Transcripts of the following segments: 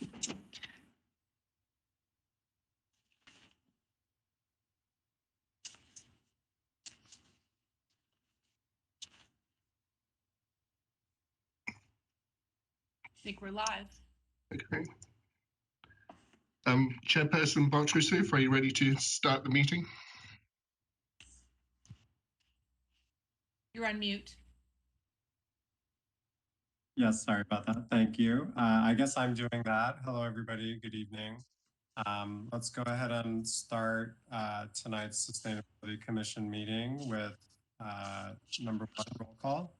I think we're live. Okay. Chairperson Bartrusu, are you ready to start the meeting? You're on mute. Yes, sorry about that. Thank you. I guess I'm doing that. Hello, everybody. Good evening. Let's go ahead and start tonight's Sustainability Commission meeting with number 1 roll call.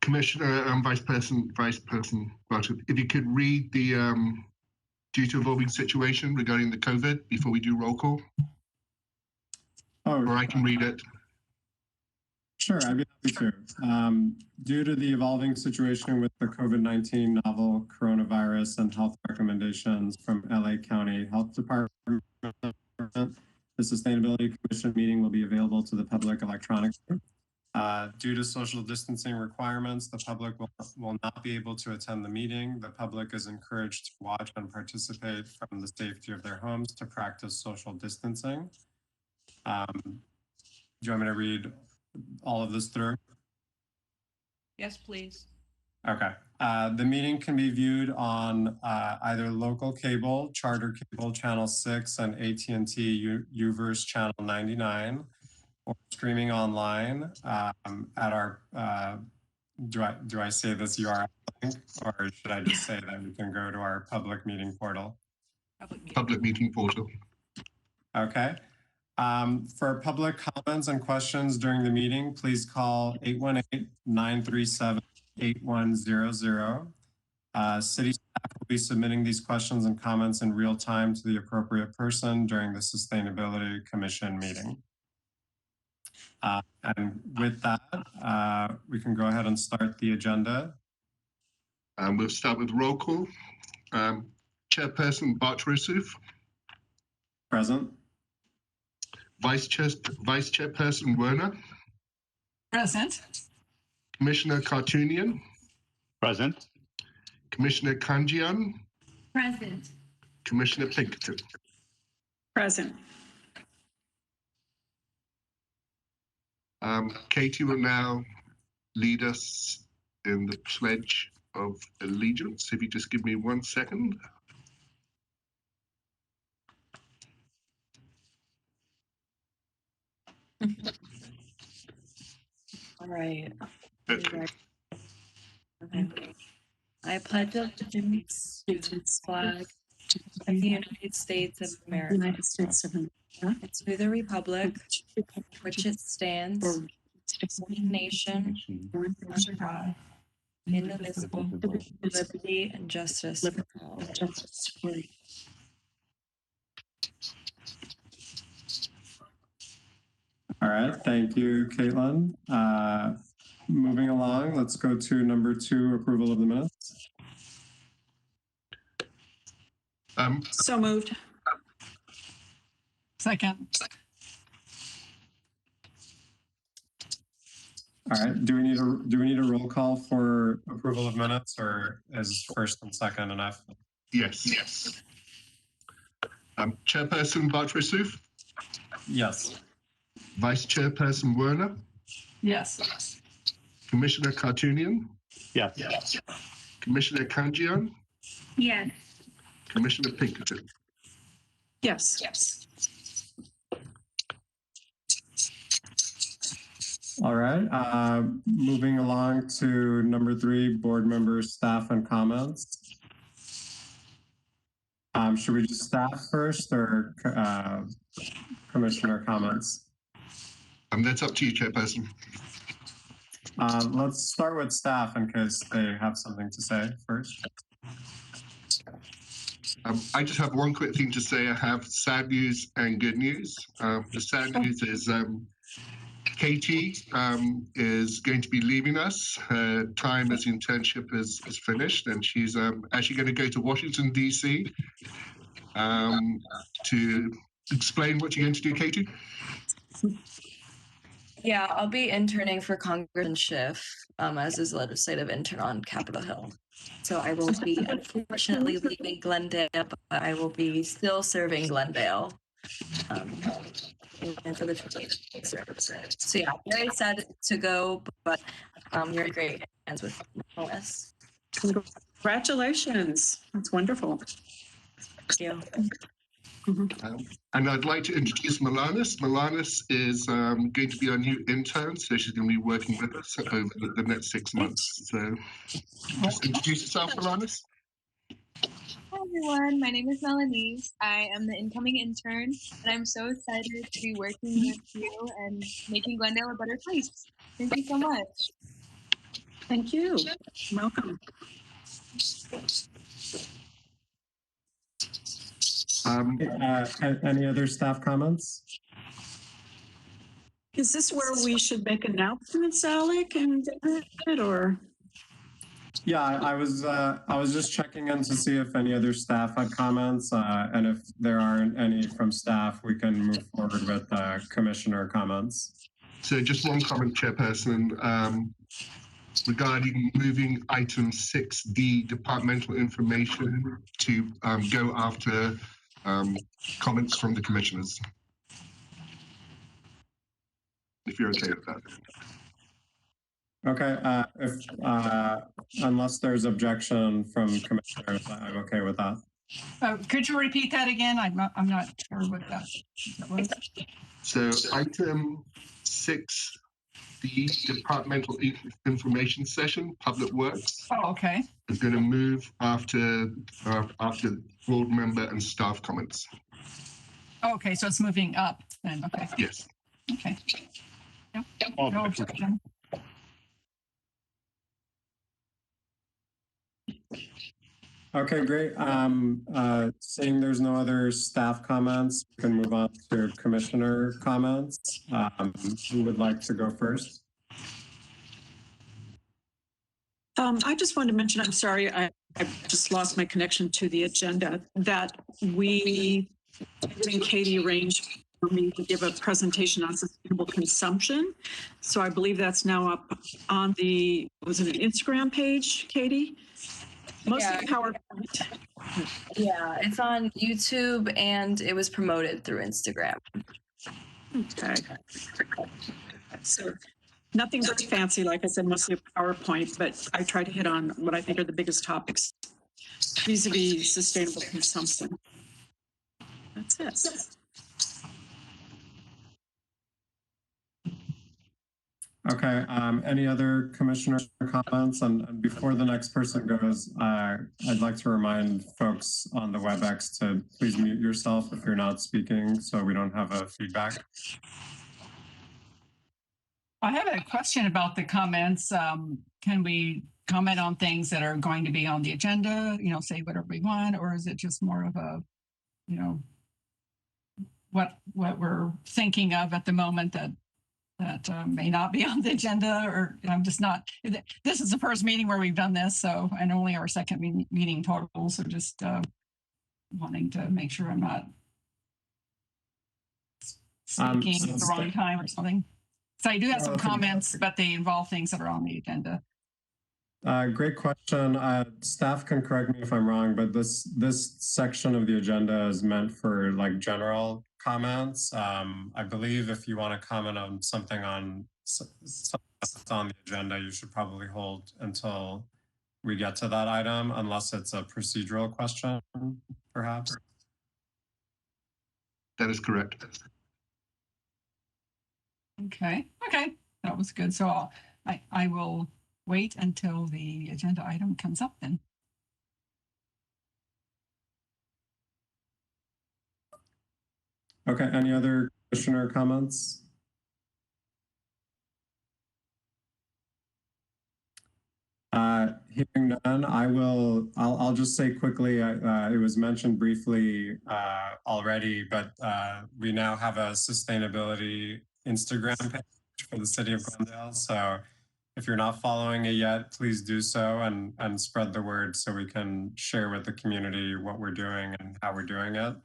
Commissioner and Vice President Bartrusu, if you could read the due to evolving situation regarding the COVID before we do roll call. Oh, or I can read it. Sure, I'd be happy to. Due to the evolving situation with the COVID-19 novel coronavirus and health recommendations from LA County Health Department, the Sustainability Commission meeting will be available to the public electronically. Due to social distancing requirements, the public will not be able to attend the meeting. The public is encouraged to watch and participate from the safety of their homes to practice social distancing. Do you want me to read all of this through? Yes, please. Okay. The meeting can be viewed on either local cable, Charter Cable Channel 6 and AT&T Uverse Channel 99, or streaming online at our, do I say this URL link, or should I just say that you can go to our public meeting portal? Public meeting portal. Okay. For public comments and questions during the meeting, please call 818-937-8100. City staff will be submitting these questions and comments in real time to the appropriate person during the Sustainability Commission meeting. And with that, we can go ahead and start the agenda. We'll start with roll call. Chairperson Bartrusu. Present. Vice Chairperson Werner. Present. Commissioner Cartoonian. Present. Commissioner Kanjian. Present. Commissioner Pinkerton. Present. Katie will now lead us in the Pledge of Allegiance. If you just give me 1 second. All right. Okay. Okay. I pledge allegiance to the flag of the United States of America, United States of America, and to the republic which it stands, one nation, under God, indivisible, with liberty and justice for all. All right, thank you, Caitlin. Moving along, let's go to number 2, approval of the minutes. So moved. Second. All right, do we need a roll call for approval of minutes, or is first and second enough? Yes. Chairperson Bartrusu. Yes. Vice Chairperson Werner. Yes. Commissioner Cartoonian. Yes. Commissioner Kanjian. Yes. Commissioner Pinkerton. Yes. All right, moving along to number 3, board members, staff, and comments. Should we do staff first or commissioner comments? That's up to you, Chairperson. Let's start with staff in case they have something to say first. I just have one quick thing to say. I have sad news and good news. The sad news is Katie is going to be leaving us. Her time as internship is finished, and she's actually going to go to Washington, D.C. To explain what you're going to do, Katie. Yeah, I'll be interning for Congressman Schiff as his legislative intern on Capitol Hill. So I will be unfortunately leaving Glendale, but I will be still serving Glendale. And for the 20 services. So yeah, very sad to go, but you're in great hands with Melissa. Congratulations. That's wonderful. Thank you. And I'd like to introduce Milanis. Milanis is going to be our new intern, so she's going to be working with us over the next 6 months. So just introduce yourself, Milanis. Hi everyone, my name is Melanie. I am the incoming intern, and I'm so excited to be working with you and making Glendale a better place. Thank you so much. Thank you. Welcome. Any other staff comments? Is this where we should make announcements, Alec and David, or? Yeah, I was just checking in to see if any other staff had comments, and if there aren't any from staff, we can move forward with commissioner comments. So just one comment, Chairperson, regarding moving item 6D, departmental information, to go after comments from the commissioners. If you're okay with that. Okay, unless there's objection from commissioners, I'm okay with that. Could you repeat that again? I'm not sure what that was. So item 6D, departmental information session, public works, Oh, okay. is going to move after board member and staff comments. Okay, so it's moving up then. Okay. Yes. Okay. Yep. No objection. Okay, great. Seeing there's no other staff comments, we can move on to commissioner comments. Who would like to go first? I just wanted to mention, I'm sorry, I just lost my connection to the agenda, that we, and Katie arranged for me to give a presentation on sustainable consumption. So I believe that's now up on the, was it an Instagram page, Katie? Mostly PowerPoint. Yeah, it's on YouTube and it was promoted through Instagram. Okay. So nothing very fancy, like I said, mostly a PowerPoint, but I try to hit on what I think are the biggest topics vis-a-vis sustainable consumption. That's it. Okay, any other commissioner comments? And before the next person goes, I'd like to remind folks on the WebEx to please mute yourself if you're not speaking so we don't have a feedback. I have a question about the comments. Can we comment on things that are going to be on the agenda, say whatever we want, or is it just more of a, what we're thinking of at the moment that may not be on the agenda, or I'm just not, this is the first meeting where we've done this, so, and only our second meeting total, so just wanting to make sure I'm not speaking at the wrong time or something. So I do have some comments, but they involve things that are on the agenda. Great question. Staff can correct me if I'm wrong, but this section of the agenda is meant for like general comments. I believe if you want to comment on something on that's on the agenda, you should probably hold until we get to that item, unless it's a procedural question, perhaps. That is correct. Okay, that was good. So I will wait until the agenda item comes up then. Okay, any other commissioner comments? Hearing none, I'll just say quickly, it was mentioned briefly already, but we now have a sustainability Instagram page for the city of Glendale. So if you're not following it yet, please do so and spread the word so we can share with the community what we're doing and how we're doing it.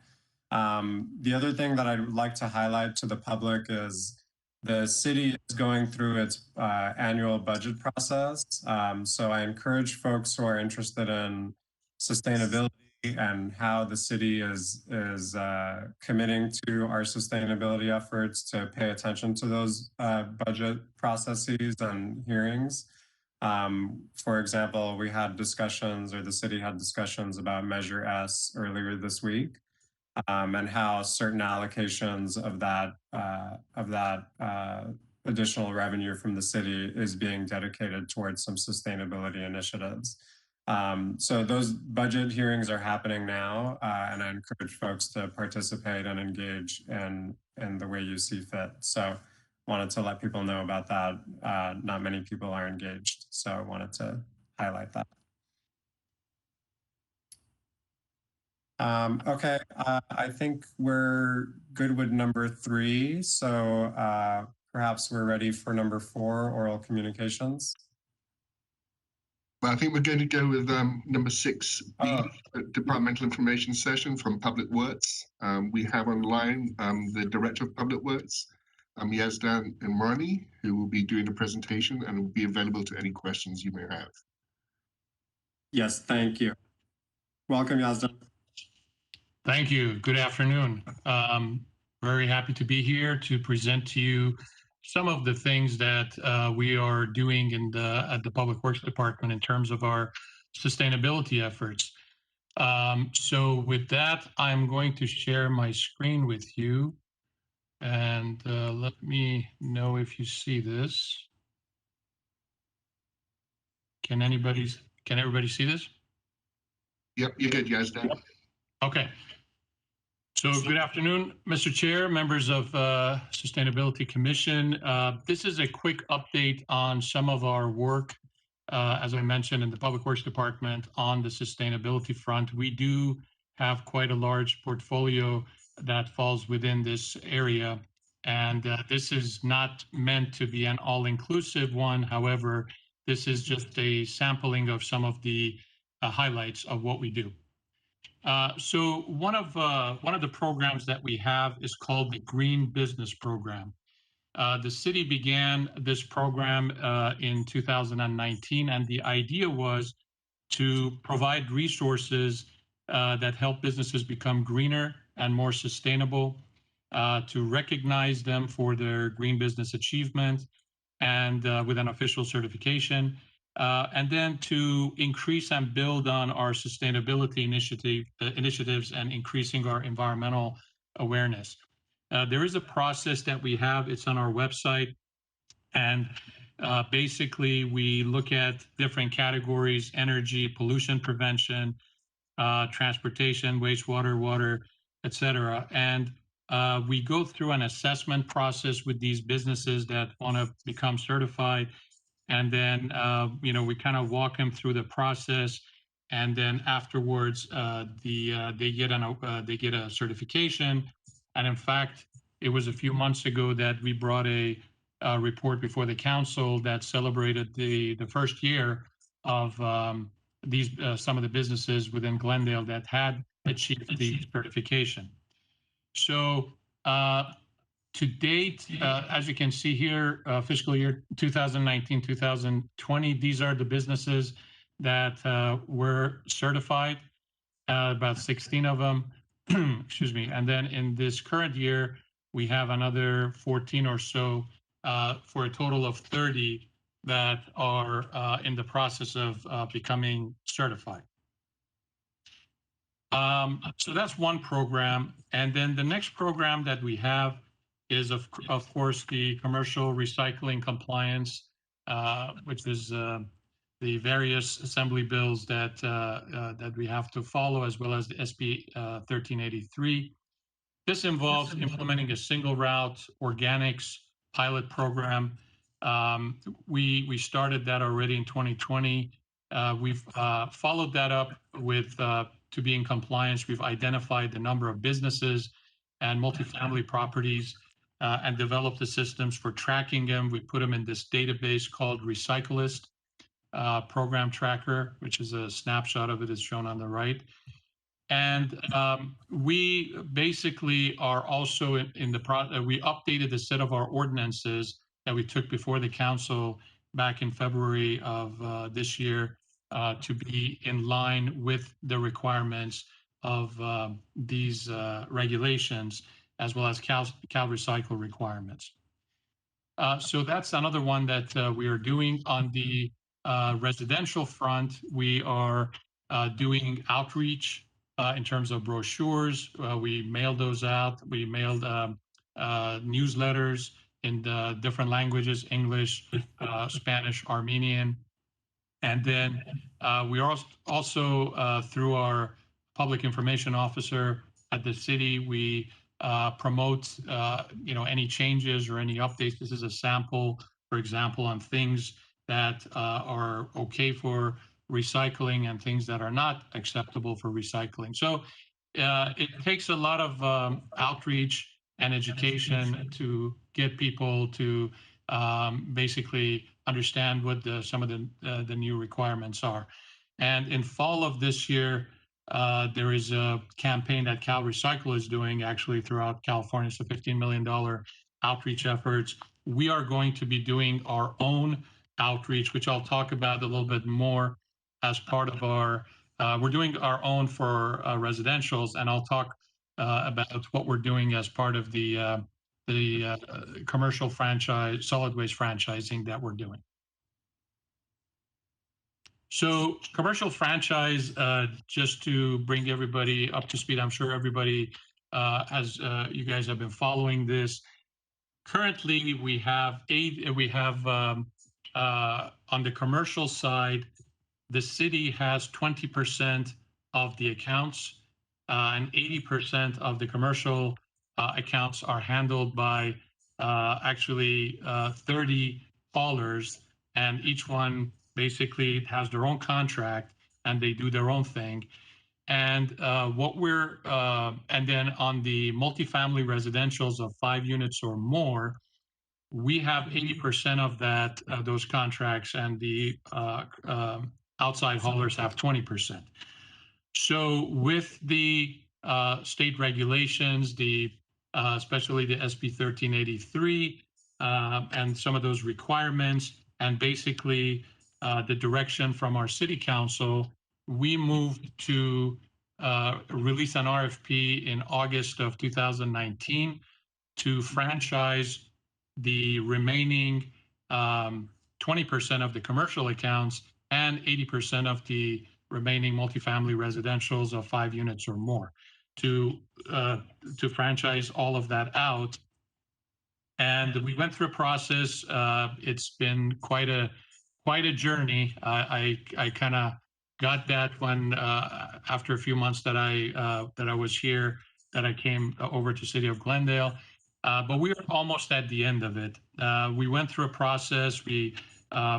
The other thing that I'd like to highlight to the public is The city is going through its annual budget process. So I encourage folks who are interested in sustainability and how the city is committing to our sustainability efforts to pay attention to those budget processes and hearings. For example, we had discussions, or the city had discussions about Measure S earlier this week, and how certain allocations of that additional revenue from the city is being dedicated towards some sustainability initiatives. So those budget hearings are happening now, and I encourage folks to participate and engage in the way you see fit. So wanted to let people know about that. Not many people are engaged, so I wanted to highlight that. Okay, I think we're good with number 3. So perhaps we're ready for number 4, oral communications. Well, I think we're going to go with number 6B, Departmental Information Session from Public Works. We have online the Director of Public Works, Yazdan Imrani, who will be doing the presentation and will be available to any questions you may have. Yes, thank you. Welcome, Yazdan. Thank you. Good afternoon. Very happy to be here to present to you some of the things that we are doing at the Public Works Department in terms of our sustainability efforts. So with that, I'm going to share my screen with you. And let me know if you see this. Can everybody see this? Yep, you're good, Yazdan. Yep. Okay. So good afternoon, Mr. Chair, members of Sustainability Commission. This is a quick update on some of our work, as I mentioned, in the Public Works Department on the sustainability front. We do have quite a large portfolio that falls within this area. And this is not meant to be an all-inclusive one. However, this is just a sampling of some of the highlights of what we do. So one of the programs that we have is called the Green Business Program. The city began this program in 2019, and the idea was to provide resources that help businesses become greener and more sustainable, to recognize them for their green business achievement and with an official certification, and then to increase and build on our sustainability initiatives and increasing our environmental awareness. There is a process that we have, it's on our website, and basically we look at different categories: energy, pollution prevention, transportation, wastewater, water, etc. And we go through an assessment process with these businesses that want to become certified. And then, we kind of walk them through the process. And then afterwards, they get a certification. And in fact, it was a few months ago that we brought a report before the council that celebrated the first year of some of the businesses within Glendale that had achieved the certification. So to date, as you can see here, fiscal year 2019-2020, these are the businesses that were certified, about 16 of them, excuse me. And then in this current year, we have another 14 or so, for a total of 30 that are in the process of becoming certified. So that's one program. And then the next program that we have is, of course, the commercial recycling compliance, which is the various assembly bills that we have to follow, as well as the SB 1383. This involves implementing a single route organics pilot program. We started that already in 2020. We've followed that up with, to be in compliance, we've identified the number of businesses and multifamily properties and developed the systems for tracking them. We put them in this database called Recyclist Program Tracker, which is a snapshot of it is shown on the right. And we basically are also in the we updated the set of our ordinances that we took before the council back in February of this year to be in line with the requirements of these regulations, as well as Cal Recycle requirements. So that's another one that we are doing. On the residential front, we are doing outreach in terms of brochures. We mailed those out. We mailed newsletters in different languages: English, Spanish, Armenian. And then we are also through our public information officer at the city, we promote any changes or any updates. This is a sample, for example, on things that are okay for recycling and things that are not acceptable for recycling. So it takes a lot of outreach and education to get people to basically understand what some of the new requirements are. And in fall of this year, there is a campaign that Cal Recycle is doing actually throughout California. So $15 million outreach efforts. We are going to be doing our own outreach, which I'll talk about a little bit more as part of our, we're doing our own for residentials, and I'll talk about what we're doing as part of the commercial franchise, solid waste franchising that we're doing. So commercial franchise, just to bring everybody up to speed, I'm sure everybody you guys have been following this. Currently, we have on the commercial side, the city has 20% of the accounts, and 80% of the commercial accounts are handled by actually 30 haulers, and each one basically has their own contract and they do their own thing. And and then on the multifamily residentials of 5 units or more, we have 80% of that those contracts, and the outside haulers have 20%. So with the state regulations, especially the SB 1383, and some of those requirements, and basically the direction from our city council, we moved to release an RFP in August of 2019 to franchise the remaining 20% of the commercial accounts and 80% of the remaining multifamily residentials of 5 units or more, to franchise all of that out. And we went through a process. It's been quite a journey. I kind of got that when after a few months that I was here, that I came over to City of Glendale. But we were almost at the end of it. We went through a process. We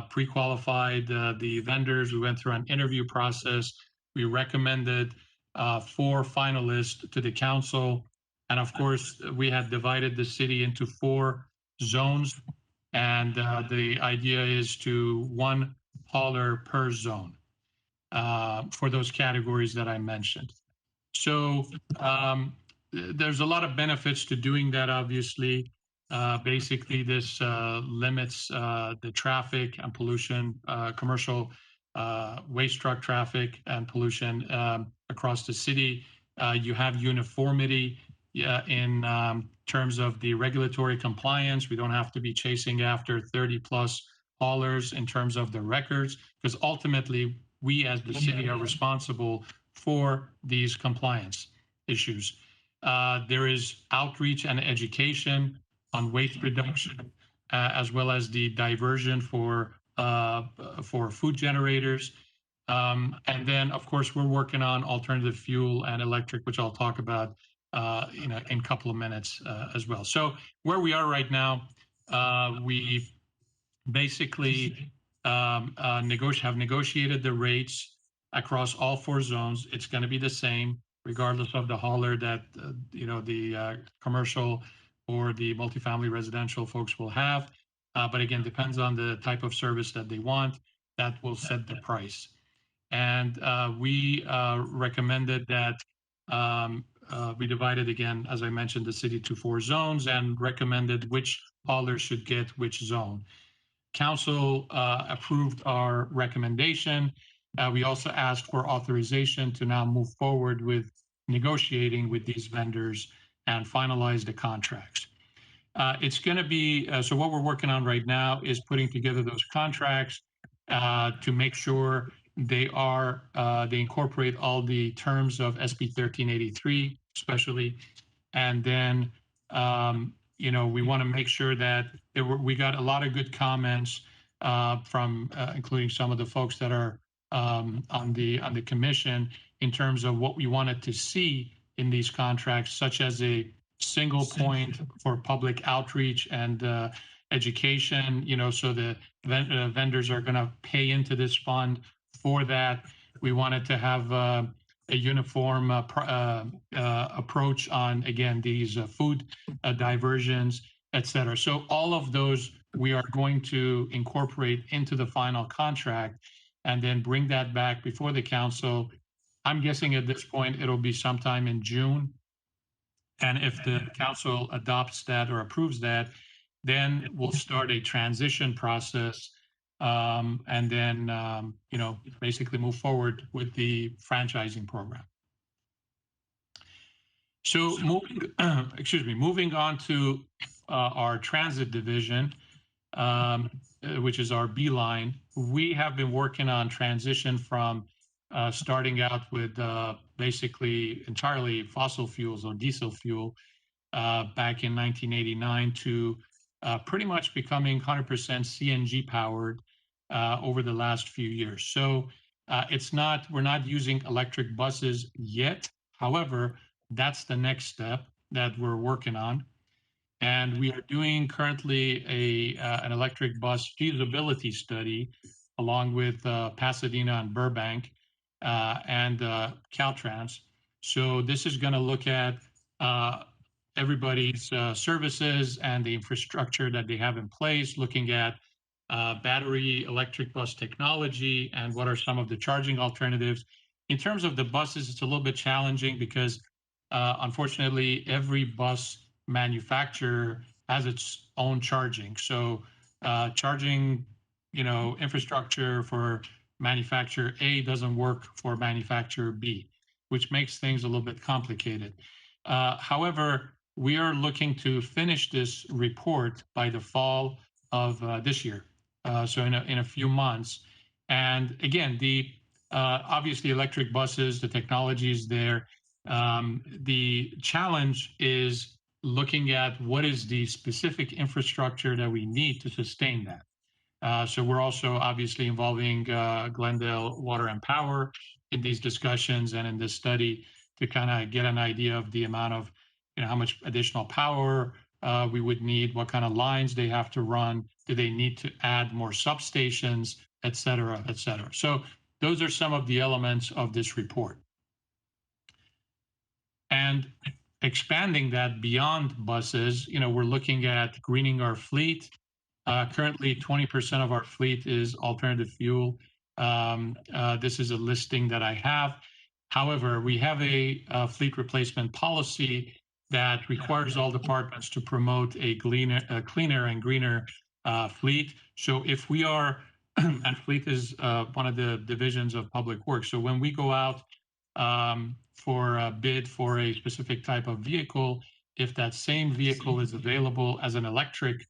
pre-qualified the vendors. We went through an interview process. We recommended 4 finalists to the council. And of course, we had divided the city into 4 zones. And the idea is to 1 hauler per zone for those categories that I mentioned. So there's a lot of benefits to doing that, obviously. Basically, this limits the traffic and pollution, commercial waste truck traffic and pollution across the city. You have uniformity in terms of the regulatory compliance. We don't have to be chasing after 30 plus haulers in terms of the records, because ultimately we as the city are responsible for these compliance issues. There is outreach and education on waste reduction, as well as the diversion for food generators. And then, of course, we're working on alternative fuel and electric, which I'll talk about in a couple of minutes as well. So where we are right now, we basically have negotiated the rates across all 4 zones. It's going to be the same, regardless of the hauler that the commercial or the multifamily residential folks will have. But again, depends on the type of service that they want. That will set the price. And we recommended that we divided, again, as I mentioned, the city to 4 zones and recommended which haulers should get which zone. Council approved our recommendation. We also asked for authorization to now move forward with negotiating with these vendors and finalize the contracts. It's going to be, so what we're working on right now is putting together those contracts to make sure they incorporate all the terms of SB 1383, especially. And then, we want to make sure that we got a lot of good comments from including some of the folks that are on the commission in terms of what we wanted to see in these contracts, such as a single point for public outreach and education, so the vendors are going to pay into this fund for that. We wanted to have a uniform approach on, again, these food diversions, et cetera. So all of those we are going to incorporate into the final contract and then bring that back before the council. I'm guessing at this point it'll be sometime in June. And if the council adopts that or approves that, then we'll start a transition process and then, basically move forward with the franchising program. So moving on to our transit division, which is our Beeline. We have been working on transition from starting out with basically entirely fossil fuels or diesel fuel back in 1989 to pretty much becoming 100% CNG powered over the last few years. So we're not using electric buses yet. However, that's the next step that we're working on. And we are doing currently an electric bus feasibility study along with Pasadena and Burbank and Caltrans. So this is going to look at everybody's services and the infrastructure that they have in place, looking at battery electric bus technology and what are some of the charging alternatives. In terms of the buses, it's a little bit challenging because unfortunately every bus manufacturer has its own charging. So charging, infrastructure for manufacturer A doesn't work for manufacturer B, which makes things a little bit complicated. However, we are looking to finish this report by the fall of this year, so in a few months. And again, obviously electric buses, the technology is there. The challenge is looking at what is the specific infrastructure that we need to sustain that. So we're also obviously involving Glendale Water and Power in these discussions and in this study to kind of get an idea of the amount of, how much additional power we would need, what kind of lines they have to run, do they need to add more substations, et cetera, et cetera. So those are some of the elements of this report. And expanding that beyond buses, we're looking at greening our fleet. Currently, 20% of our fleet is alternative fuel. This is a listing that I have. However, we have a fleet replacement policy that requires all departments to promote a cleaner and greener fleet. So if we are, and fleet is one of the divisions of Public Works. So when we go out for a bid for a specific type of vehicle, if that same vehicle is available as an electric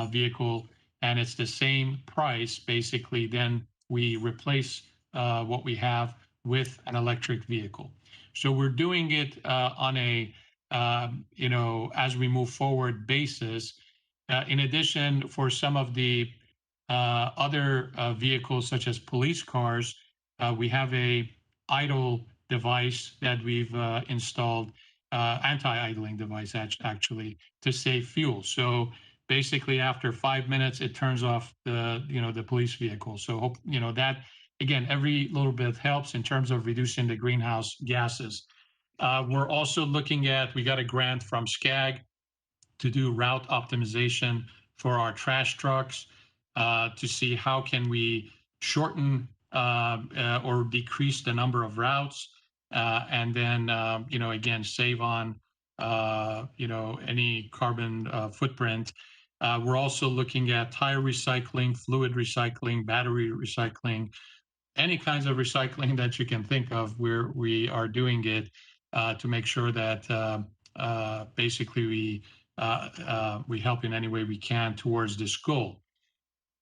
vehicle and it's the same price, basically, then we replace what we have with an electric vehicle. So we're doing it on a, as we move forward basis. In addition, for some of the other vehicles, such as police cars, we have a idle device that we've installed, anti-idling device actually, to save fuel. So basically, after 5 minutes, it turns off the police vehicle. So that, again, every little bit helps in terms of reducing the greenhouse gases. We're also looking at, we got a grant from SCAG to do route optimization for our trash trucks to see how can we shorten or decrease the number of routes. and then again save on any carbon footprint. We're also looking at tire recycling, fluid recycling, battery recycling, any kinds of recycling that you can think of. We are doing it to make sure that basically we help in any way we can towards this goal.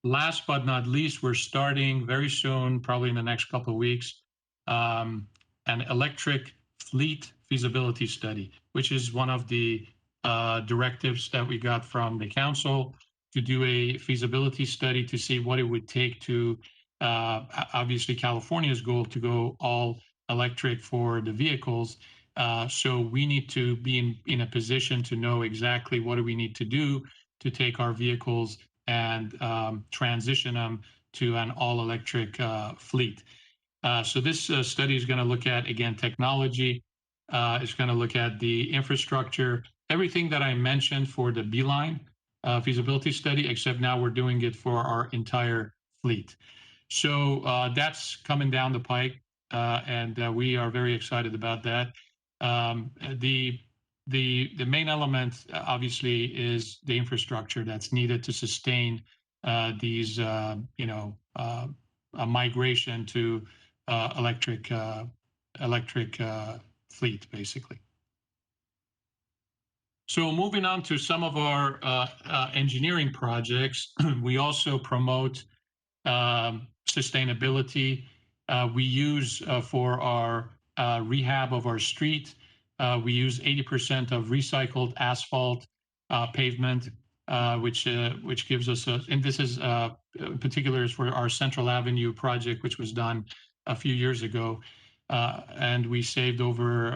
Last but not least, we're starting very soon, probably in the next couple of weeks, an electric fleet feasibility study, which is one of the directives that we got from the council to do a feasibility study to see what it would take to, obviously California's goal to go all electric for the vehicles. So we need to be in a position to know exactly what do we need to do to take our vehicles and transition them to an all-electric fleet. So this study is going to look at, again, technology. It's going to look at the infrastructure, everything that I mentioned for the Beeline feasibility study, except now we're doing it for our entire fleet. So that's coming down the pike, and we are very excited about that. The main element, obviously, is the infrastructure that's needed to sustain these, a migration to electric fleet, basically. So moving on to some of our engineering projects, we also promote sustainability. We use for our rehab of our street, we use 80% of recycled asphalt pavement, which gives us and this is in particular is for our Central Avenue project, which was done a few years ago, and we saved over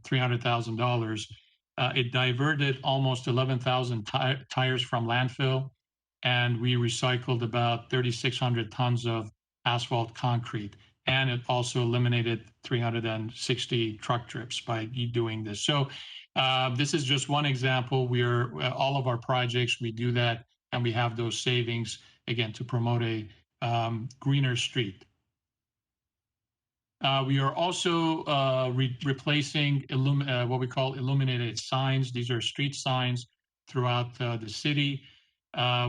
$300,000. It diverted almost 11,000 tires from landfill, and we recycled about 3,600 tons of asphalt concrete. And it also eliminated 360 truck trips by doing this. So this is just one example. All of our projects, we do that, and we have those savings, again, to promote a greener street. We are also replacing what we call illuminated signs. These are street signs throughout the city.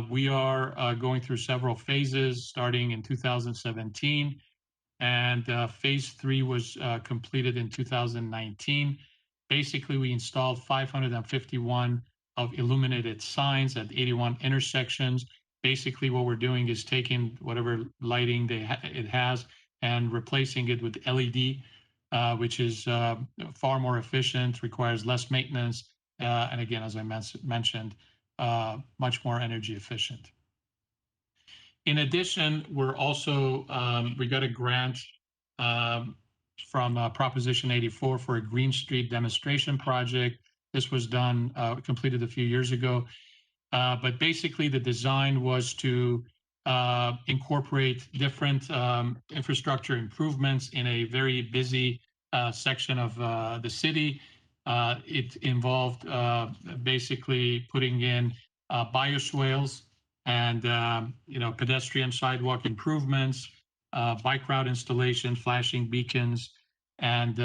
We are going through several phases starting in 2017, and phase 3 was completed in 2019. Basically, we installed 551 of illuminated signs at 81 intersections. Basically, what we're doing is taking whatever lighting it has and replacing it with LED, which is far more efficient, requires less maintenance, and again, as I mentioned, much more energy efficient. In addition, we're also, we got a grant from Proposition 84 for a Green Street demonstration project. This was done, completed a few years ago. But basically the design was to incorporate different infrastructure improvements in a very busy section of the city. It involved basically putting in bioswales and pedestrian sidewalk improvements, bike route installation, flashing beacons, and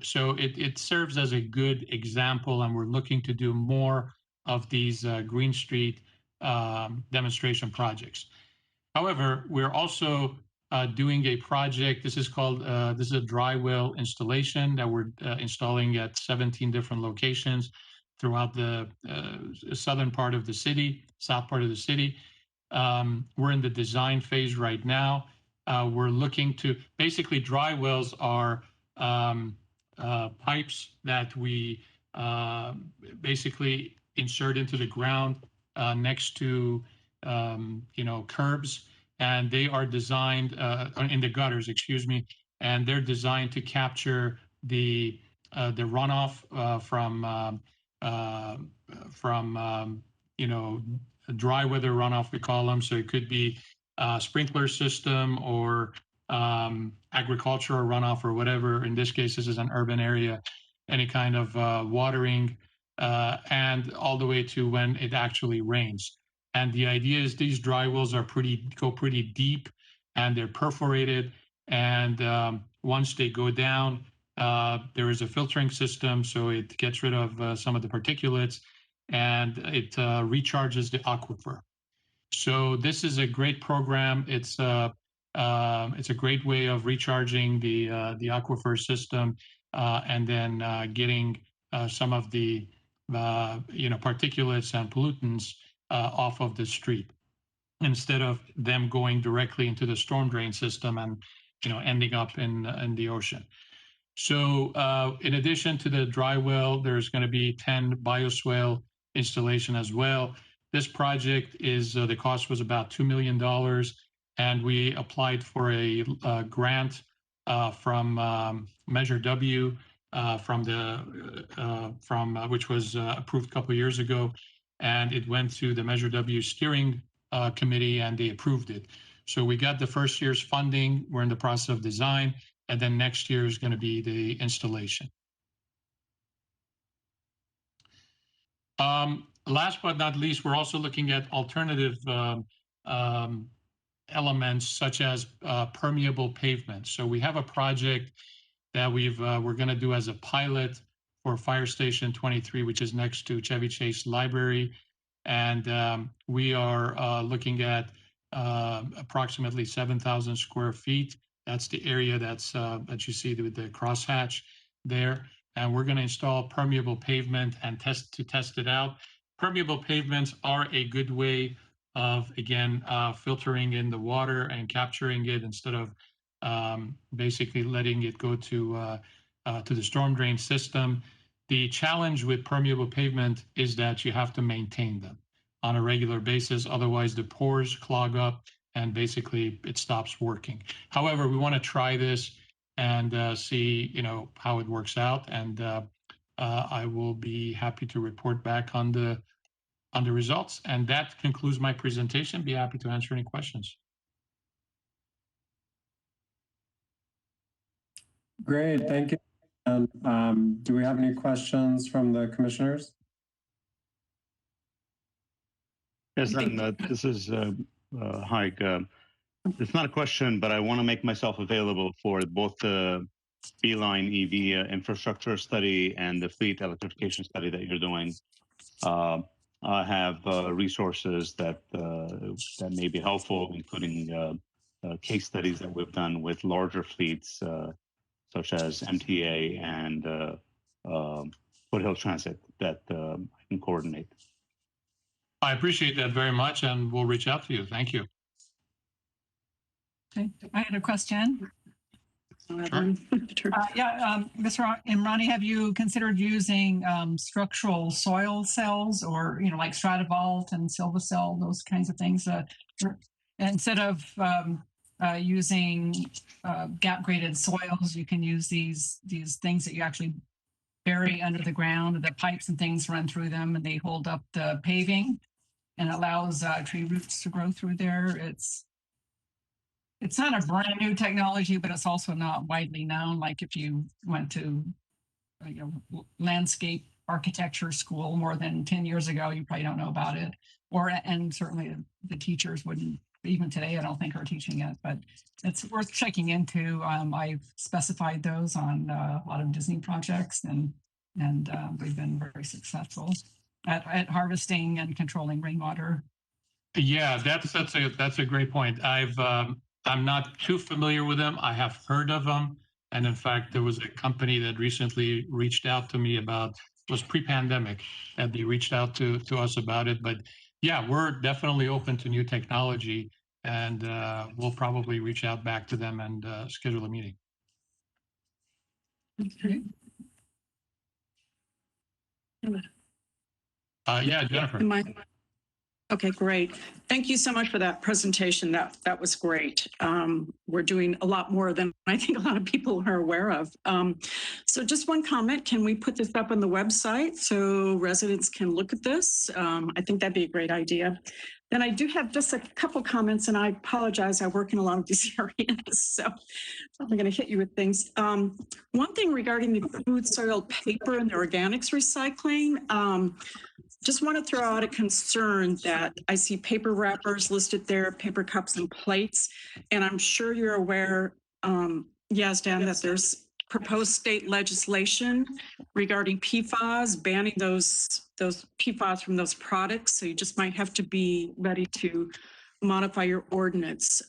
so it serves as a good example. And we're looking to do more of these Green Street demonstration projects. However, we're also doing a project. This is called this is a Drywell installation that we're installing at 17 different locations throughout the southern part of the city, south part of the city. We're in the design phase right now. We're looking to basically Drywells are pipes that we basically insert into the ground next to curbs, and they are designed in the gutters, excuse me, and they're designed to capture the runoff from dry weather runoff, we call them. So it could be a sprinkler system or agricultural runoff or whatever. In this case, this is an urban area, any kind of watering, and all the way to when it actually rains. And the idea is these Drywells go pretty deep, and they're perforated. And once they go down, There is a filtering system, so it gets rid of some of the particulates, and it recharges the aquifer. So this is a great program. It's a great way of recharging the aquifer system, and then getting some of the particulates and pollutants off of the street, instead of them going directly into the storm drain system and ending up in the ocean. So in addition to the Drywell, there's going to be 10 bioswale installation as well. This project is the cost was about $2 million, and we applied for a grant from Measure W, which was approved a couple of years ago, and it went to the Measure W steering committee, and they approved it. So we got the first year's funding. We're in the process of design, and then next year is going to be the installation. Last but not least, we're also looking at alternative elements such as permeable pavement. So we have a project that we're going to do as a pilot for Fire Station 23, which is next to Chevy Chase Library, and we are looking at approximately 7,000 square feet. That's the area that you see with the crosshatch there. And we're going to install permeable pavement and test it out. Permeable pavements are a good way of, again, filtering in the water and capturing it instead of basically letting it go to the storm drain system. The challenge with permeable pavement is that you have to maintain them on a regular basis. Otherwise, the pores clog up and basically it stops working. However, we want to try this and see, how it works out. And I will be happy to report back on the results. And that concludes my presentation. Be happy to answer any questions. Great, thank you. And do we have any questions from the commissioners? Yes, and this is Haig. It's not a question, but I want to make myself available for both the Beeline EV infrastructure study and the fleet electrification study that you're doing. I have resources that may be helpful, including case studies that we've done with larger fleets, such as MTA and Foothill Transit, that I can coordinate. I appreciate that very much, and we'll reach out to you. Thank you. Okay. I had a question. Sure. Mr. Imrani, have you considered using structural soil cells, or like Stratavault and Silvacell, those kinds of things, instead of using gap graded soils? You can use these things that you actually bury under the ground, and the pipes and things run through them, and they hold up the paving and allows tree roots to grow through there. It's not a brand new technology, but it's also not widely known. Like if you went to landscape architecture school more than 10 years ago, you probably don't know about it. And certainly the teachers wouldn't, even today, I don't think are teaching it, but it's worth checking into. I've specified those on a lot of Disney projects, and we've been very successful at harvesting and controlling rainwater. Yeah, that's a great point. I'm not too familiar with them. I have heard of them. And in fact, there was a company that recently reached out to me it was pre-pandemic, and they reached out to us about it. But yeah, we're definitely open to new technology, and we'll probably reach out back to them and schedule a meeting. Okay. Yeah, Jennifer. Okay, great. Thank you so much for that presentation. That was great. We're doing a lot more than I think a lot of people are aware of. So just one comment, can we put this up on the website so residents can look at this? I think that'd be a great idea. Then I do have just a couple comments, and I apologize, I work in a lot of these areas, so I'm going to hit you with things. One thing regarding the food soil paper and the organics recycling, just want to throw out a concern that I see paper wrappers listed there, paper cups and plates, and I'm sure you're aware, yes, Dan, that there's proposed state legislation regarding PFAS, banning those PFAS from those products. So you just might have to be ready to modify your ordinance.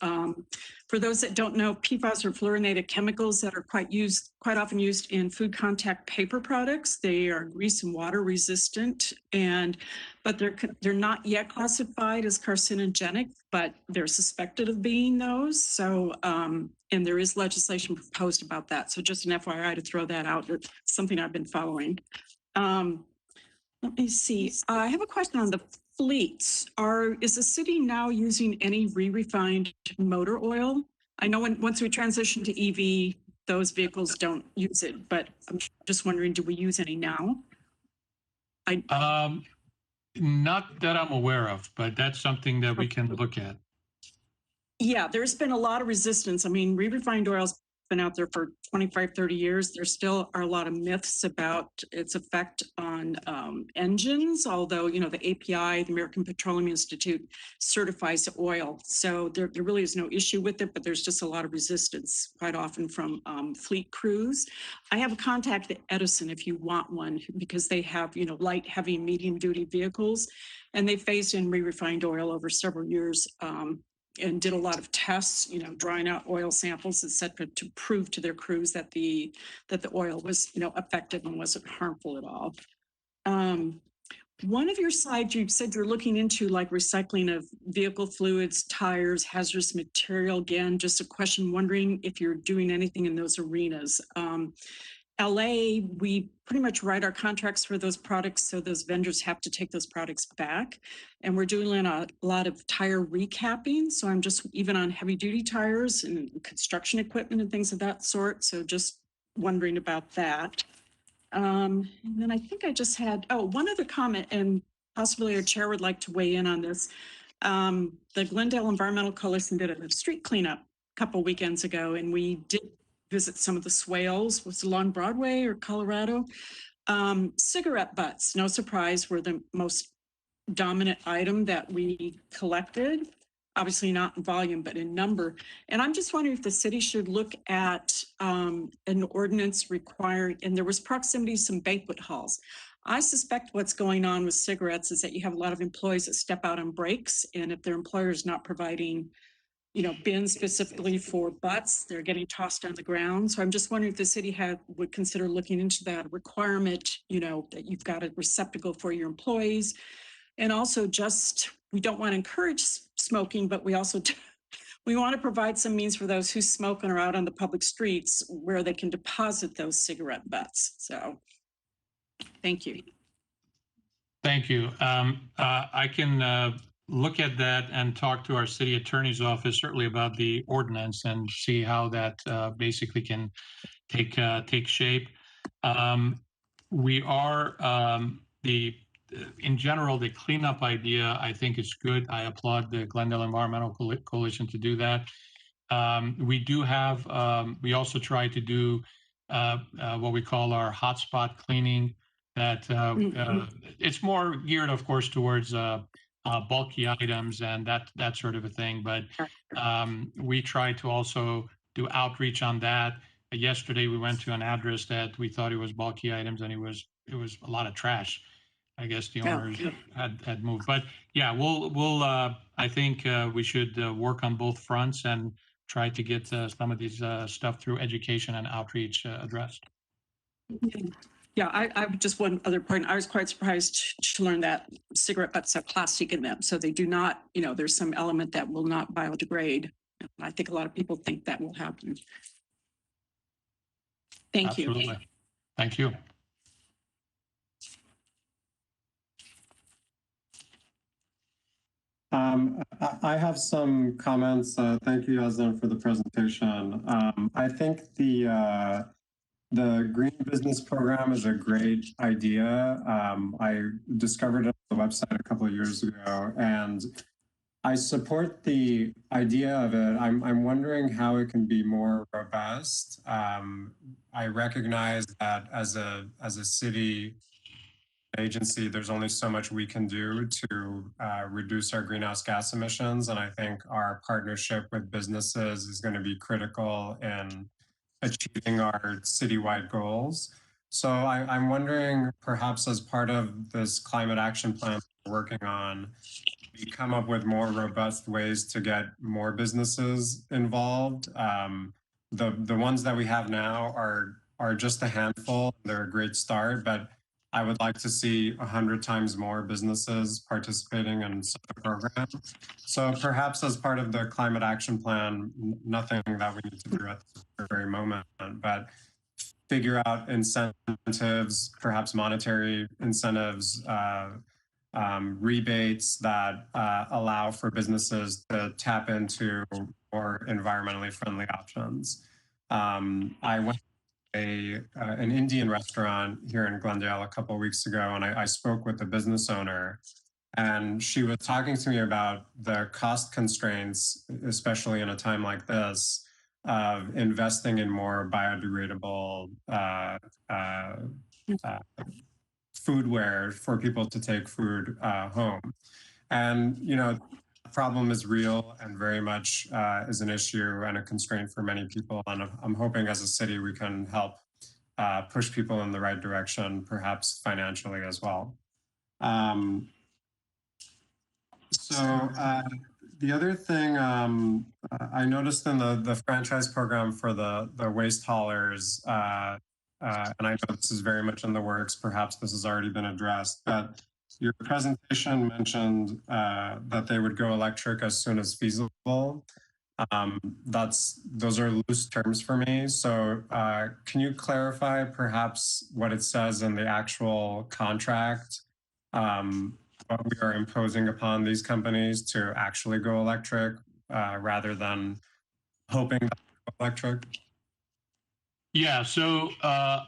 For those that don't know, PFAS are fluorinated chemicals that are quite often used in food contact paper products. They are grease and water resistant, but they're not yet classified as carcinogenic, but they're suspected of being those. So, and there is legislation proposed about that. So just an FYI to throw that out. It's something I've been following. Let me see. I have a question on the fleets. Is the city now using any re-refined motor oil? I know once we transition to EV, those vehicles don't use it, but I'm just wondering, do we use any now? Not that I'm aware of, but that's something that we can look at. Yeah, there's been a lot of resistance. I mean, re-refined oil's been out there for 25, 30 years. There still are a lot of myths about its effect on engines, although, you know, the API, the American Petroleum Institute, certifies the oil. So there really is no issue with it, but there's just a lot of resistance quite often from fleet crews. I have a contact at Edison if you want one, because they have, you know, light, heavy, medium duty vehicles, and they phased in re-refined oil over several years. And did a lot of tests, you know, drawing out oil samples, et cetera, to prove to their crews that the oil was, you know, effective and wasn't harmful at all. One of your slides, you said you're looking into like recycling of vehicle fluids, tires, hazardous material. Again, just a question, wondering if you're doing anything in those arenas. LA, we pretty much write our contracts for those products, so those vendors have to take those products back. And we're doing a lot of tire recapping. So I'm just even on heavy duty tires and construction equipment and things of that sort. So just wondering about that. And then I think I just had, one other comment, and possibly our chair would like to weigh in on this. The Glendale Environmental Coalition did a street cleanup a couple weekends ago, and we did visit some of the swales. Was it along Broadway or Colorado? Cigarette butts, no surprise, were the most dominant item that we collected. Obviously not in volume, but in number. And I'm just wondering if the city should look at an ordinance requiring, and there was proximity to some banquet halls. I suspect what's going on with cigarettes is that you have a lot of employees that step out on breaks, and if their employer is not providing, you know, bins specifically for butts, they're getting tossed on the ground. So I'm just wondering if the city would consider looking into that requirement, you know, that you've got a receptacle for your employees. And also just, we don't want to encourage smoking, but we also, we want to provide some means for those who smoke and are out on the public streets where they can deposit those cigarette butts. So thank you. Thank you. I can look at that and talk to our city attorney's office, certainly about the ordinance, and see how that basically can take shape. We are in general, the cleanup idea, I think, is good. I applaud the Glendale Environmental Coalition to do that. We do have, we also try to do what we call our hotspot cleaning. That it's more geared, of course, towards bulky items and that sort of a thing. But we try to also do outreach on that. Yesterday, we went to an address that we thought it was bulky items, and it was a lot of trash. I guess the owners had moved. But yeah, we'll I think we should work on both fronts and try to get some of these stuff through education and outreach addressed. Yeah, I just one other point. I was quite surprised to learn that cigarette butts have plastic in them. So they do not, you know, there's some element that will not biodegrade. I think a lot of people think that will happen. Thank you. Absolutely. Thank you. I have some comments. Thank you, Yasmin, for the presentation. I think the Green Business Program is a great idea. I discovered it on the website a couple of years ago, and I support the idea of it. I'm wondering how it can be more robust. I recognize that as a city agency, there's only so much we can do to reduce our greenhouse gas emissions, and I think our partnership with businesses is going to be critical in achieving our citywide goals. So I'm wondering, perhaps as part of this climate action plan we're working on, we come up with more robust ways to get more businesses involved. The ones that we have now are just a handful. They're a great start, but I would like to see 100 times more businesses participating in such a program. So perhaps as part of the climate action plan, nothing that we need to do at this very moment, but figure out incentives, perhaps monetary incentives, rebates that allow for businesses to tap into more environmentally friendly options. I went to an Indian restaurant here in Glendale a couple of weeks ago, and I spoke with the business owner, and she was talking to me about the cost constraints, especially in a time like this, of investing in more biodegradable foodware for people to take food home. And, you know, the problem is real and very much is an issue and a constraint for many people. And I'm hoping as a city we can help push people in the right direction, perhaps financially as well. The other thing I noticed in the franchise program for the waste haulers, and I know this is very much in the works, perhaps this has already been addressed, but your presentation mentioned that they would go electric as soon as feasible. Those are loose terms for me. So can you clarify perhaps what it says in the actual contract? What we are imposing upon these companies to actually go electric rather than hoping that they go electric? Yeah, so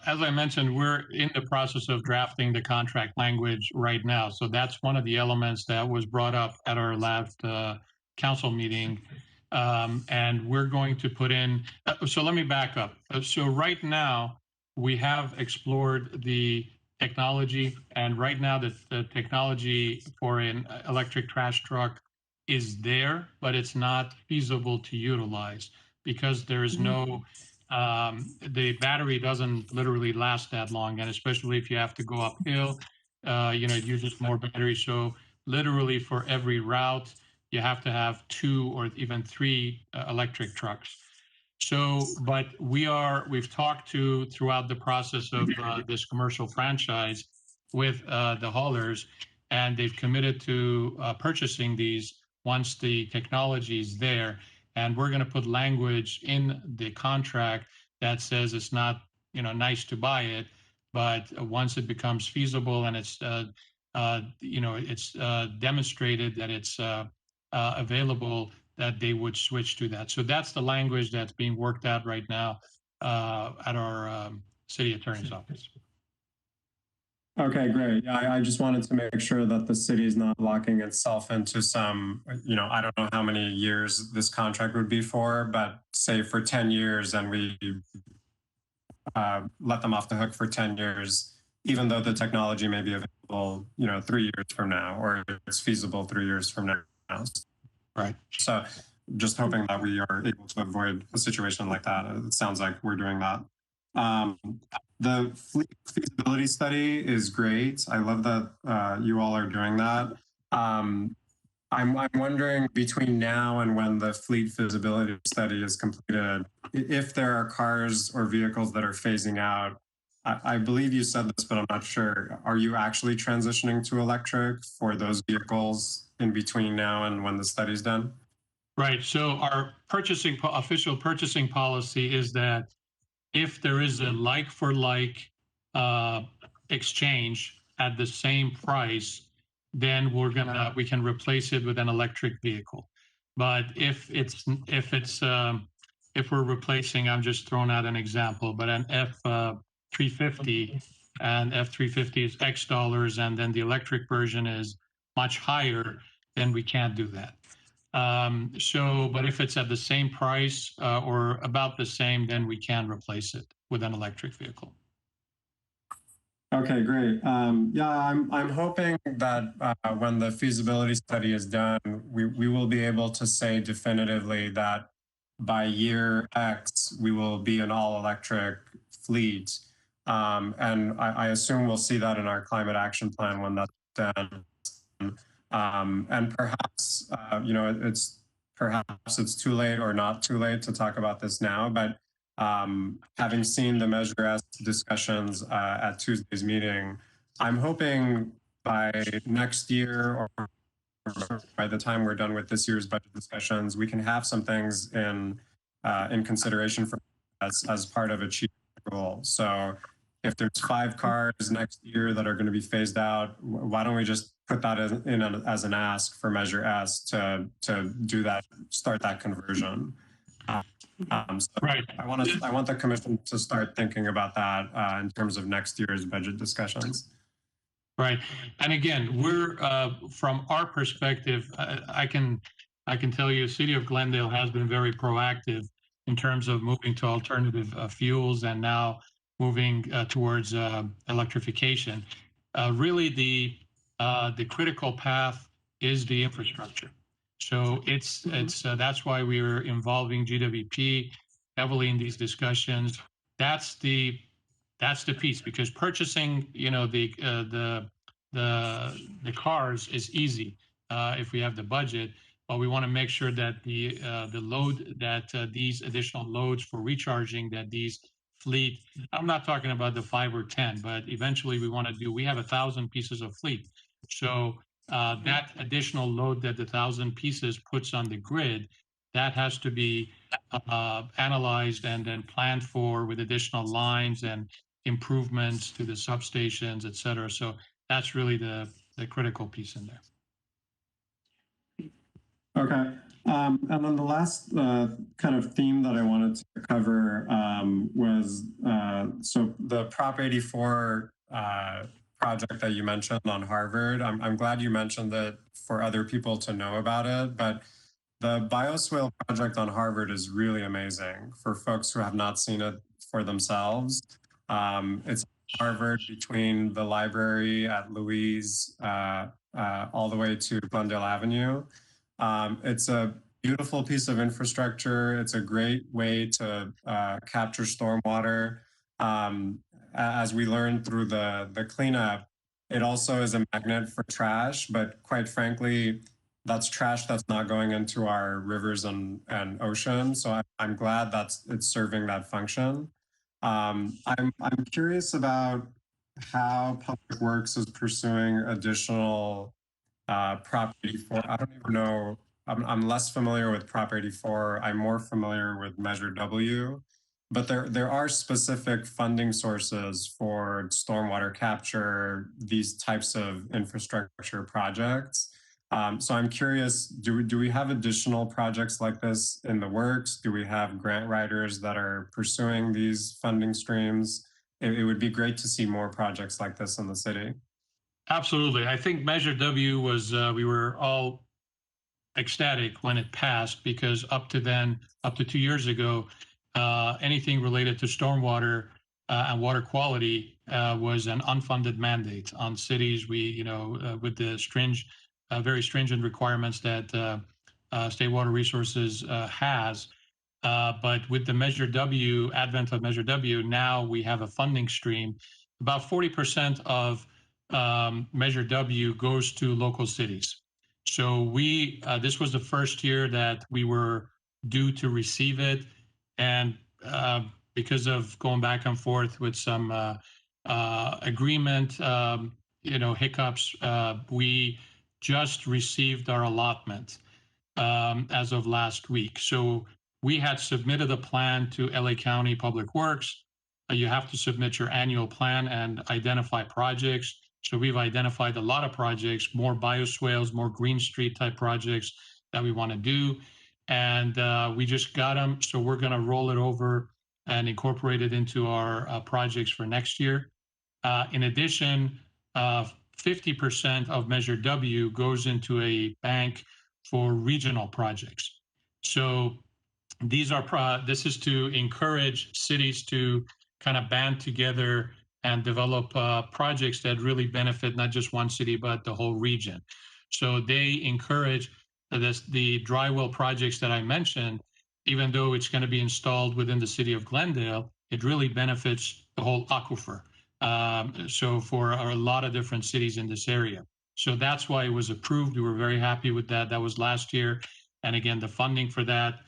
as I mentioned, we're in the process of drafting the contract language right now. So that's one of the elements that was brought up at our last council meeting. And we're going to put in, so let me back up. So right now, we have explored the technology, and right now the technology for an electric trash truck is there, but it's not feasible to utilize because there is no the battery doesn't literally last that long, and especially if you have to go uphill, it uses more battery. So literally for every route, you have to have 2 or even 3 electric trucks. So, but we've talked to throughout the process of this commercial franchise with the haulers, and they've committed to purchasing these once the technology is there. And we're going to put language in the contract that says it's not, nice to buy it, but once it becomes feasible and it's, it's demonstrated that it's available, that they would switch to that. So that's the language that's being worked out right now at our city attorney's office. Okay, great. Yeah, I just wanted to make sure that the city is not locking itself into some, I don't know how many years this contract would be for, but say for 10 years and we let them off the hook for 10 years, even though the technology may be available, 3 years from now, or it's feasible 3 years from now. Right. So just hoping that we are able to avoid a situation like that. It sounds like we're doing that. The feasibility study is great. I love that you all are doing that. I'm wondering between now and when the fleet feasibility study is completed, if there are cars or vehicles that are phasing out. I believe you said this, but I'm not sure. Are you actually transitioning to electric for those vehicles in between now and when the study's done? Right. So our official purchasing policy is that if there is a like for like exchange at the same price, then we can replace it with an electric vehicle. But if we're replacing, I'm just throwing out an example, but an F350, and F350 is X dollars, and then the electric version is much higher, then we can't do that. But if it's at the same price or about the same, then we can replace it with an electric vehicle. Okay, great. I'm hoping that when the feasibility study is done, we will be able to say definitively that by year X, we will be an all-electric fleet. And I assume we'll see that in our climate action plan when that's done. And perhaps, perhaps it's too late or not too late to talk about this now, but having seen the Measure S discussions at Tuesday's meeting, I'm hoping by next year or by the time we're done with this year's budget discussions, we can have some things in consideration for as part of achieving the goal. So if there's 5 cars next year that are going to be phased out, why don't we just put that in as an ask for Measure S to do that, start that conversion. So Right. I want the commission to start thinking about that in terms of next year's budget discussions. Right. And again, we're from our perspective, I can tell you, City of Glendale has been very proactive in terms of moving to alternative fuels and now moving towards electrification. Really, the critical path is the infrastructure. So it's that's why we're involving GWP heavily in these discussions. That's the piece, because purchasing, the cars is easy if we have the budget, but we want to make sure that the load that these additional loads for recharging that these fleet. I'm not talking about the 5 or 10, but eventually we have 1,000 pieces of fleet. So that additional load that the 1,000 pieces puts on the grid, that has to be analyzed and then planned for with additional lines and improvements to the substations, et cetera. So that's really the critical piece in there. Okay. And then the last kind of theme that I wanted to cover was, so the Prop 84 project that you mentioned on Harvard. I'm glad you mentioned it for other people to know about it, but the bioswale project on Harvard is really amazing for folks who have not seen it for themselves. It's Harvard between the library at Louise all the way to Glendale Avenue. It's a beautiful piece of infrastructure. It's a great way to capture stormwater. As we learned through the cleanup, it also is a magnet for trash, but quite frankly, that's trash that's not going into our rivers and ocean. So I'm glad it's serving that function. I'm curious about how Public Works is pursuing additional Prop 84. I don't even know. I'm less familiar with Prop 84. I'm more familiar with Measure W, but there are specific funding sources for stormwater capture, these types of infrastructure projects. So I'm curious, do we have additional projects like this in the works? Do we have grant writers that are pursuing these funding streams? It would be great to see more projects like this in the city. Absolutely. I think Measure W was, we were all ecstatic when it passed, because up to 2 years ago, anything related to stormwater and water quality was an unfunded mandate on cities. We, with the very stringent requirements that State Water Resources has. But with the Measure W, advent of Measure W, now we have a funding stream. About 40% of Measure W goes to local cities. So this was the first year that we were due to receive it, and because of going back and forth with some agreement, hiccups, we just received our allotment as of last week. So we had submitted a plan to LA County Public Works. You have to submit your annual plan and identify projects. So we've identified a lot of projects, more bioswales, more Green Street type projects that we want to do. And we just got them. So we're going to roll it over and incorporate it into our projects for next year. In addition, 50% of Measure W goes into a bank for regional projects. So this is to encourage cities to kind of band together and develop projects that really benefit not just one city, but the whole region. So they encourage the Drywell projects that I mentioned even though it's going to be installed within the city of Glendale, it really benefits the whole aquifer. So for a lot of different cities in this area. So that's why it was approved. We were very happy with that. That was last year. And again, the funding for that,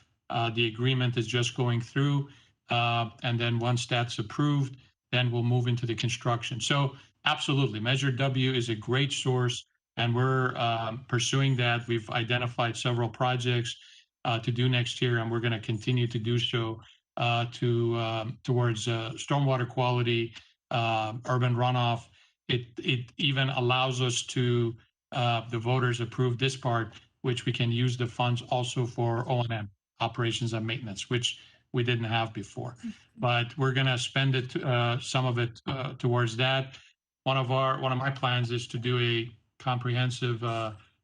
the agreement is just going through. And then once that's approved, then we'll move into the construction. So absolutely, Measure W is a great source, and we're pursuing that. We've identified several projects to do next year, and we're going to continue to do so towards stormwater quality, urban runoff. It even allows us to, the voters approve this part, which we can use the funds also for O&M, operations and maintenance, which we didn't have before. But we're going to spend it, some of it towards that. One of my plans is to do a comprehensive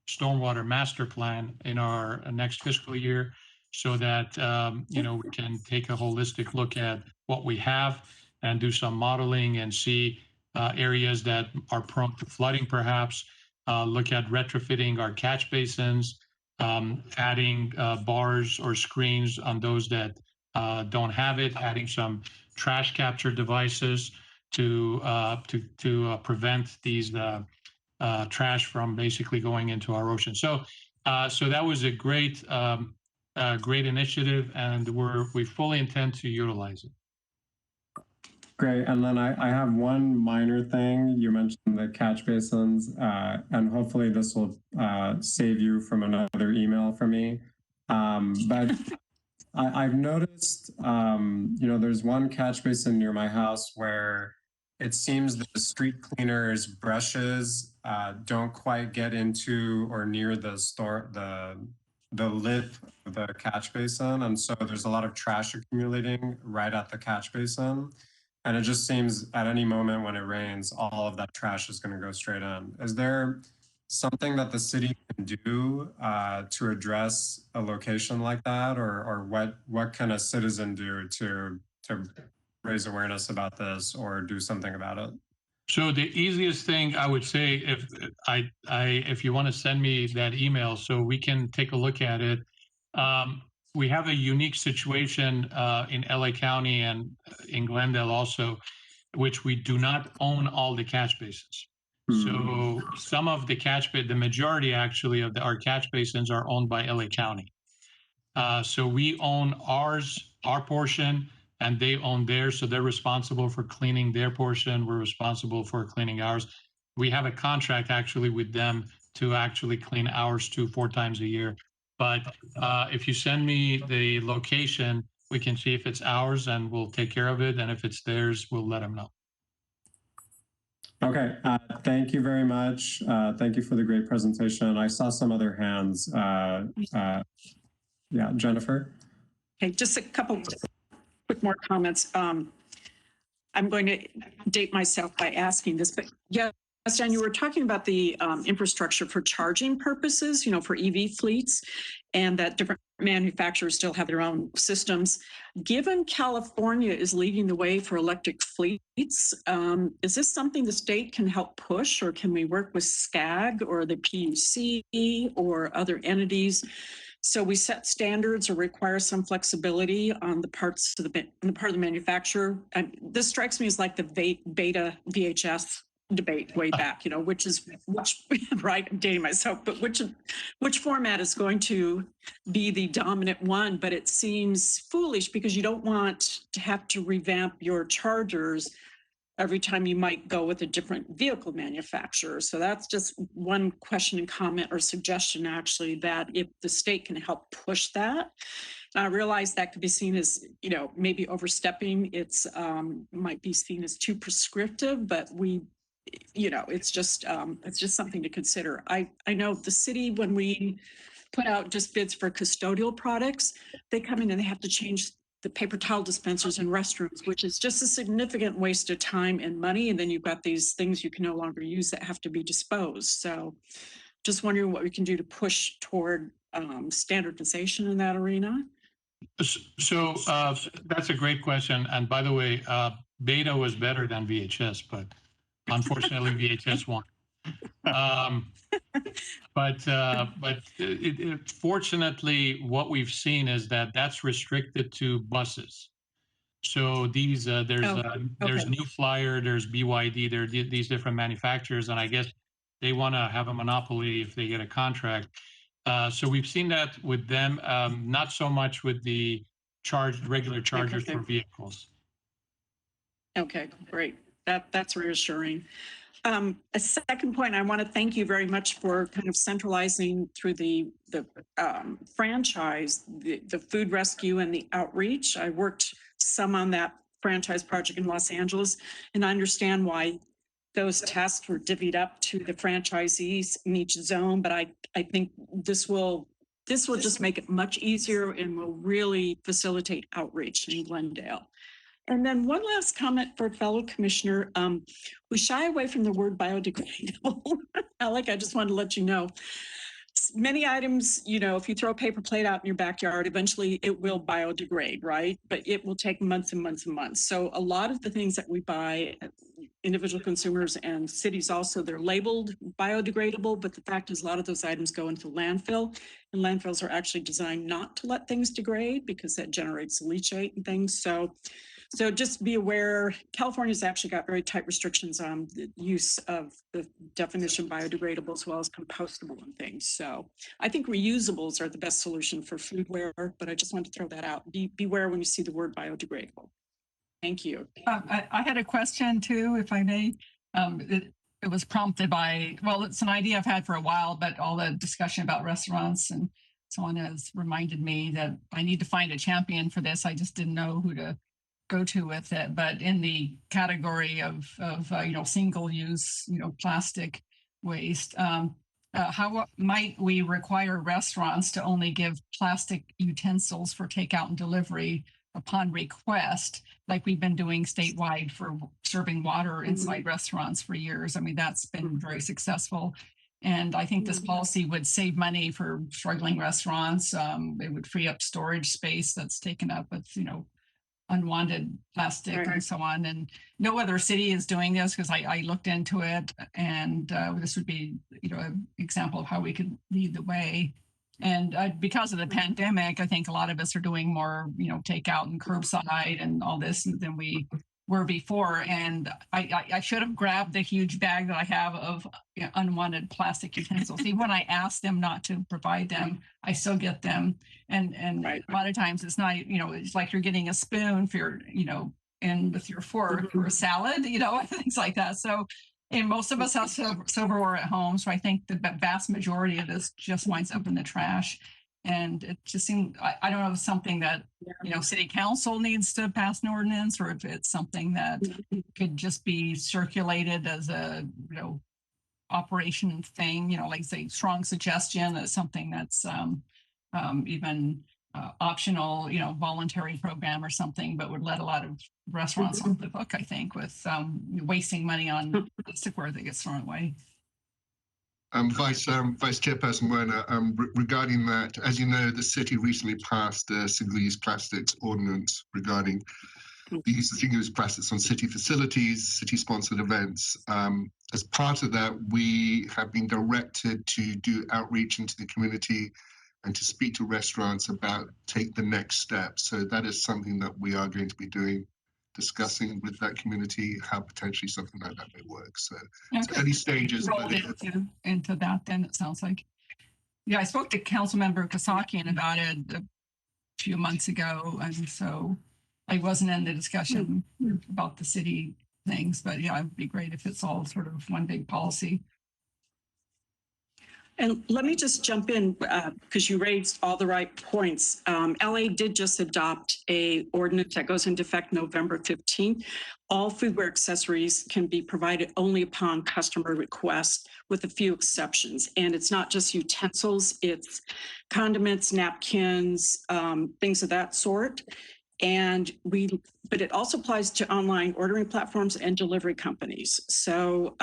stormwater master plan in our next fiscal year, so that we can take a holistic look at what we have and do some modeling and see areas that are prone to flooding, perhaps look at retrofitting our catch basins, adding bars or screens on those that don't have it, adding some trash capture devices to prevent these trash from basically going into our ocean. So that was a great initiative, and we fully intend to utilize it. Great. And then I have one minor thing. You mentioned the catch basins, and hopefully this will save you from another email from me. But I've noticed, there's one catch basin near my house where it seems that the street cleaners' brushes don't quite get into or near the lip of the catch basin. And so there's a lot of trash accumulating right at the catch basin. And it just seems at any moment when it rains, all of that trash is going to go straight in. Is there something that the city can do to address a location like that? Or what can a citizen do to raise awareness about this or do something about it? So the easiest thing I would say, if you want to send me that email so we can take a look at it, we have a unique situation in LA County and in Glendale also, which we do not own all the catch basins. So some of the majority actually of our catch basins are owned by LA County. So we own our portion, and they own theirs. So they're responsible for cleaning their portion. We're responsible for cleaning ours. We have a contract actually with them to actually clean ours 4 times a year. But if you send me the location, we can see if it's ours and we'll take care of it. And if it's theirs, we'll let them know. Okay, thank you very much. Thank you for the great presentation. I saw some other hands. Yeah, Jennifer? Okay, just a couple quick more comments. I'm going to date myself by asking this, but yes, Jan, you were talking about the infrastructure for charging purposes, for EV fleets, and that different manufacturers still have their own systems. Given California is leading the way for electric fleets, is this something the state can help push, or can we work with SCAG or the PUC or other entities? So we set standards or require some flexibility on the part of the manufacturer. And this strikes me as like the beta VHS debate way back, which right, I'm dating myself, but which format is going to be the dominant one. But it seems foolish because you don't want to have to revamp your chargers every time you might go with a different vehicle manufacturer. So that's just one question and comment or suggestion, actually, that if the state can help push that. And I realize that could be seen as, maybe overstepping. It's might be seen as too prescriptive, but it's just something to consider. I know the city, when we put out just bids for custodial products, they come in and they have to change the paper towel dispensers in restrooms, which is just a significant waste of time and money. And then you've got these things you can no longer use that have to be disposed. So just wondering what we can do to push toward standardization in that arena. So that's a great question. And by the way, beta was better than VHS, but unfortunately VHS won. But fortunately, what we've seen is that that's restricted to buses. So these there's New Flyer, there's BYD, there are these different manufacturers, and I guess they want to have a monopoly if they get a contract. So we've seen that with them, not so much with the regular chargers for vehicles. Okay, great. That's reassuring. A second point, I want to thank you very much for kind of centralizing through the franchise, the food rescue and the outreach. I worked some on that franchise project in Los Angeles, and I understand why those tasks were divvied up to the franchisees in each zone. But I think this will just make it much easier and will really facilitate outreach in Glendale. And then one last comment for fellow commissioner. We shy away from the word biodegradable. Alec, I just wanted to let you know. Many items, if you throw a paper plate out in your backyard, eventually it will biodegrade, right? But it will take months and months and months. So a lot of the things that we buy, individual consumers and cities also, they're labeled biodegradable, but the fact is a lot of those items go into landfill, and landfills are actually designed not to let things degrade because that generates leachate and things. So just be aware, California's actually got very tight restrictions on the use of the definition biodegradable as well as compostable and things. So I think reusables are the best solution for foodware, but I just wanted to throw that out. Beware when you see the word biodegradable. Thank you. I had a question too, if I may. It was prompted by, well, it's an idea I've had for a while, but all the discussion about restaurants and so on has reminded me that I need to find a champion for this. I just didn't know who to go to with it. But in the category of single use plastic waste, how might we require restaurants to only give plastic utensils for takeout and delivery upon request, like we've been doing statewide for serving water inside restaurants for years? I mean, that's been very successful. And I think this policy would save money for struggling restaurants. It would free up storage space that's taken up with, unwanted plastic and so on. And no other city is doing this because I looked into it, and this would be, an example of how we could lead the way. And because of the pandemic, I think a lot of us are doing more, takeout and curbside and all this than we were before. And I should have grabbed the huge bag that I have of unwanted plastic utensils. Even when I ask them not to provide them, I still get them. And a lot of times it's not, it's like you're getting a spoon for your, and with your fork for a salad, things like that. So, and most of us have silverware at home. So I think the vast majority of this just winds up in the trash. And it just seemed, I don't know if it's something that, city council needs to pass an ordinance, or if it's something that could just be circulated as a, operation thing, like say strong suggestion as something that's even optional, voluntary program or something, but would let a lot of restaurants off the hook, I think, with wasting money on plasticware that gets thrown away. Vice Chairperson Werner, regarding that, as you know, the city recently passed a single-use plastics ordinance regarding the use of single-use plastics on city facilities, city-sponsored events. As part of that, we have been directed to do outreach into the community and to speak to restaurants about take the next step. So that is something that we are going to be doing, discussing with that community how potentially something like that may work. So it's early stages. But into that, then it sounds like. Yeah, I spoke to Councilmember Kasakian about it a few months ago, and so I wasn't in the discussion about the city things, but yeah, it'd be great if it's all sort of one big policy. And let me just jump in because you raised all the right points. LA did just adopt a ordinance that goes into effect November 15th. All foodware accessories can be provided only upon customer request, with a few exceptions. And it's not just utensils, it's condiments, napkins, things of that sort. But it also applies to online ordering platforms and delivery companies. So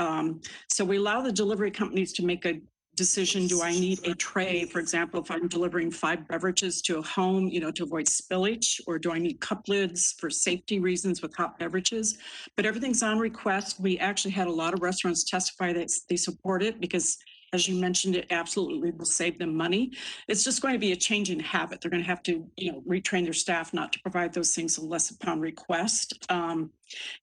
we allow the delivery companies to make a decision. Do I need a tray, for example, if I'm delivering 5 beverages to a home, to avoid spillage, or do I need cup lids for safety reasons with hot beverages? But everything's on request. We actually had a lot of restaurants testify that they support it because as you mentioned, it absolutely will save them money. It's just going to be a change in habit. They're going to have to, retrain their staff not to provide those things unless upon request. And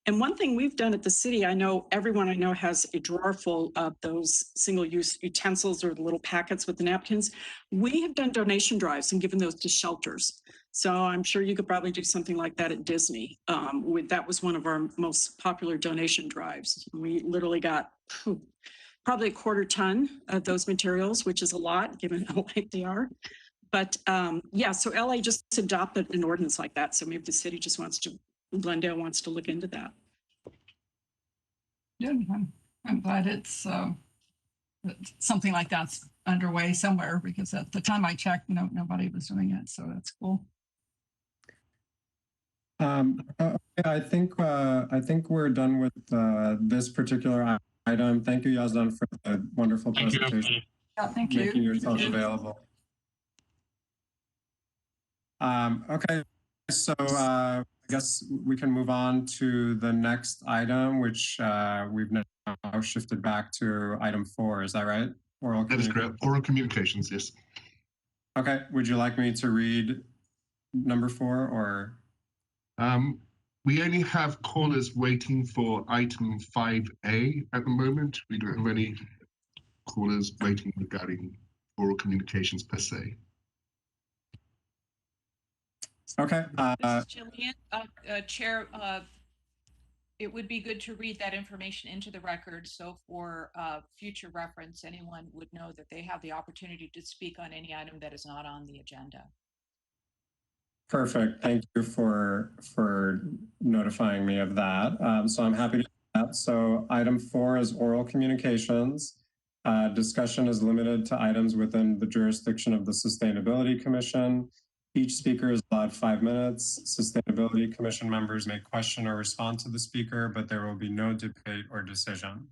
one thing we've done at the city, I know everyone I know has a drawer full of those single-use utensils or the little packets with the napkins. We have done donation drives and given those to shelters. So I'm sure you could probably do something like that at Disney. That was one of our most popular donation drives. We literally got probably a 1/4 ton of those materials, which is a lot given how light they are. But so LA just adopted an ordinance like that. So maybe the city just Glendale wants to look into that. Yeah, I'm glad it's something like that's underway somewhere, because at the time I checked, nobody was doing it. So that's cool. I think we're done with this particular item. Thank you, Yazdan, for the wonderful presentation. Yeah, thank you. Making yourself available. Okay, so I guess we can move on to the next item, which we've now shifted back to item 4. Is that right? That is correct. Oral communications, yes. Okay, would you like me to read number 4 or? We only have callers waiting for item 5A at the moment. We don't have any callers waiting regarding oral communications per se. Okay. This is Jillian. Chair, it would be good to read that information into the record, so for future reference, anyone would know that they have the opportunity to speak on any item that is not on the agenda. Perfect. Thank you for notifying me of that. So I'm happy to do that. So item 4 is oral communications. Discussion is limited to items within the jurisdiction of the Sustainability Commission. Each speaker is allowed 5 minutes. Sustainability Commission members may question or respond to the speaker, but there will be no debate or decision.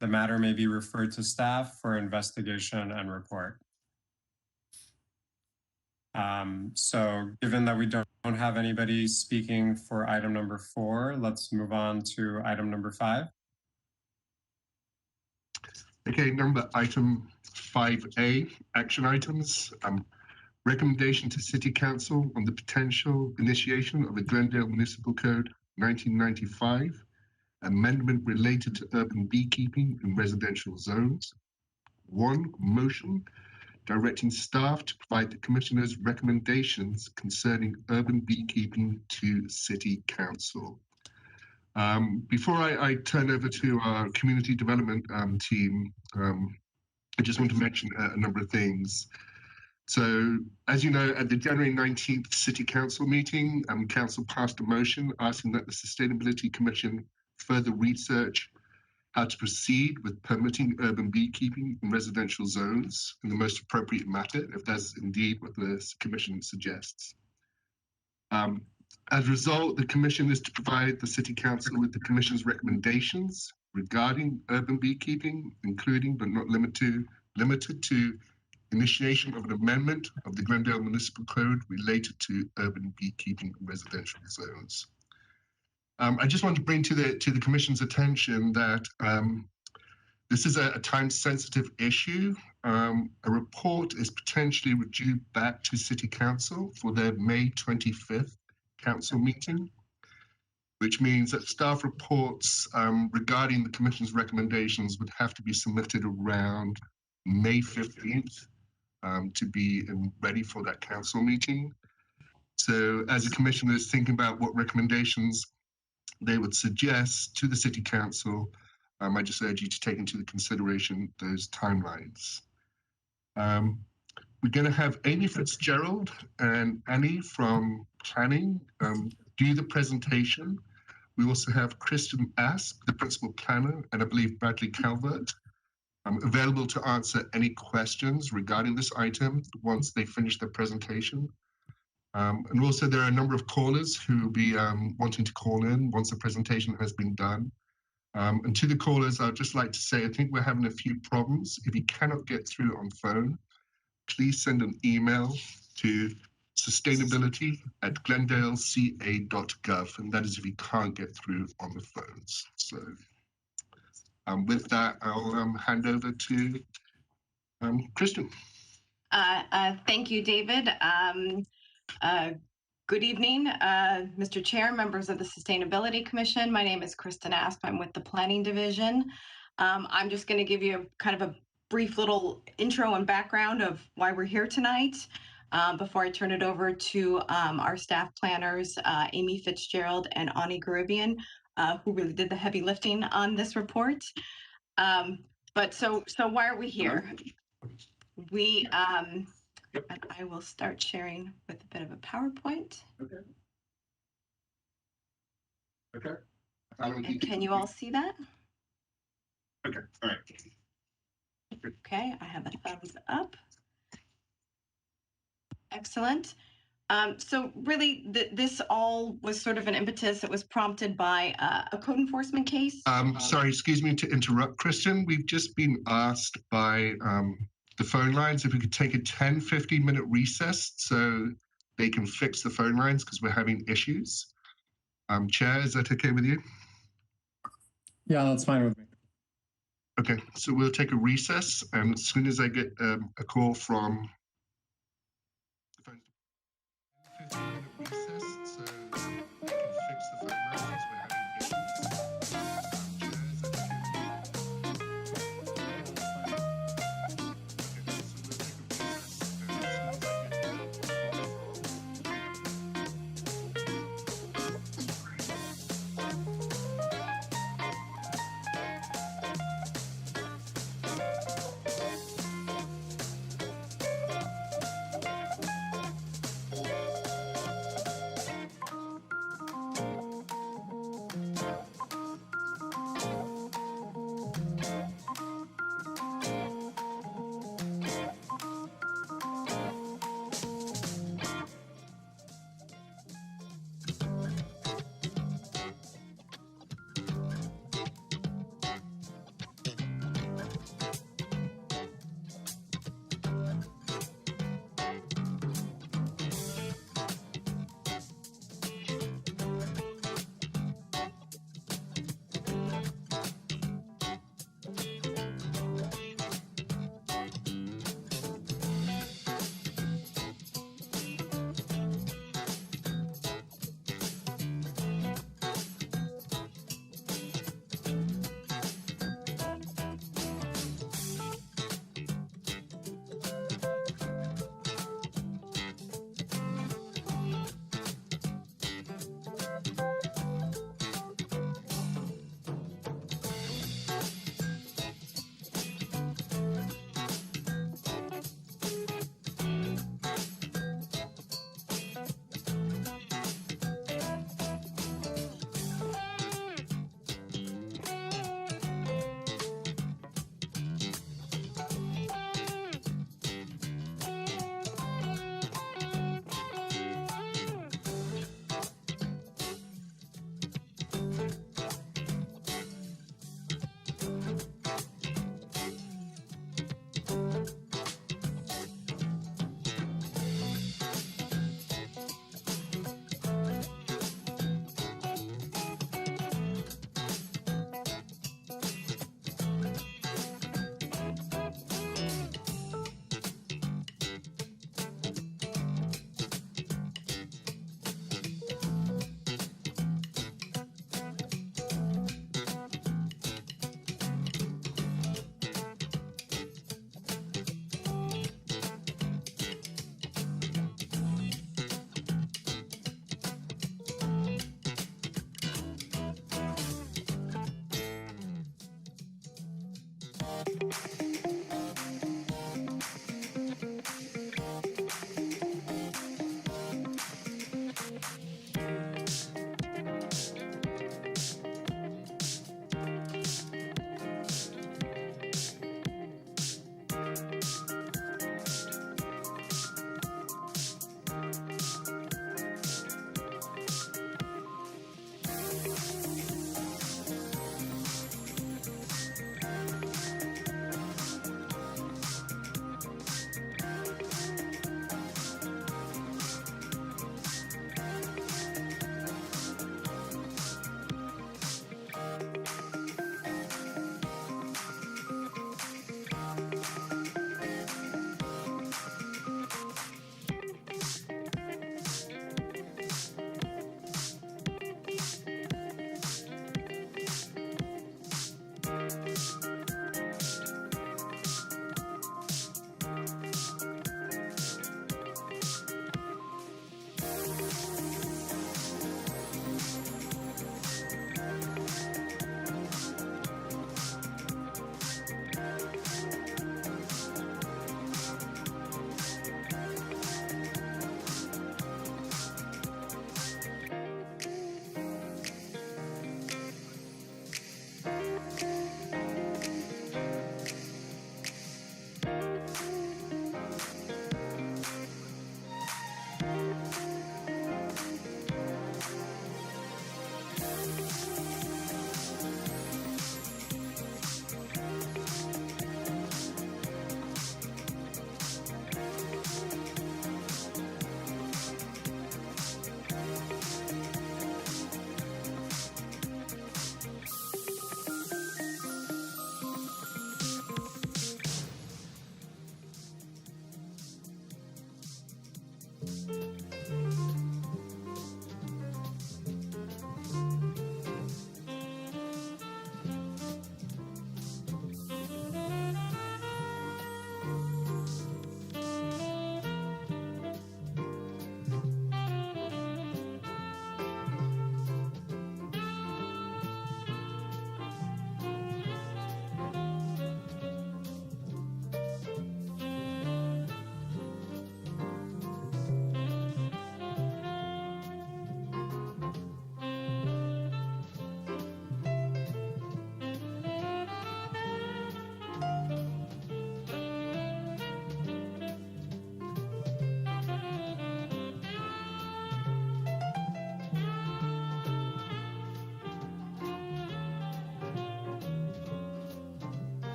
The matter may be referred to staff for investigation and report. So given that we don't have anybody speaking for item number 4, let's move on to item number 5. Okay, item 5A, action items. Recommendation to City Council on the potential initiation of a Glendale Municipal Code 1995, amendment related to urban beekeeping in residential zones. 1, motion directing staff to provide the Commissioner's recommendations concerning urban beekeeping to City Council. Before I turn over to our community development team, I just want to mention a number of things. So, as you know, at the January 19th City Council meeting, Council passed a motion asking that the Sustainability Commission further research how to proceed with permitting urban beekeeping in residential zones in the most appropriate manner, if that's indeed what the Commission suggests. As a result, the Commission is to provide the City Council with the Commission's recommendations regarding urban beekeeping, including but not limited to initiation of an amendment of the Glendale Municipal Code related to urban beekeeping in residential zones. I just want to bring to the Commission's attention that this is a time-sensitive issue. A report is potentially due back to City Council for their May 25th Council meeting, which means that staff reports regarding the Commission's recommendations would have to be submitted around May 15th to be ready for that Council meeting. So as the Commission is thinking about what recommendations they would suggest to the City Council, I just urge you to take into consideration those timelines. We're going to have Amy Fitzgerald and Annie from Planning do the presentation. We also have Kristen Ask, the Principal Planner, and I believe Bradley Calvert, available to answer any questions regarding this item once they finish their presentation. And also there are a number of callers who will be wanting to call in once the presentation has been done. And to the callers, I'd just like to say, I think we're having a few problems. If you cannot get through on phone, please send an email to sustainability@glendaleca.gov, and that is if you can't get through on the phones. So with that, I'll hand over to Kristen. Thank you, David. Good evening, Mr. Chair, members of the Sustainability Commission. My name is Kristen Asp. I'm with the Planning Division. I'm just going to give you kind of a brief little intro and background of why we're here tonight before I turn it over to our staff planners, Amy Fitzgerald and Ani Garibian, who really did the heavy lifting on this report. But so why are we here? We and I will start sharing with a bit of a PowerPoint. Okay. And can you all see that? Okay. All right. Okay, I have a thumbs up. Excellent. So really, this all was sort of an impetus. It was prompted by a code enforcement case. Sorry, excuse me to interrupt, Kristen. We've just been asked by the phone lines if we could take a 10-15-minute recess so they can fix the phone lines because we're having issues. Chair, is that okay with you? Yeah, that's fine with me. Okay, so we'll take a recess, and as soon as I get a call from the phone, 15-minute recess so they can fix the phone lines because we're having issues. Chair, is that okay with you?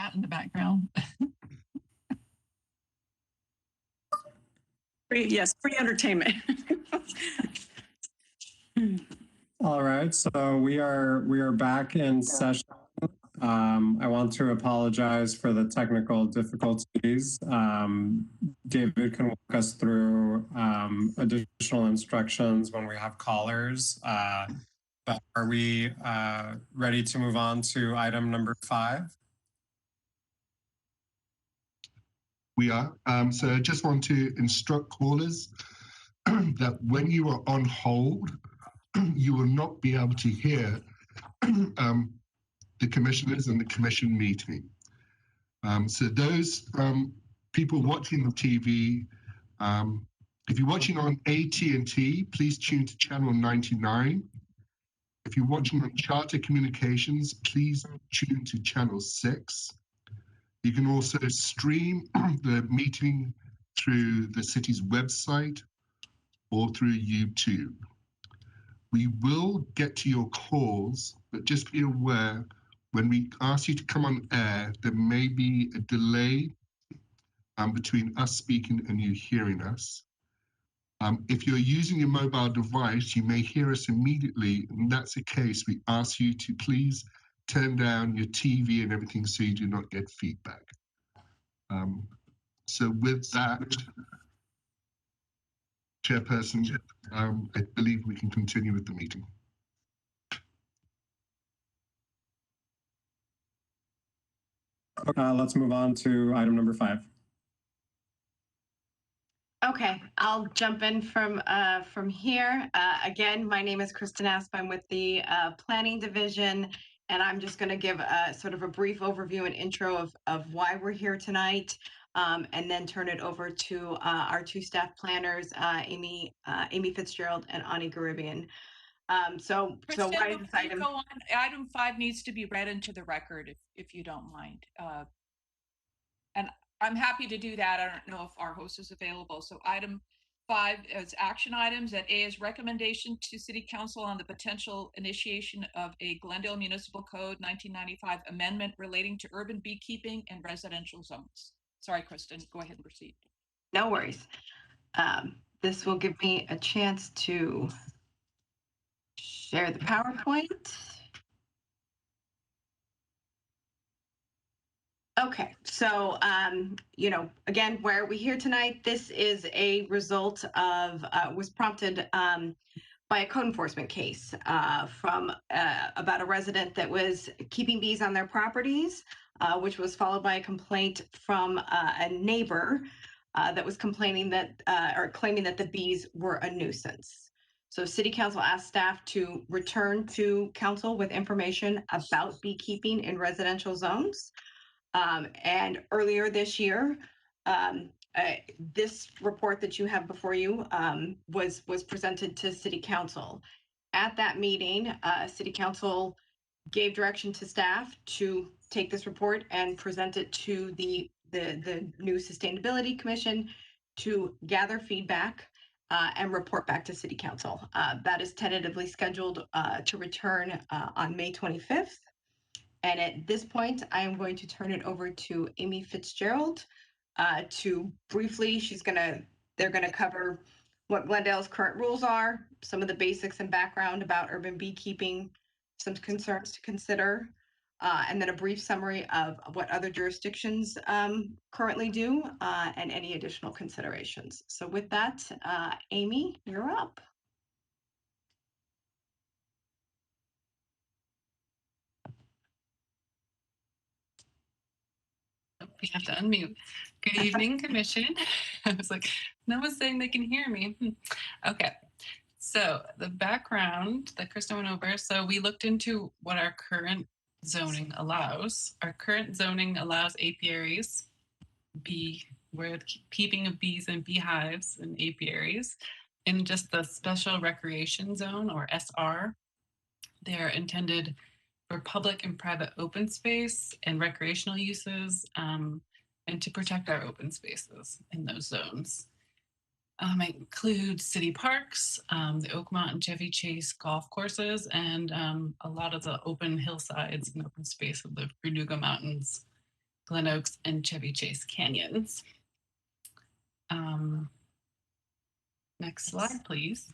that in the background. Yes, free entertainment. All right, so we are back in session. I want to apologize for the technical difficulties. David can walk us through additional instructions when we have callers. But are we ready to move on to item number 5? We are. So I just want to instruct callers that when you are on hold, you will not be able to hear the commissioners and the commission meeting. So those people watching the TV, if you're watching on AT&T, please tune to channel 99. If you're watching on Charter Communications, please tune to channel 6. You can also stream the meeting through the city's website or through YouTube. We will get to your calls, but just be aware when we ask you to come on air, there may be a delay between us speaking and you hearing us. If you're using your mobile device, you may hear us immediately, and that's the case. We ask you to please turn down your TV and everything so you do not get feedback. So with that, Chairperson, I believe we can continue with the meeting. Let's move on to item number 5. Okay, I'll jump in from here. Again, my name is Kristen Asp. I'm with the Planning Division, and I'm just going to give a sort of a brief overview and intro of why we're here tonight, and then turn it over to our 2 staff planners, Amy Fitzgerald and Ani Garibian. So Kristen, why is before this you item? go on, item 5 needs to be read into the record if you don't mind. And I'm happy to do that. I don't know if our host is available. So item 5 is action items. That A is recommendation to City Council on the potential initiation of a Glendale Municipal Code 1995 amendment relating to urban beekeeping and residential zones. Sorry, Kristen, go ahead and proceed. No worries. This will give me a chance to share the PowerPoint. Okay, so, again, why are we here tonight? This is a result of, was prompted by a code enforcement case from about a resident that was keeping bees on their properties, which was followed by a complaint from a neighbor that was complaining that, or claiming that the bees were a nuisance. So City Council asked staff to return to council with information about beekeeping in residential zones. And earlier this year, this report that you have before you was presented to City Council. At that meeting, City Council gave direction to staff to take this report and present it to the new Sustainability Commission to gather feedback and report back to City Council. That is tentatively scheduled to return on May 25th. And at this point, I am going to turn it over to Amy Fitzgerald to briefly, they're gonna cover what Glendale's current rules are, some of the basics and background about urban beekeeping, some concerns to consider, and then a brief summary of what other jurisdictions currently do, and any additional considerations. So with that, Amy, you're up. We have to unmute. Good evening, Commission. I was like, no one's saying they can hear me. Okay. So the background that Kristen went over. So we looked into what our current zoning allows. Our current zoning allows apiaries, where keeping of bees and beehives and apiaries in just the special recreation zone, or SR. They're intended for public and private open space and recreational uses, and to protect our open spaces in those zones. It includes city parks, the Oakmont and Chevy Chase golf courses, and a lot of the open hillsides and open space of the Verdugo Mountains. Glen Oaks, and Chevy Chase canyons. Next slide, please.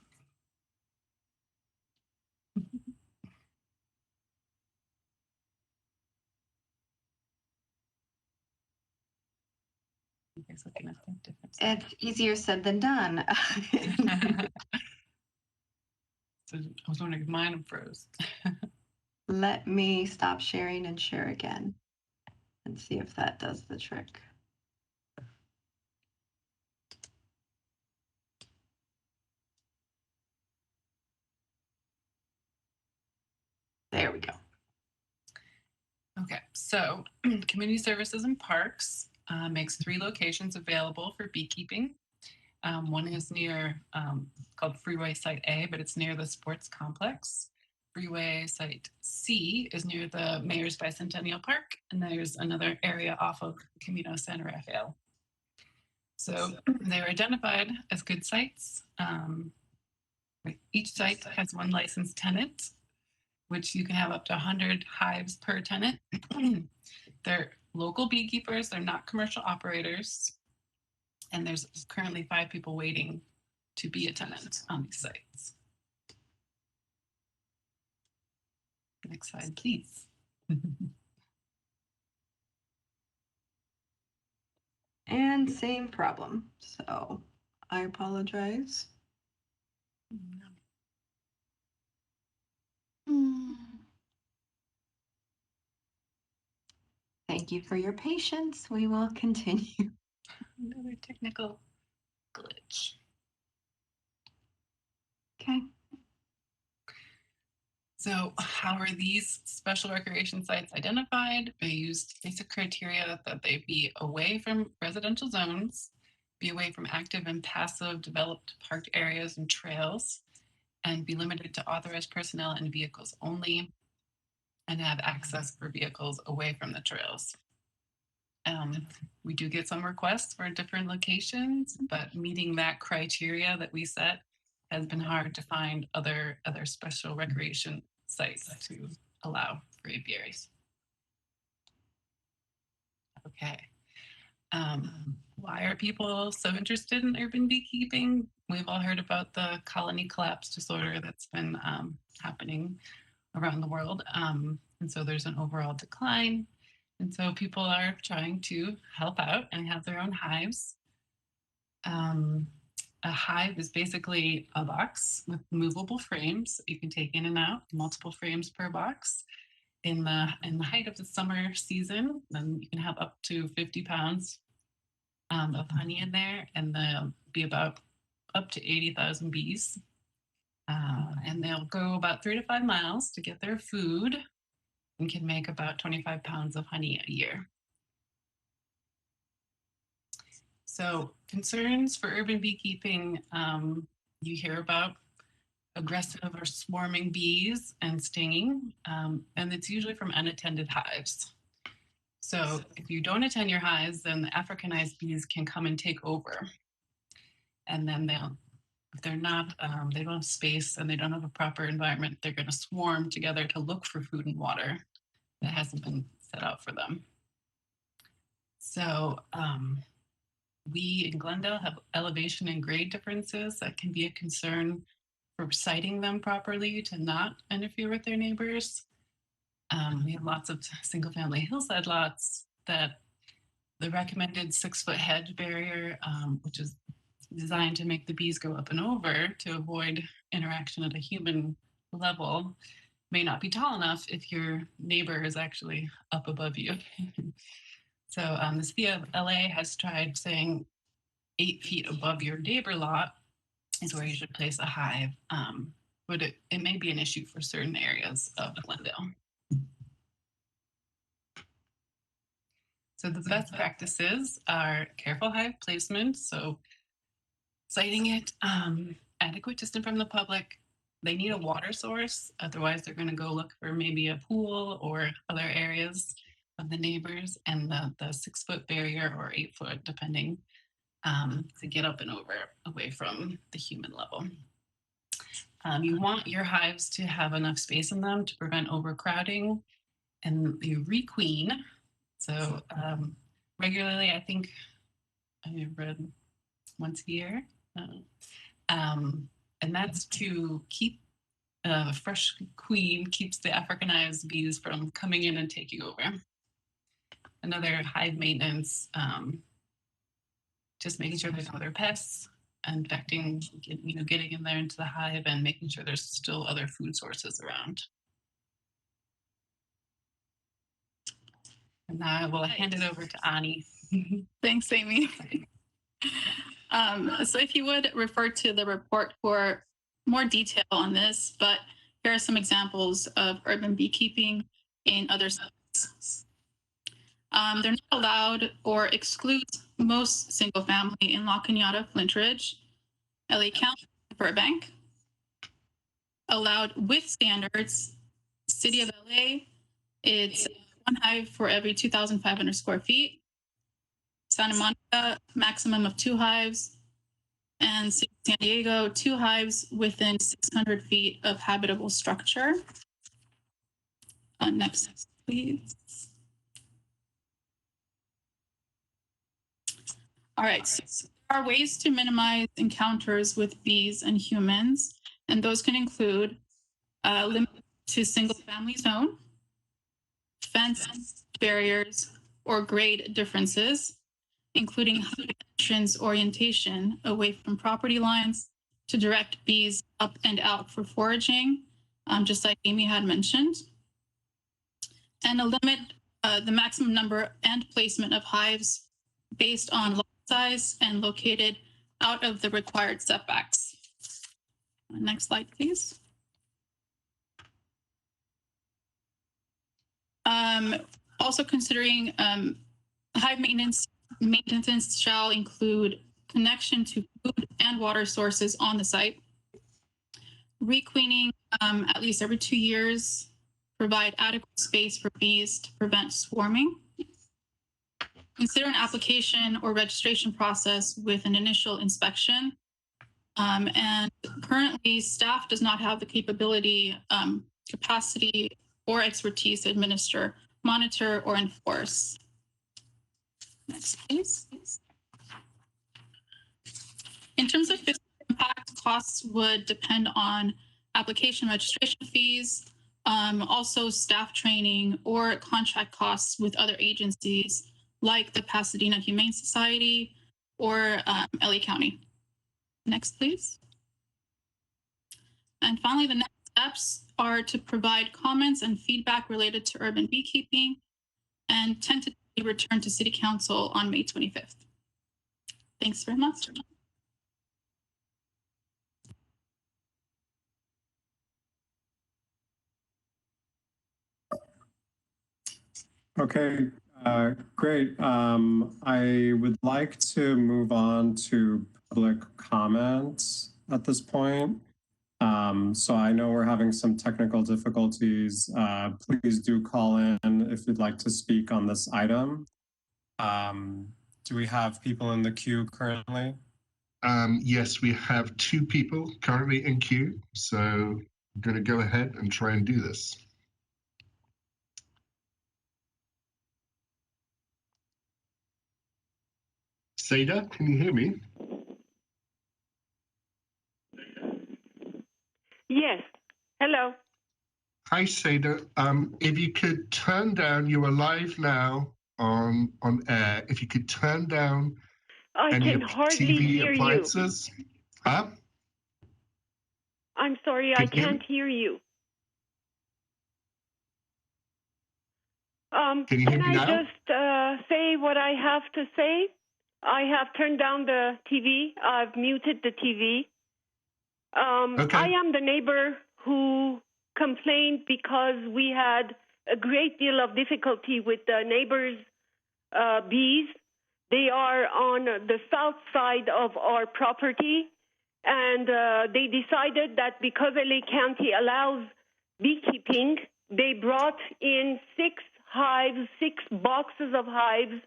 You guys looking at the different slides? It's easier said than done. So I was wondering if mine froze. Let me stop sharing and share again and see if that does the trick. There we go. Okay, so Community Services and Parks makes 3 locations available for beekeeping. One is near, called Freeway Site A, but it's near the sports complex. Freeway Site C is near the Mayor's Bicentennial Park, and there's another area off of Camino San Rafael. So they're identified as good sites. Each site has 1 licensed tenant, which you can have up to 100 hives per tenant. They're local beekeepers, they're not commercial operators. And there's currently 5 people waiting to be a tenant on these sites. Next slide, please. And same problem. So I apologize. Thank you for your patience. We will continue. Another technical glitch. Okay. So how are these special recreation sites identified? They use basic criteria that they be away from residential zones, be away from active and passive developed parked areas and trails, and be limited to authorized personnel and vehicles only, and have access for vehicles away from the trails. We do get some requests for different locations, but meeting that criteria that we set has been hard to find other special recreation sites to allow for apiaries. Okay. Why are people so interested in urban beekeeping? We've all heard about the colony collapse disorder that's been happening around the world. And so there's an overall decline. And so people are trying to help out and have their own hives. A hive is basically a box with movable frames you can take in and out, multiple frames per box. In the height of the summer season, then you can have up to 50 pounds of honey in there, and there'll be about up to 80,000 bees. And they'll go about 3 to 5 miles to get their food and can make about 25 pounds of honey a year. So concerns for urban beekeeping, you hear about aggressive or swarming bees and stinging, and it's usually from unattended hives. So if you don't attend your hives, then the Africanized bees can come and take over. And then if they're not, they don't have space and they don't have a proper environment, they're going to swarm together to look for food and water that hasn't been set out for them. So we in Glendale have elevation and grade differences that can be a concern for siting them properly to not interfere with their neighbors. We have lots of single-family hillside lots that the recommended 6-foot hedge barrier, which is designed to make the bees go up and over to avoid interaction at a human level, may not be tall enough if your neighbor is actually up above you. So the city of LA has tried saying 8 feet above your neighbor lot is where you should place a hive, but it may be an issue for certain areas of Glendale. So the best practices are careful hive placement, so siting it, adequate distance from the public. They need a water source, otherwise they're going to go look for maybe a pool or other areas of the neighbors, and the 6-foot barrier or 8-foot, depending, to get up and over away from the human level. You want your hives to have enough space in them to prevent overcrowding, and you requeen. So regularly, I think I read once a year. And that's to keep a fresh queen, keeps the Africanized bees from coming in and taking over. Another hive maintenance, just making sure there's no other pests, infecting, getting in there into the hive and making sure there's still other food sources around. And now I will hand it over to Ani. Thanks, Amy. So if you would refer to the report for more detail on this, but here are some examples of urban beekeeping in other states. They're not allowed or excludes most single family in La Cañada, Flint Ridge, LA County, Burbank. Allowed with standards, City of LA, it's 1 hive for every 2,500 square feet. Santa Monica, maximum of 2 hives. And San Diego, 2 hives within 600 feet of habitable structure. Next, please. All right, so there are ways to minimize encounters with bees and humans, and those can include limit to single family zone, fence barriers, or grade differences, including entrance orientation away from property lines to direct bees up and out for foraging, just like Amy had mentioned. And a limit the maximum number and placement of hives based on lot size and located out of the required setbacks. Next slide, please. Also considering hive maintenance shall include connection to food and water sources on the site, requeening at least every 2 years, provide adequate space for bees to prevent swarming, consider an application or registration process with an initial inspection. And currently staff does not have the capability, capacity, or expertise to administer, monitor, or enforce. Next, please. In terms of fiscal impact, costs would depend on application registration fees, also staff training or contract costs with other agencies like the Pasadena Humane Society or LA County. Next, please. And finally, the next steps are to provide comments and feedback related to urban beekeeping and tentatively return to City Council on May 25th. Thanks very much. Okay, great. I would like to move on to public comments at this point. So I know we're having some technical difficulties. Please do call in if you'd like to speak on this item. Do we have people in the queue currently? Yes, we have 2 people currently in queue. So I'm going to go ahead and try and do this. Seda, can you hear me? Yes. Hello. Hi, Seda. If you could turn down, you are live now on air. If you could turn down I any can hardly TV hear appliances. you. Huh? I'm sorry, I can't hear you. Can you hear me now? I just say what I have to say? I have turned down the TV. I've muted the TV. Okay. I am the neighbor who complained because we had a great deal of difficulty with the neighbors' bees. They are on the south side of our property, and they decided that because LA County allows beekeeping, they brought in 6 hives, 6 boxes of hives,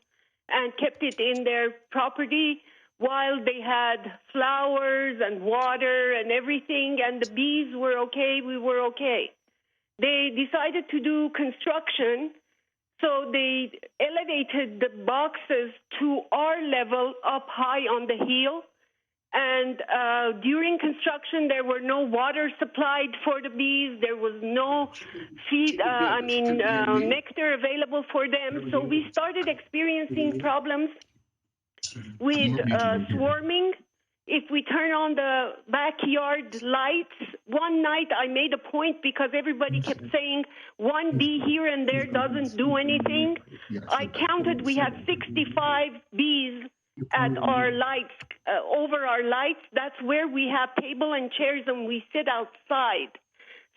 and kept it in their property while they had flowers and water and everything, and the bees were okay, we were okay. They decided to do construction, So they elevated the boxes to our level up high on the hill. And during construction, there were no water supplied for the bees. There was no nectar available for them. So we started experiencing problems with swarming. If we turn on the backyard lights, one night I made a point because everybody kept saying one bee here and there doesn't do anything. I counted, we had 65 bees at our lights, over our lights. That's where we have table and chairs and we sit outside.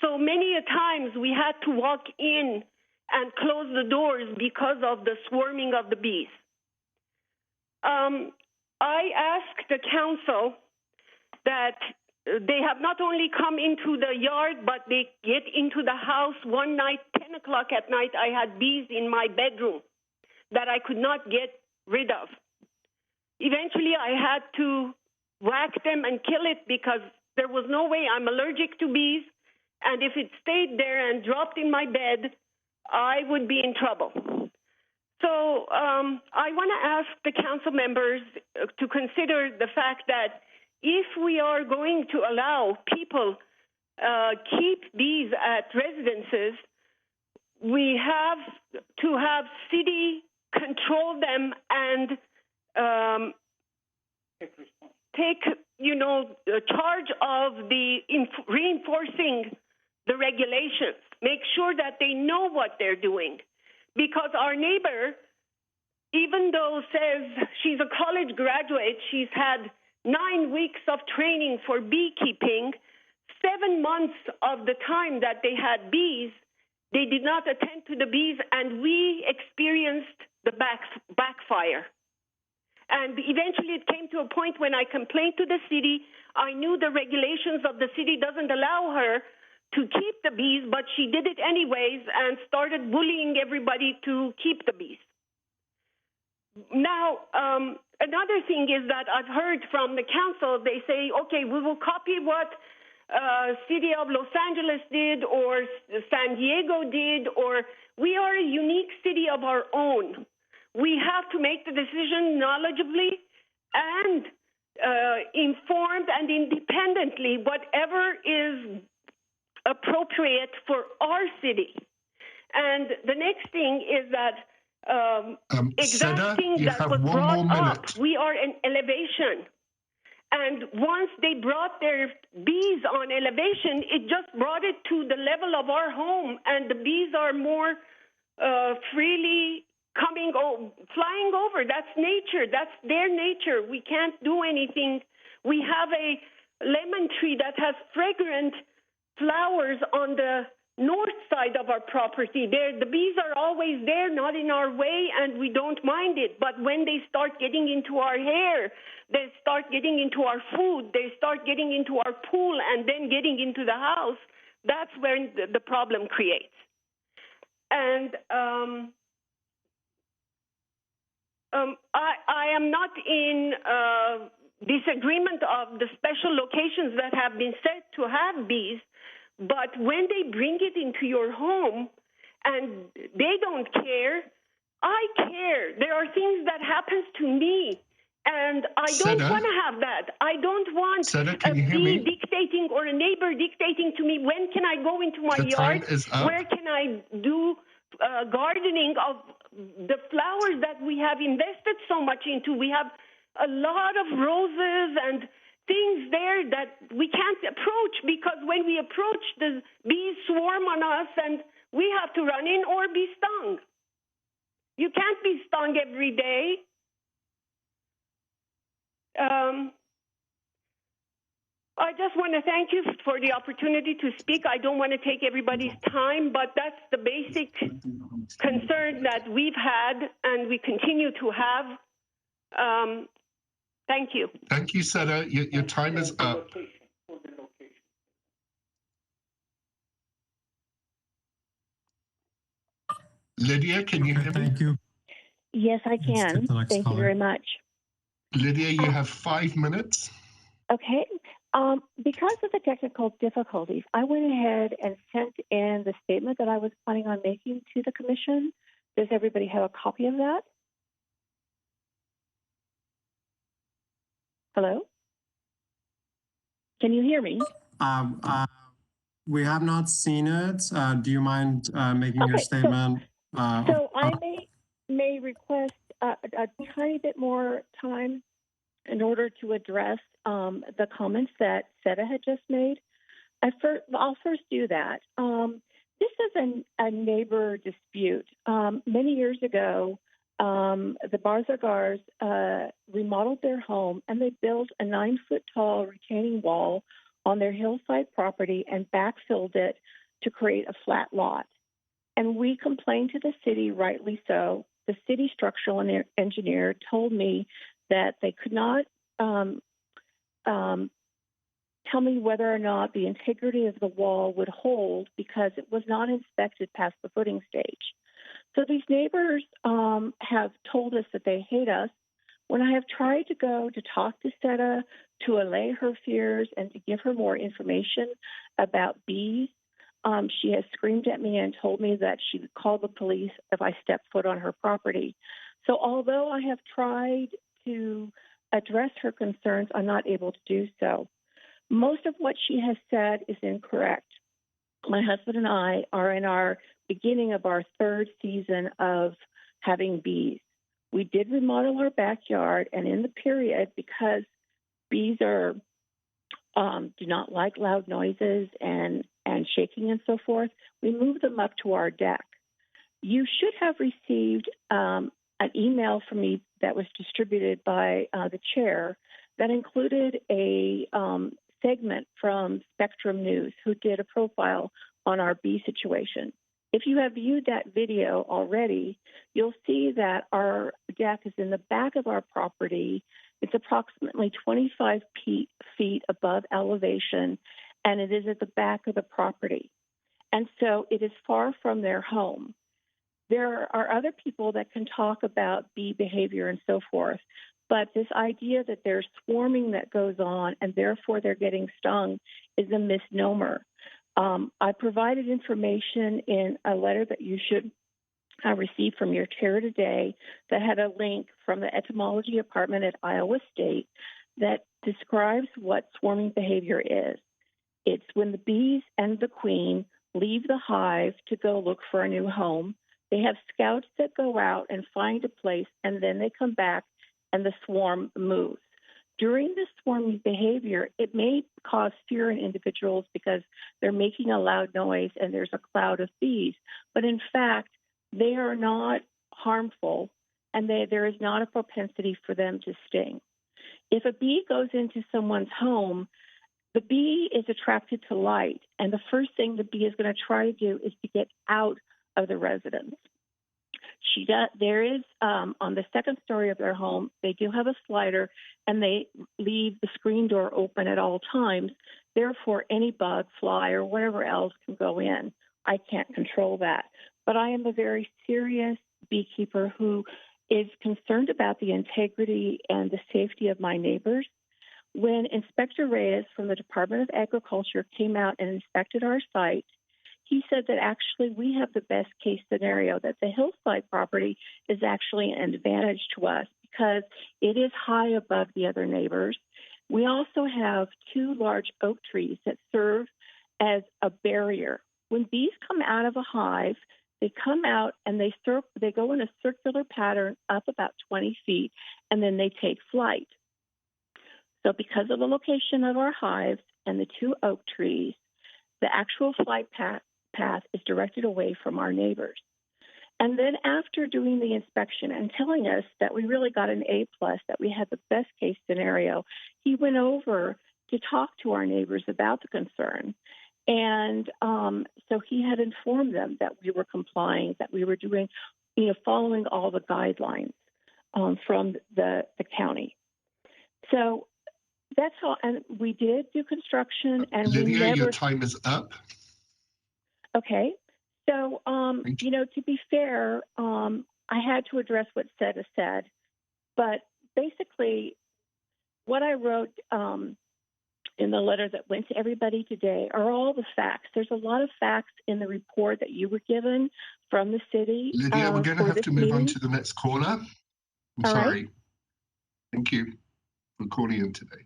So many a times we had to walk in and close the doors because of the swarming of the bees. I asked the council that they have not only come into the yard, but they get into the house. One night, 10 o'clock at night, I had bees in my bedroom that I could not get rid of. Eventually, I had to whack them and kill it because there was no way. I'm allergic to bees, and if it stayed there and dropped in my bed, I would be in trouble. So I want to ask the council members to consider the fact that if we are going to allow people keep bees at residences, we have to have city control them and take, charge of the reinforcing the regulations. Make sure that they know what they're doing. Because our neighbor, even though says she's a college graduate, she's had 9 weeks of training for beekeeping, 7 months of the time that they had bees, they did not attend to the bees, and we experienced the backfire. And eventually it came to a point when I complained to the city. I knew the regulations of the city doesn't allow her to keep the bees, but she did it anyways and started bullying everybody to keep the bees. Now, another thing is that I've heard from the council, they say, okay, we will copy what City of Los Angeles did or San Diego did, or we are a unique city of our own. We have to make the decision knowledgeably and informed and independently, whatever is appropriate for our city. And the next thing is that exacting that was brought up, we are in elevation. And once they brought their bees on elevation, it just brought it to the level of our home, and the bees are more freely flying over. That's nature. That's their nature. We can't do anything. We have a lemon tree that has fragrant flowers on the north side of our property. The bees are always there, not in our way, and we don't mind it. But when they start getting into our hair, they start getting into our food, they start getting into our pool, and then getting into the house, that's where the problem creates. And I am not in disagreement of the special locations that have been set to have bees, but when they bring it into your home and they don't care, I care. There are things that happens to me, and I don't want to have that. I don't want a bee dictating or a neighbor dictating to me, when can I go into my yard? Where can I do gardening of the flowers that we have invested so much into? We have a lot of roses and things there that we can't approach, because when we approach, the bees swarm on us and we have to run in or be stung. You can't be stung every day. I just want to thank you for the opportunity to speak. I don't want to take everybody's time, but that's the basic concern that we've had and we continue to have. Thank you. Thank you, Seda. Your time is up. Lydia, can you hear me? Thank you. Yes, I can. Thank you very much. Lydia, you have 5 minutes. Okay. Because of the technical difficulties, I went ahead and sent in the statement that I was planning on making to the commission. Does everybody have a copy of that? Hello? Can you hear me? We have not seen it. Do you mind making your Okay, statement? So I may request a tiny bit more time in order to address the comments that Seta had just made. I'll first do that. This is a neighbor dispute. Many years ago, the Barzagars remodeled their home and they built a 9-foot tall retaining wall on their hillside property and backfilled it to create a flat lot. And we complained to the city, rightly so. The city structural engineer told me that they could not tell me whether or not the integrity of the wall would hold because it was not inspected past the footing stage. So these neighbors have told us that they hate us. When I have tried to go to talk to Seta to allay her fears and to give her more information about bees, she has screamed at me and told me that she would call the police if I step foot on her property. So although I have tried to address her concerns, I'm not able to do so. Most of what she has said is incorrect. My husband and I are in our beginning of our 3rd season of having bees. We did remodel our backyard, and in the period, because bees are do not like loud noises and shaking and so forth, we moved them up to our deck. You should have received an email from me that was distributed by the chair that included a segment from Spectrum News, who did a profile on our bee situation. If you have viewed that video already, you'll see that our deck is in the back of our property. It's approximately 25 feet above elevation, and it is at the back of the property. And so it is far from their home. There are other people that can talk about bee behavior and so forth, but this idea that there's swarming that goes on and therefore they're getting stung is a misnomer. I provided information in a letter that you should received from your chair today that had a link from the etymology department at Iowa State that describes what swarming behavior is. It's when the bees and the queen leave the hive to go look for a new home. They have scouts that go out and find a place, and then they come back and the swarm moves. During this swarming behavior, it may cause fear in individuals because they're making a loud noise and there's a cloud of bees. But in fact, they are not harmful, and there is not a propensity for them to sting. If a bee goes into someone's home, the bee is attracted to light, and the first thing the bee is going to try to do is to get out of the residence. There is, on the 2nd story of their home, they do have a slider, and they leave the screen door open at all times. Therefore, any bug, fly, or whatever else can go in. I can't control that. But I am a very serious beekeeper who is concerned about the integrity and the safety of my neighbors. When Inspector Reyes from the Department of Agriculture came out and inspected our site, he said that actually we have the best case scenario, that the hillside property is actually an advantage to us because it is high above the other neighbors. We also have 2 large oak trees that serve as a barrier. When bees come out of a hive, they come out and they go in a circular pattern up about 20 feet, and then they take flight. So because of the location of our hives and the 2 oak trees, the actual flight path is directed away from our neighbors. And then after doing the inspection and telling us that we really got an A+, that we had the best case scenario, he went over to talk to our neighbors about the concern. And so he had informed them that we were complying, that we were doing, following all the guidelines from the county. So that's all. And we did do construction, and Lydia, your time is up. Okay. So, to be fair, I had to address what Seta said, but basically what I wrote in the letter that went to everybody today are all the facts. There's a lot of facts in the report that you were given from the city. Lydia, we're going to have to move on to the next caller. I'm All right. sorry. Thank you for calling in today.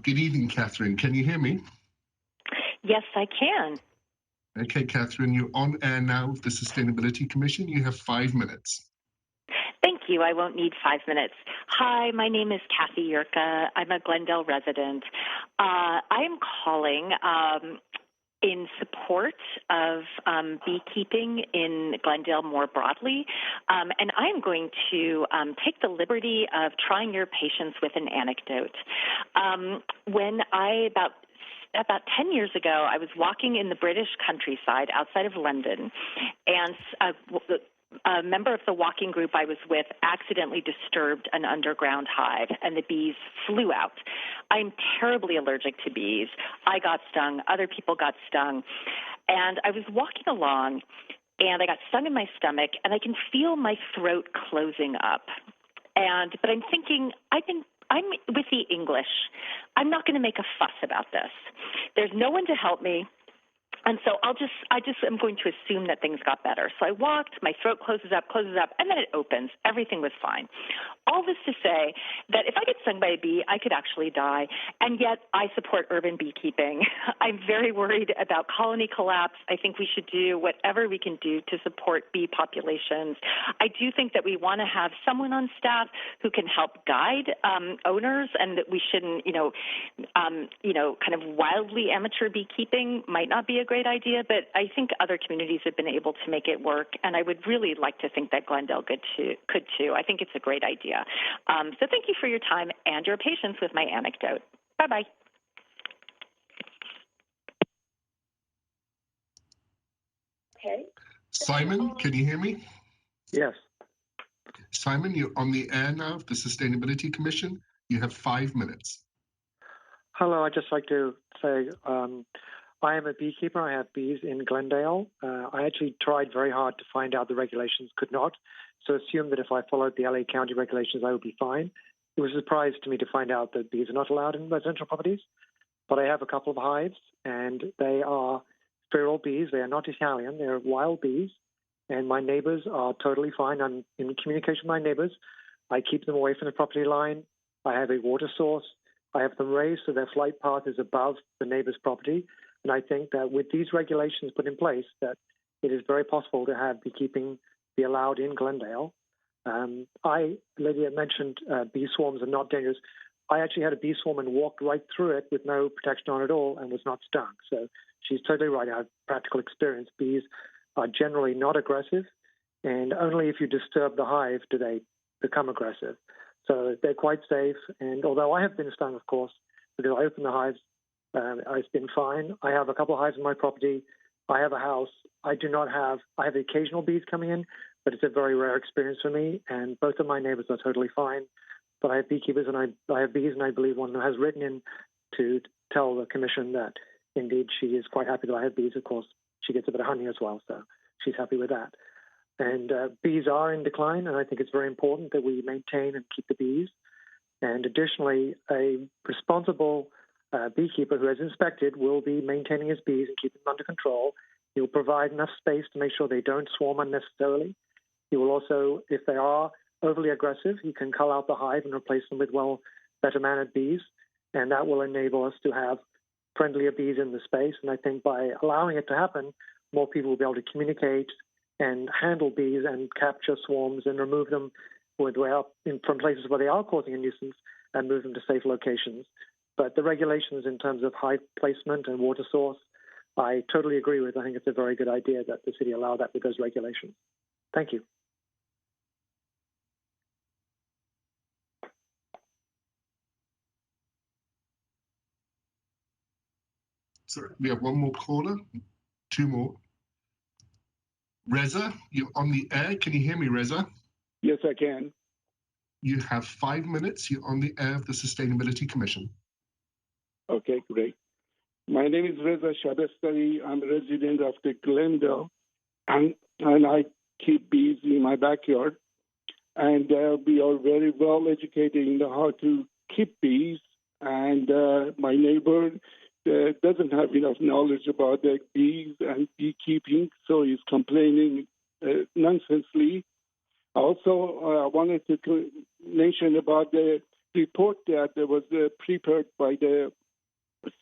Good evening, Catherine. Can you hear me? Yes, I can. Okay, Catherine, you're on air now with the Sustainability Commission. You have 5 minutes. Thank you. I won't need 5 minutes. Hi, my name is Kathy Yurka. I'm a Glendale resident. I am calling in support of beekeeping in Glendale more broadly. And I'm going to take the liberty of trying your patience with an anecdote. When about 10 years ago, I was walking in the British countryside outside of London, and a member of the walking group I was with accidentally disturbed an underground hive, and the bees flew out. I'm terribly allergic to bees. I got stung. Other people got stung. And I was walking along, and I got stung in my stomach, and I can feel my throat closing up. But I'm thinking, I'm with the English. I'm not going to make a fuss about this. There's no one to help me. And so I just am going to assume that things got better. So I walked, my throat closes up, and then it opens. Everything was fine. All this to say that if I get stung by a bee, I could actually die. And yet I support urban beekeeping. I'm very worried about colony collapse. I think we should do whatever we can do to support bee populations. I do think that we want to have someone on staff who can help guide owners, and that we shouldn't, kind of wildly amateur beekeeping might not be a great idea, but I think other communities have been able to make it work, and I would really like to think that Glendale could too. I think it's a great idea. So thank you for your time and your patience with my anecdote. Bye-bye. Okay. Simon, can you hear me? Yes. Simon, you're on the air now of the Sustainability Commission. You have 5 minutes. Hello, I'd just like to say I am a beekeeper. I have bees in Glendale. I actually tried very hard to find out the regulations, could not. So assumed that if I followed the LA County regulations, I would be fine. It was a surprise to me to find out that bees are not allowed in residential properties. But I have a couple of hives, and they are feral bees. They are not Italian. They're wild bees. And my neighbors are totally fine. I'm in communication with my neighbors. I keep them away from the property line. I have a water source. I have them raised so their flight path is above the neighbor's property. And I think that with these regulations put in place, that it is very possible to have beekeeping be allowed in Glendale. Lydia mentioned bee swarms are not dangerous. I actually had a bee swarm and walked right through it with no protection on at all and was not stung. So she's totally right. I have practical experience. Bees are generally not aggressive, and only if you disturb the hive do they become aggressive. So they're quite safe. And although I have been stung, of course, because I opened the hives, it's been fine. I have a couple of hives on my property. I have a house. I have occasional bees coming in, but it's a very rare experience for me. And both of my neighbors are totally fine. But I have beekeepers and I have bees, and I believe one has written in to tell the commission that indeed she is quite happy that I have bees. Of course, she gets a bit of honey as well, so she's happy with that. And bees are in decline, and I think it's very important that we maintain and keep the bees. And additionally, a responsible beekeeper who has inspected will be maintaining his bees and keeping them under control. He will provide enough space to make sure they don't swarm unnecessarily. He will also, if they are overly aggressive, he can cull out the hive and replace them with, better-mannered bees. And that will enable us to have friendlier bees in the space. And I think by allowing it to happen, more people will be able to communicate and handle bees and capture swarms and remove them from places where they are causing a nuisance and move them to safe locations. But the regulations in terms of hive placement and water source, I totally agree with. I think it's a very good idea that the city allow that with those regulations. Thank you. Sorry, we have one more caller, two more. Reza, you're on the air. Can you hear me, Reza? Yes, I can. You have 5 minutes. You're on the air of the Sustainability Commission. Okay, great. My name is Reza Shabestari. I'm a resident of the Glendale, and I keep bees in my backyard. and we are very well educated in how to keep bees. And my neighbor doesn't have enough knowledge about the bees and beekeeping, so he's complaining nonsensely. Also, I wanted to mention about the report that was prepared by the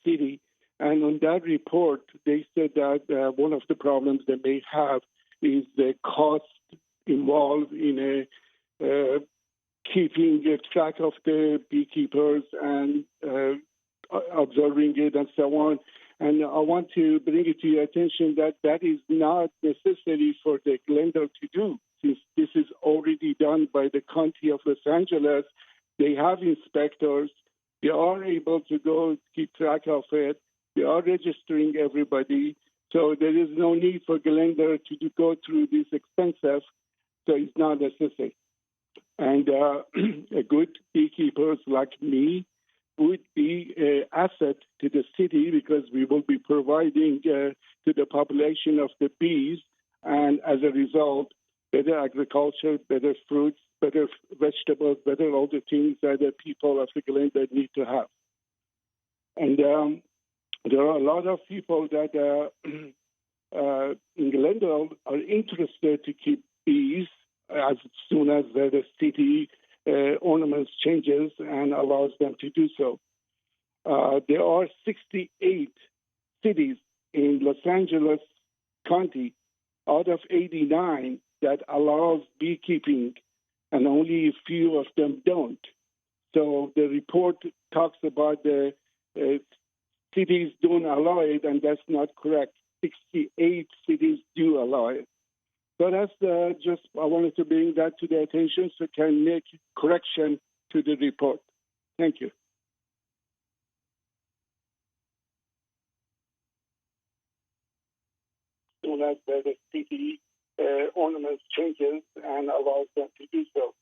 city. And on that report, they said that one of the problems they may have is the cost involved in keeping track of the beekeepers and observing it and so on. And I want to bring it to your attention that that is not necessary for the Glendale to do, since this is already done by the County of Los Angeles. They have inspectors. They are able to go keep track of it. They are registering everybody. So there is no need for Glendale to go through this expensive. So it's not necessary. And a good beekeepers like me would be an asset to the city because we will be providing to the population of the bees, and as a result, better agriculture, better fruits, better vegetables, better all the things that the people of the Glendale need to have. And there are a lot of people that in Glendale are interested to keep bees as soon as the city ordinance changes and allows them to do so. There are 68 cities in Los Angeles County out of 89 that allows beekeeping, and only a few of them don't. So the report talks about the cities don't allow it, and that's not correct. 68 cities do allow it. So that's just, I wanted to bring that to their attention so can make correction to the report. Thank you. Soon as the city ordinance changes and allows them to do so.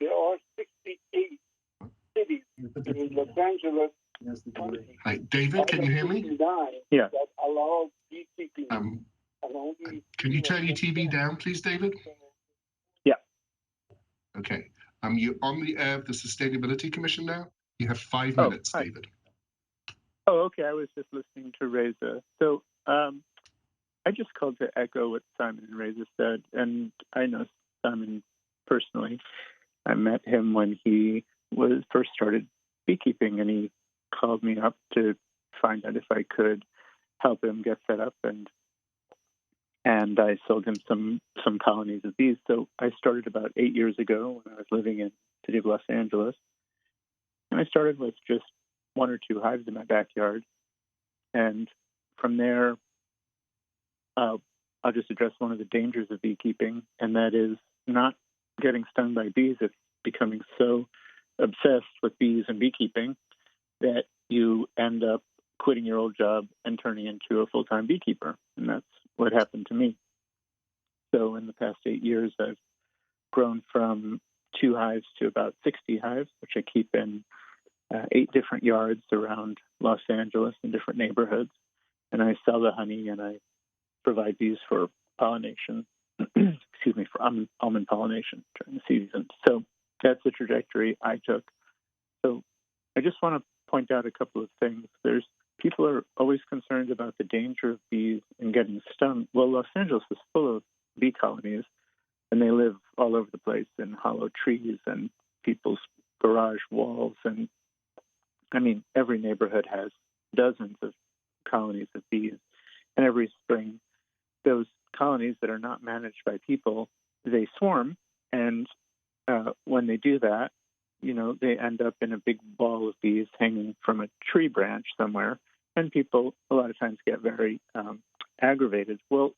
There are 68 cities in Los Angeles. Hi, David, can you hear me? Yeah. That allow beekeeping. Can you turn your TV down, please, David? Yeah. Okay. You're on the air of the Sustainability Commission now. You have 5 minutes, hi. David. Oh, okay. I was just listening to Reza. So I just called to echo what Simon and Reza said, and I know Simon personally. I met him when he was first started beekeeping, and he called me up to find out if I could help him get set up, and I sold him some colonies of bees. So I started about 8 years ago when I was living in the city of Los Angeles, and I started with just 1 or 2 hives in my backyard, and from there, I'll just address one of the dangers of beekeeping, and that is not getting stung by bees. It's becoming so obsessed with bees and beekeeping that you end up quitting your old job and turning into a full-time beekeeper. And that's what happened to me. So in the past 8 years, I've grown from 2 hives to about 60 hives, which I keep in 8 different yards around Los Angeles in different neighborhoods. And I sell the honey, and I provide bees for pollination, excuse me, for almond pollination during the season. So that's the trajectory I took. So I just want to point out a couple of things. People are always concerned about the danger of bees and getting stung. Well, Los Angeles is full of bee colonies, and they live all over the place in hollow trees and people's garage walls. And I mean, every neighborhood has dozens of colonies of bees. And every spring, those colonies that are not managed by people, they swarm. And when they do that, they end up in a big ball of bees hanging from a tree branch somewhere. And people a lot of times get very aggravated. Well,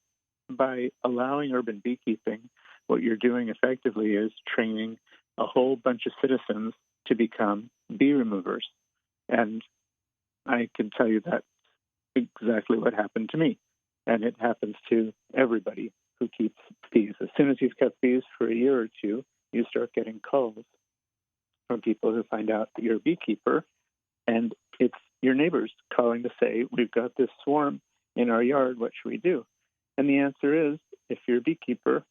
by allowing urban beekeeping, what you're doing effectively is training a whole bunch of citizens to become bee removers. And I can tell you that's exactly what happened to me. And it happens to everybody who keeps bees. As soon as you've kept bees for a year or two, you start getting calls from people who find out that you're a beekeeper, and it's your neighbors calling to say, we've got this swarm in our yard, what should we do? And the answer is, if you're a beekeeper,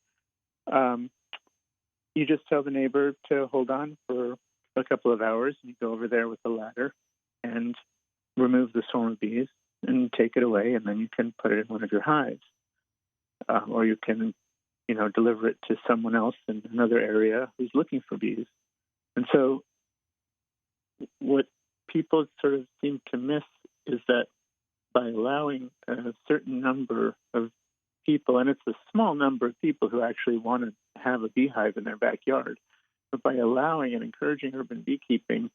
you just tell the neighbor to hold on for a couple of hours. You go over there with a ladder and remove the swarm of bees and take it away, and then you can put it in one of your hives. Or you can, deliver it to someone else in another area who's looking for bees. And so what people sort of seem to miss is that by allowing a certain number of people, and it's a small number of people who actually want to have a beehive in their backyard, but by allowing and encouraging urban beekeeping,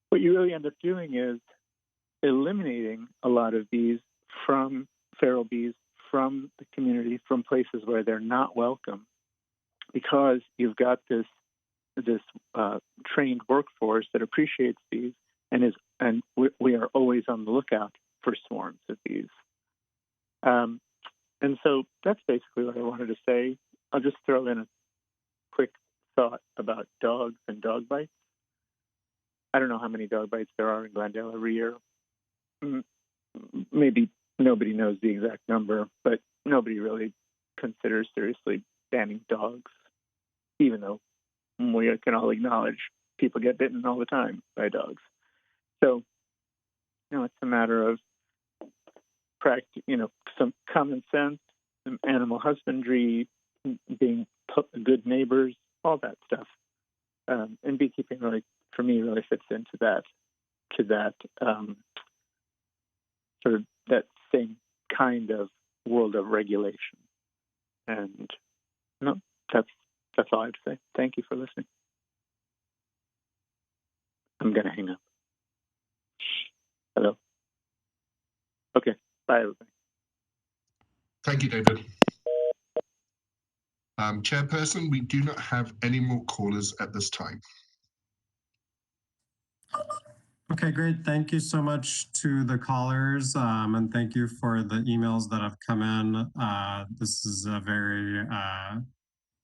what you really end up doing is eliminating a lot of bees feral bees from the community, from places where they're not welcome, because you've got this trained workforce that appreciates bees and we are always on the lookout for swarms of bees. And so that's basically what I wanted to say. I'll just throw in a quick thought about dogs and dog bites. I don't know how many dog bites there are in Glendale every year. Maybe nobody knows the exact number, but nobody really considers seriously banning dogs, even though we can all acknowledge people get bitten all the time by dogs. So, it's a matter of some common sense, some animal husbandry, being good neighbors, all that stuff. And beekeeping really, for me, really fits into that, sort of that same kind of world of regulation. And that's all I have to say. Thank you for listening. I'm going to hang up. Hello? Okay. Bye, everybody. Thank you, David. Chairperson, we do not have any more callers at this time. Okay, great. Thank you so much to the callers, and thank you for the emails that have come in. This is a very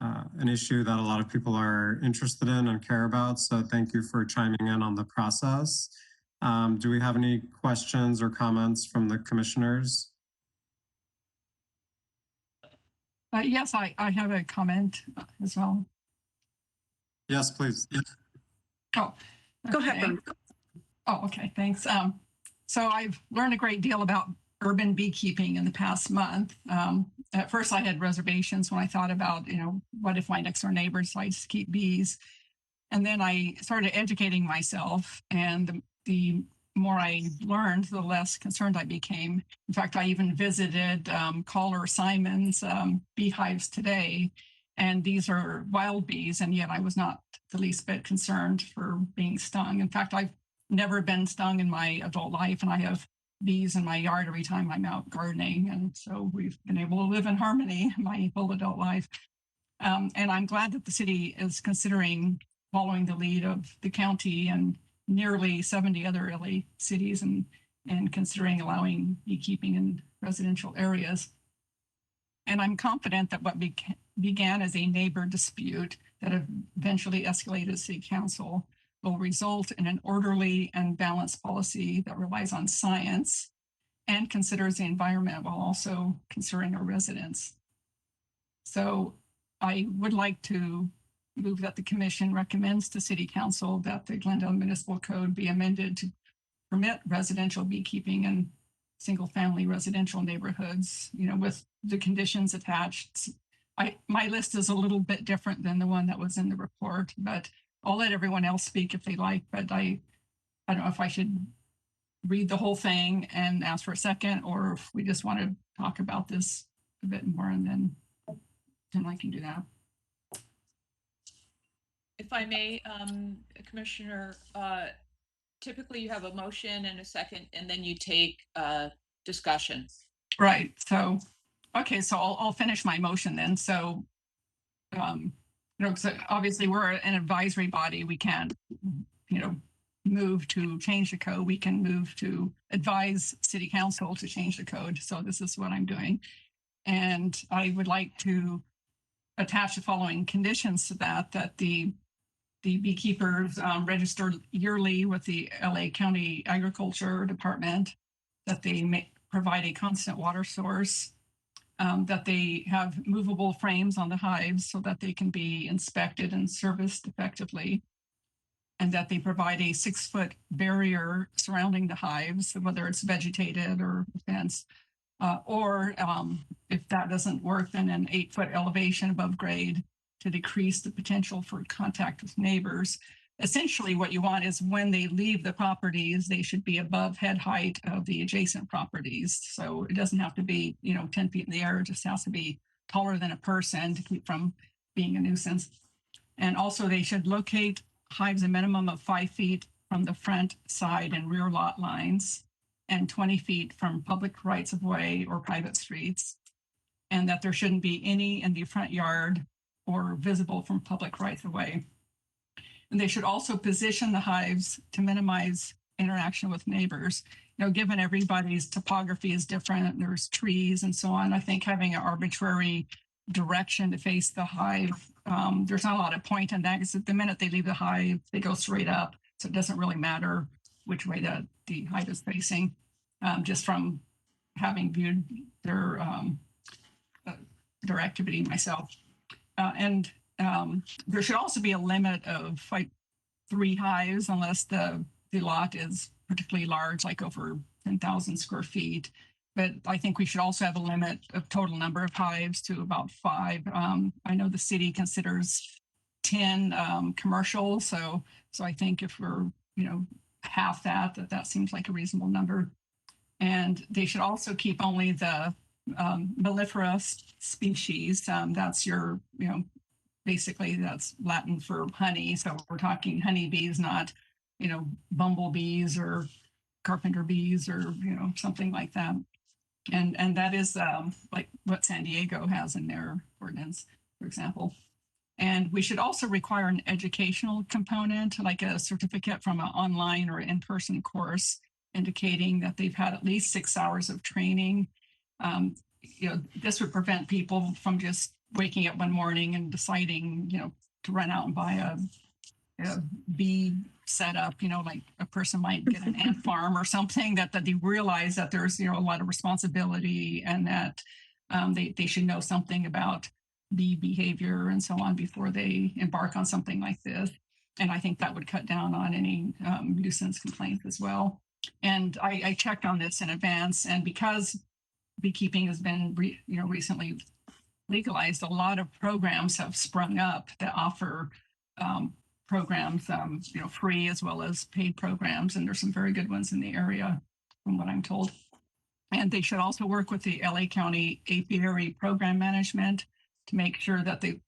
an issue that a lot of people are interested in and care about. So thank you for chiming in on the process. Do we have any questions or comments from the commissioners? Yes, I have a comment as well. Yes, please. Oh, Go ahead, Brenda. Oh, okay, thanks. So I've learned a great deal about urban beekeeping in the past month. At first I had reservations when I thought about, what if my next door neighbors likes to keep bees? And then I started educating myself, and the more I learned, the less concerned I became. In fact, I even visited Caller Simon's beehives today, and these are wild bees, and yet I was not the least bit concerned for being stung. In fact, I've never been stung in my adult life, and I have bees in my yard every time I'm out gardening, and so we've been able to live in harmony my whole adult life. And I'm glad that the city is considering following the lead of the county and nearly 70 other LA cities and considering allowing beekeeping in residential areas. And I'm confident that what began as a neighbor dispute that eventually escalated to city council will result in an orderly and balanced policy that relies on science and considers the environment while also considering our residents. So I would like to move that the commission recommends to city council that the Glendale Municipal Code be amended to permit residential beekeeping in single-family residential neighborhoods, with the conditions attached. My list is a little bit different than the one that was in the report, but I'll let everyone else speak if they like. But I don't know if I should read the whole thing and ask for a second, or if we just want to talk about this a bit more, and then I can do that. If I may, Commissioner, typically you have a motion and a second, and then you take discussion. Right. So, okay. So I'll finish my motion then. So, so obviously we're an advisory body. We can't, move to change the code. We can move to advise city council to change the code. So this is what I'm doing. And I would like to attach the following conditions to that the beekeepers register yearly with the LA County Agriculture Department, that they provide a constant water source, that they have movable frames on the hives so that they can be inspected and serviced effectively, and that they provide a 6-foot barrier surrounding the hives, whether it's vegetated or fenced, or if that doesn't work, then an 8-foot elevation above grade to decrease the potential for contact with neighbors. Essentially, what you want is when they leave the properties, they should be above head height of the adjacent properties. So it doesn't have to be, 10 feet in the air. It just has to be taller than a person to keep from being a nuisance. And also they should locate hives a minimum of 5 feet from the front, side, and rear lot lines, and 20 feet from public rights of way or private streets, and that there shouldn't be any in the front yard or visible from public rights of way. And they should also position the hives to minimize interaction with neighbors. Given everybody's topography is different, there's trees and so on, I think having an arbitrary direction to face the hive, there's not a lot of point in that, because the minute they leave the hive, they go straight up. So it doesn't really matter which way the hive is facing, just from having viewed their activity myself. And there should also be a limit of 3 hives unless the lot is particularly large, like over 10,000 square feet. But I think we should also have a limit of total number of hives to about 5. I know the city considers 10 commercial, so I think if we're half that seems like a reasonable number. And they should also keep only the mellifera species. That's your basically that's Latin for honey. So we're talking honeybees, not bumblebees or carpenter bees or something like that. And that is like what San Diego has in their ordinance, for example. And we should also require an educational component, like a certificate from an online or in-person course indicating that they've had at least 6 hours of training. This would prevent people from just waking up one morning and deciding, to run out and buy a bee setup, like a person might get an ant farm or something, that they realize that there's, a lot of responsibility, and that they should know something about bee behavior and so on before they embark on something like this. And I think that would cut down on any nuisance complaints as well. And I checked on this in advance, and because beekeeping has been recently legalized, a lot of programs have sprung up that offer programs, free as well as paid programs, and there's some very good ones in the area, from what I'm told. And they should also work with the LA County Apiary Program Management to make sure that the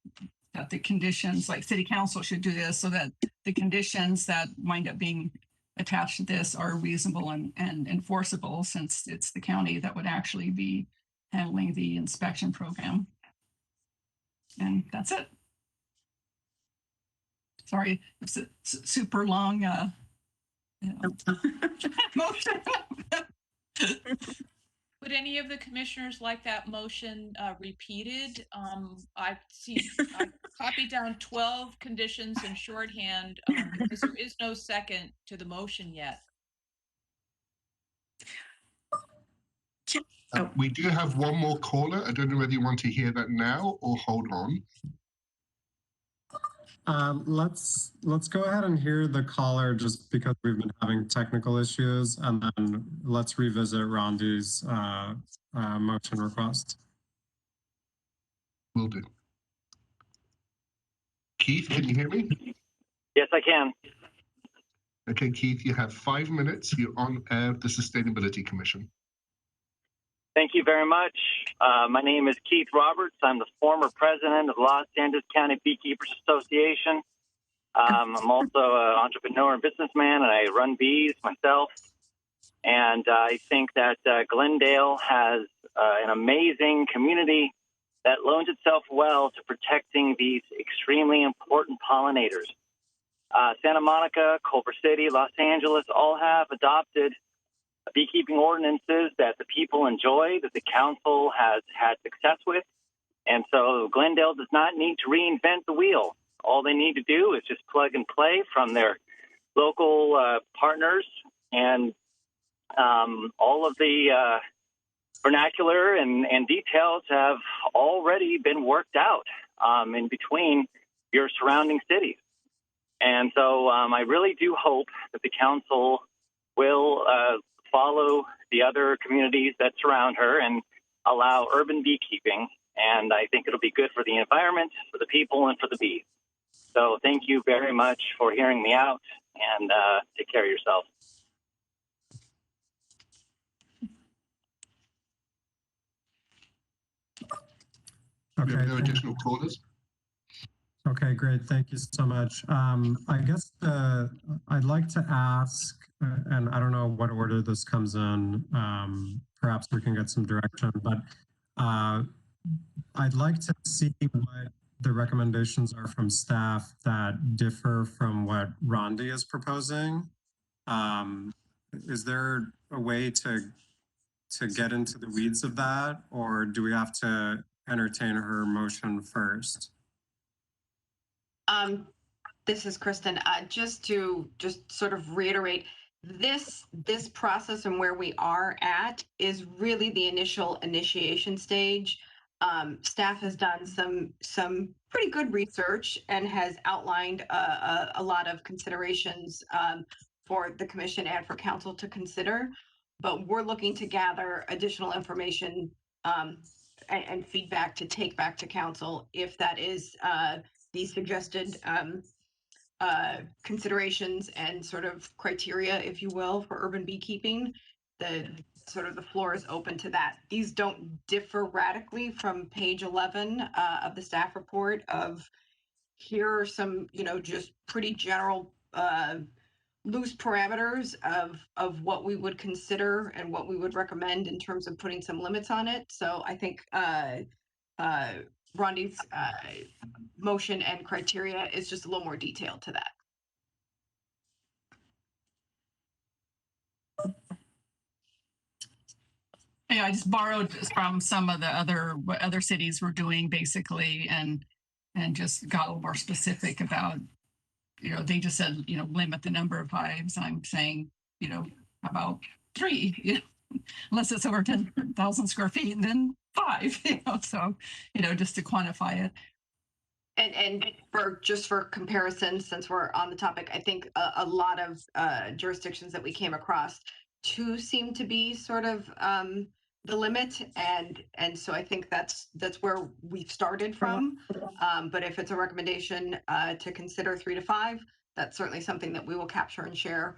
conditions, like City Council should do this, so that the conditions that wind up being attached to this are reasonable and enforceable, since it's the county that would actually be handling the inspection program. And that's it. Sorry, it's a super long motion. Would any of the commissioners like that motion repeated? I copied down 12 conditions in shorthand because there is no second to the motion yet. We do have one more caller. I don't know whether you want to hear that now or hold on. Let's go ahead and hear the caller, just because we've been having technical issues, and then let's revisit Randy's motion request. Will do. Keith, can you hear me? Yes, I can. Okay, Keith, you have 5 minutes. You're on air of the Sustainability Commission. Thank you very much. My name is Keith Roberts. I'm the former president of the Los Angeles County Beekeepers Association. I'm also an entrepreneur and businessman, and I run bees myself. And I think that Glendale has an amazing community that loans itself well to protecting these extremely important pollinators. Santa Monica, Culver City, Los Angeles all have adopted beekeeping ordinances that the people enjoy, that the council has had success with. And so Glendale does not need to reinvent the wheel. All they need to do is just plug and play from their local partners, and all of the vernacular and details have already been worked out in between your surrounding cities. And so I really do hope that the council will follow the other communities that surround her and allow urban beekeeping. And I think it'll be good for the environment, for the people, and for the bees. So thank you very much for hearing me out, and take care of yourself. We have Okay. no additional callers. Okay, great. Thank you so much. I guess I'd like to ask, and I don't know what order this comes in, perhaps we can get some direction, but I'd like to see what the recommendations are from staff that differ from what Rondi is proposing. Is there a way to get into the weeds of that, or do we have to entertain her motion first? This is Kristen. Just to sort of reiterate, this process and where we are at is really the initiation stage. Staff has done some pretty good research and has outlined a lot of considerations for the commission and for council to consider. But we're looking to gather additional information and feedback to take back to council if that is the suggested considerations and sort of criteria, if you will, for urban beekeeping. The floor is open to that. These don't differ radically from page 11 of the staff report of here are some, just pretty general loose parameters of what we would consider and what we would recommend in terms of putting some limits on it. So I think Rondi's motion and criteria is just a little more detailed to that. Yeah, I just borrowed from some of the what other cities were doing basically, and just got a little more specific about, they just said, limit the number of hives. I'm saying, about 3, unless it's over 10,000 square feet, and then 5, so, just to quantify it. And for comparison, since we're on the topic, I think a lot of jurisdictions that we came across, 2 seem to be sort of the limit, and so I think that's where we've started from. But if it's a recommendation to consider 3 to 5, that's certainly something that we will capture and share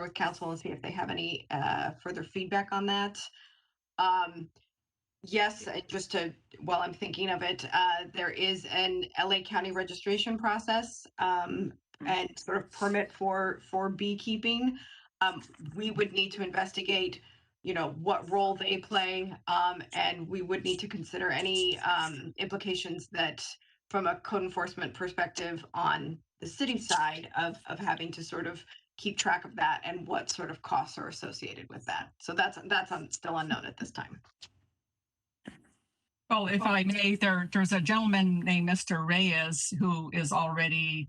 with council and see if they have any further feedback on that. Yes, while I'm thinking of it, there is an LA County registration process and sort of permit for beekeeping. We would need to investigate, what role they play, and we would need to consider any implications that from a code enforcement perspective on the city side of having to sort of keep track of that and what sort of costs are associated with that. So that's still unknown at this time. Well, if I may, there's a gentleman named Mr. Reyes who is already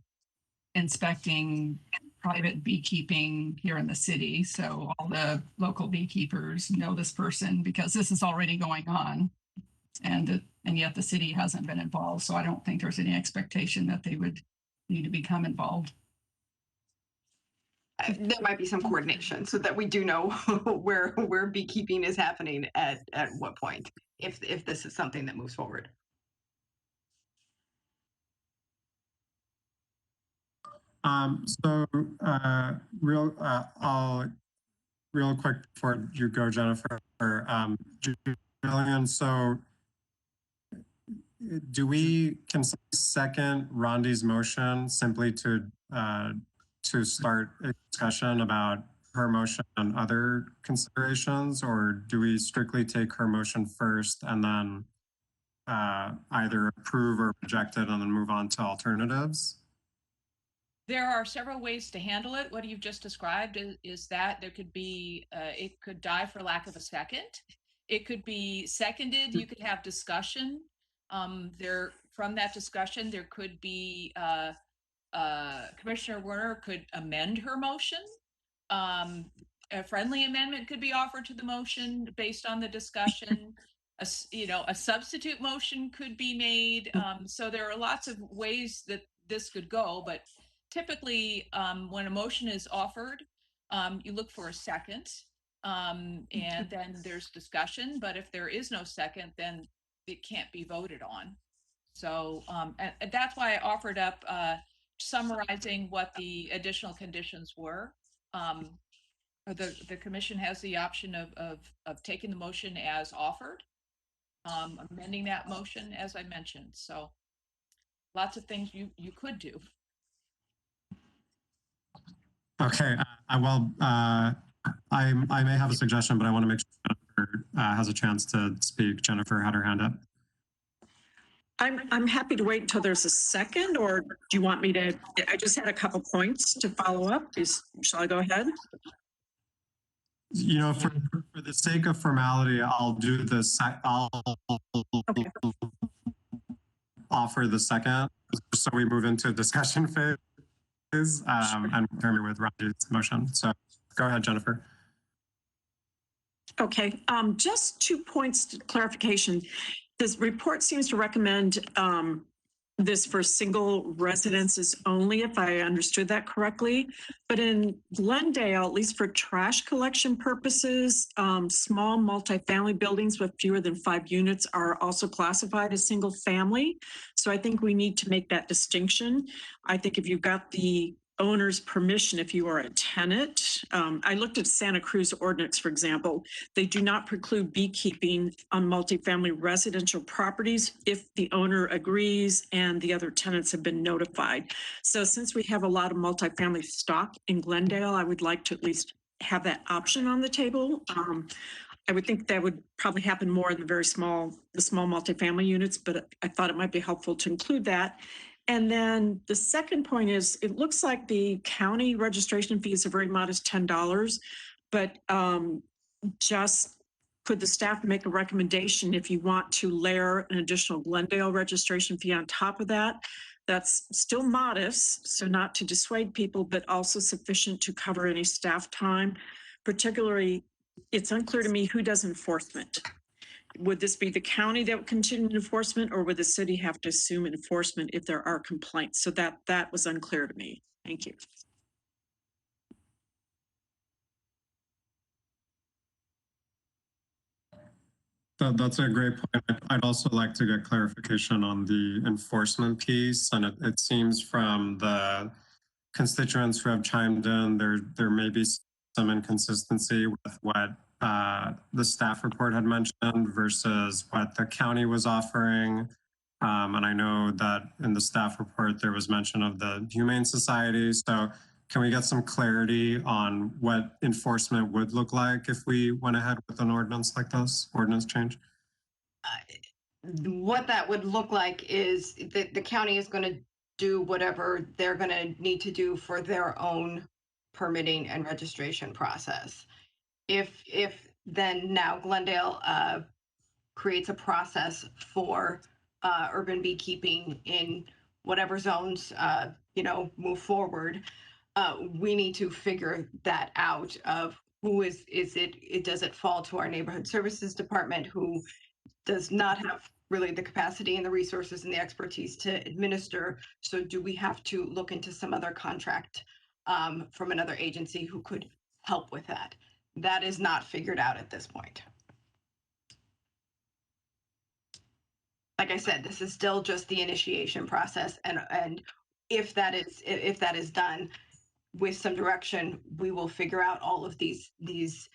inspecting private beekeeping here in the city. So all the local beekeepers know this person because this is already going on, and yet the city hasn't been involved. So I don't think there's any expectation that they would need to become involved. There might be some coordination so that we do know where beekeeping is happening at what point, if this is something that moves forward. Real quick before you go, Jennifer, Julian, so do we second Rondi's motion simply to start a discussion about her motion and other considerations, or do we strictly take her motion first and then either approve or reject it and then move on to alternatives? There are several ways to handle it. What you've just described is that there could be, it could die for lack of a second. It could be seconded. You could have discussion. From that discussion, there could be, Commissioner Werner could amend her motion. a friendly amendment could be offered to the motion based on the discussion. A substitute motion could be made. So there are lots of ways that this could go, but typically when a motion is offered, you look for a second, and then there's discussion. But if there is no second, then it can't be voted on. So and that's why I offered up summarizing what the additional conditions were. The commission has the option of taking the motion as offered, amending that motion as I mentioned. So lots of things you could do. Okay, I may have a suggestion, but I want to make sure Jennifer has a chance to speak. Jennifer had her hand up. I'm happy to wait until there's a second, or do you want me to? I just had a couple points to follow up. Shall I go ahead? You know, for the sake of formality, I'll do this. I'll offer the second, so we move into discussion phase. And terminate with Randy's motion. So go ahead, Jennifer. Okay, just 2 points of clarification. This report seems to recommend this for single residences only, if I understood that correctly. But in Glendale, at least for trash collection purposes, small multifamily buildings with fewer than 5 units are also classified as single family. So I think we need to make that distinction. I think if you've got the owner's permission, if you are a tenant, I looked at Santa Cruz ordinance, for example, they do not preclude beekeeping on multifamily residential properties if the owner agrees and the other tenants have been notified. So since we have a lot of multifamily stock in Glendale, I would like to at least have that option on the table. I would think that would probably happen more in the small multifamily units, but I thought it might be helpful to include that. And then the second point is, it looks like the county registration fee is a very modest $10, but just could the staff make a recommendation if you want to layer an additional Glendale registration fee on top of that? That's still modest, so not to dissuade people, but also sufficient to cover any staff time. Particularly, it's unclear to me who does enforcement. Would this be the county that would continue enforcement, or would the city have to assume enforcement if there are complaints? So that was unclear to me. Thank you. That's a great point. I'd also like to get clarification on the enforcement piece. And it seems from the constituents who have chimed in, there may be some inconsistency with what the staff report had mentioned versus what the county was offering. And I know that in the staff report, there was mention of the Humane Society. So can we get some clarity on what enforcement would look like if we went ahead with an ordinance like this, ordinance change? What that would look like is that the county is going to do whatever they're going to need to do for their own permitting and registration process. If then now Glendale creates a process for urban beekeeping in whatever zones move forward, we need to figure that out of who is it does it fall to our neighborhood services department, who does not have really the capacity and the resources and the expertise to administer. So do we have to look into some other contract from another agency who could help with that? That is not figured out at this point. Like I said, this is still just the initiation process, and if that is done with some direction, we will figure out all of these itty-bitty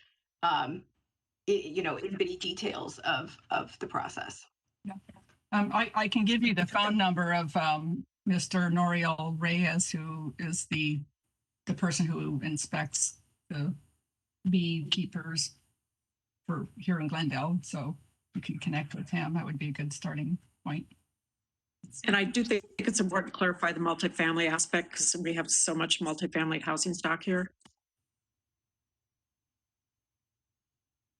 details of the process. Yeah. I can give you the phone number of Mr. Noriel Reyes, who is the person who inspects the beekeepers for here in Glendale. So you can connect with him. That would be a good starting point. And I do think it's important to clarify the multifamily aspect, because we have so much multifamily housing stock here.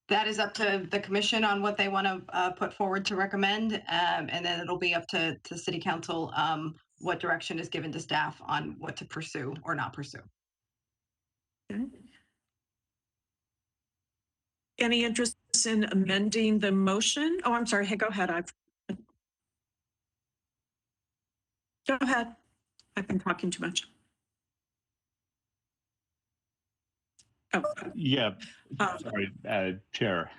That is up to the commission on what they want to put forward to recommend, and then it'll be up to city council what direction is given to staff on what to pursue or not pursue. Okay. Any interest in amending the motion? Oh, I'm sorry. Hey, go ahead. Go ahead. I've been talking too much. Oh. Yeah, sorry, Chair.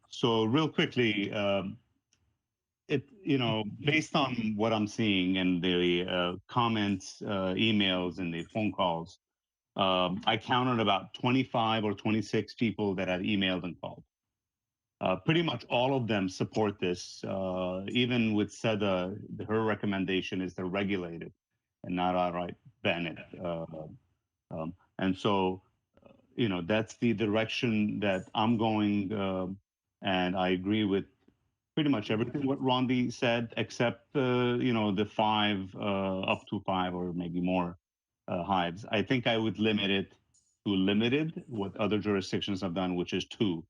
So real quickly, based on what I'm seeing and the comments, emails, and the phone calls, I counted about 25 or 26 people that had emailed and called. Pretty much all of them support this. Even with SEDA, her recommendation is to regulate it and not outright ban it. And so, that's the direction that I'm going. And I agree with pretty much everything what Rondi said, except, the 5, up to 5 or maybe more hives. I think I would limit it to limited, what other jurisdictions have done, which is 2.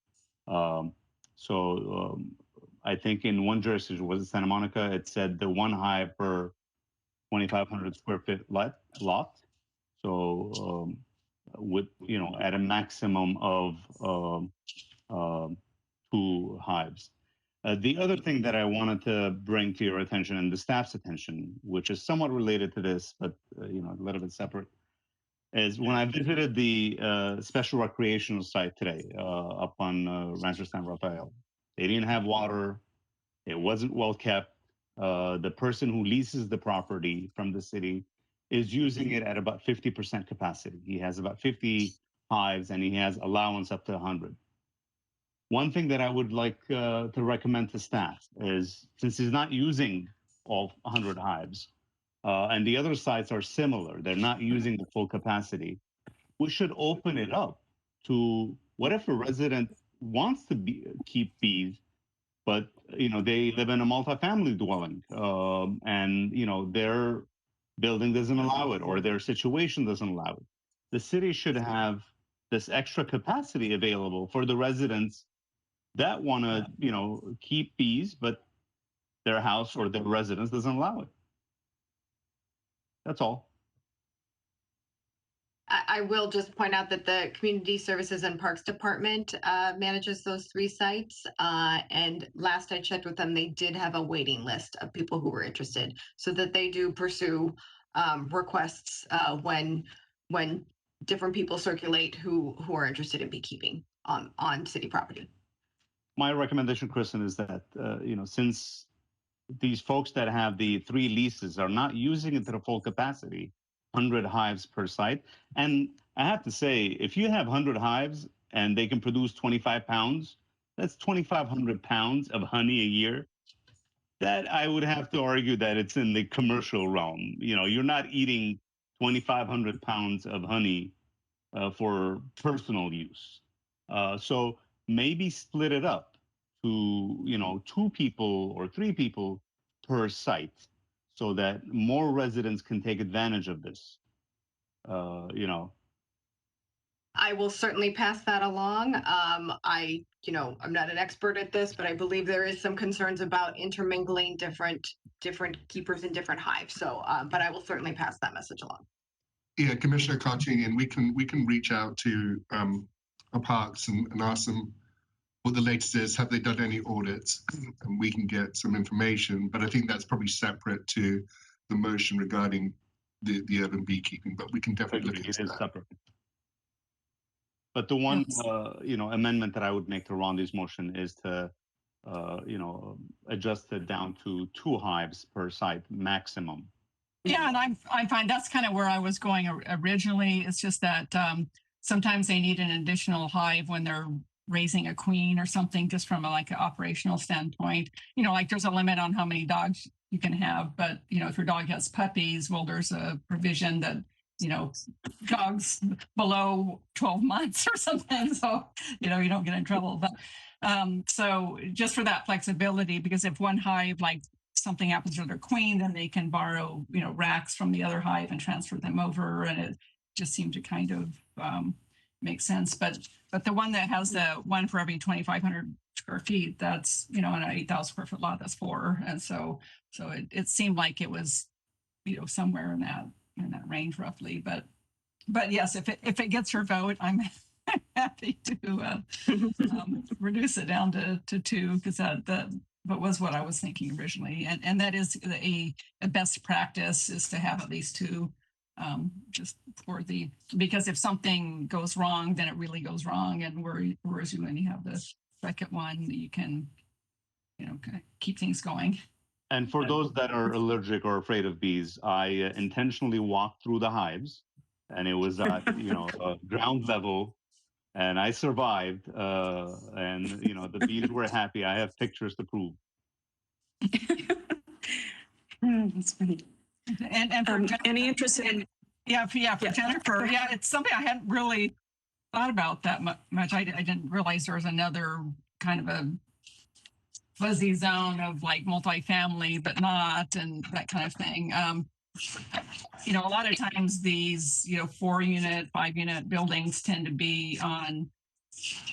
I think in one jurisdiction, was it Santa Monica? It said the 1 hive per 2,500 square foot lot. So with, at a maximum of 2 hives. The other thing that I wanted to bring to your attention and the staff's attention, which is somewhat related to this, but a little bit separate, is when I visited the special recreational site today up on Rancho San Rafael. They didn't have water. It wasn't well kept. The person who leases the property from the city is using it at about 50% capacity. He has about 50 hives and he has allowance up to 100. One thing that I would like to recommend to staff is, since he's not using all 100 hives, and the other sites are similar, they're not using the full capacity, we should open it up to what if a resident wants to keep bees, but they live in a multifamily dwelling, and their building doesn't allow it or their situation doesn't allow it. The city should have this extra capacity available for the residents that want to keep bees, but their house or their residence doesn't allow it. That's all. I will just point out that the Community Services and Parks Department manages those 3 sites. And last I checked with them, they did have a waiting list of people who were interested, so that they do pursue requests when different people circulate who are interested in beekeeping on city property. My recommendation, Kristen, is that since these folks that have the 3 leases are not using it to the full capacity, 100 hives per site. And I have to say, if you have 100 hives and they can produce 25 pounds, that's 2,500 pounds of honey a year. That I would have to argue that it's in the commercial realm. You're not eating 2,500 pounds of honey for personal use. So maybe split it up to 2 people or 3 people per site, so that more residents can take advantage of this. I will certainly pass that along. I'm not an expert at this, but I believe there is some concerns about intermingling different keepers in different hives. So, but I will certainly pass that message along. Yeah, Commissioner Cartinian, we can reach out to our parks and ask them what the latest is. Have they done any audits? And we can get some information. But I think that's probably separate to the motion regarding the urban beekeeping. But we can definitely look into that. Separate. But the one amendment that I would make to Rondi's motion is to adjust it down to 2 hives per site maximum. Yeah, and I'm fine. That's kind of where I was going originally. It's just that sometimes they need an additional hive when they're raising a queen or something, just from an operational standpoint. Like there's a limit on how many dogs you can have, but if your dog has puppies, well, there's a provision that dogs below 12 months or something, so you don't get in trouble. But so just for that flexibility, because if one hive something happens to their queen, then they can borrow racks from the other hive and transfer them over, and it just seemed to kind of make sense. But the one that has the 1 for every 2,500 square feet, that's on an 8,000 square foot lot, that's 4, and so it seemed like it was somewhere in that range roughly. But but yes, if it gets your vote, I'm happy to reduce it down to 2, because that was what I was thinking originally, and that is a best practice, is to have at least 2, just for because if something goes wrong, then it really goes wrong, and whereas you only have the second one, you can kind of keep things going. And for those that are allergic or afraid of bees, I intentionally walked through the hives, and it was ground level, and I survived. And the bees were happy. I have pictures to prove. That's funny. And for any interest in? For Jennifer, it's something I hadn't really thought about that much. I didn't realize there was another kind of a fuzzy zone of like multifamily, but not, and that kind of thing. A lot of times these, 4-unit, 5-unit buildings tend to be on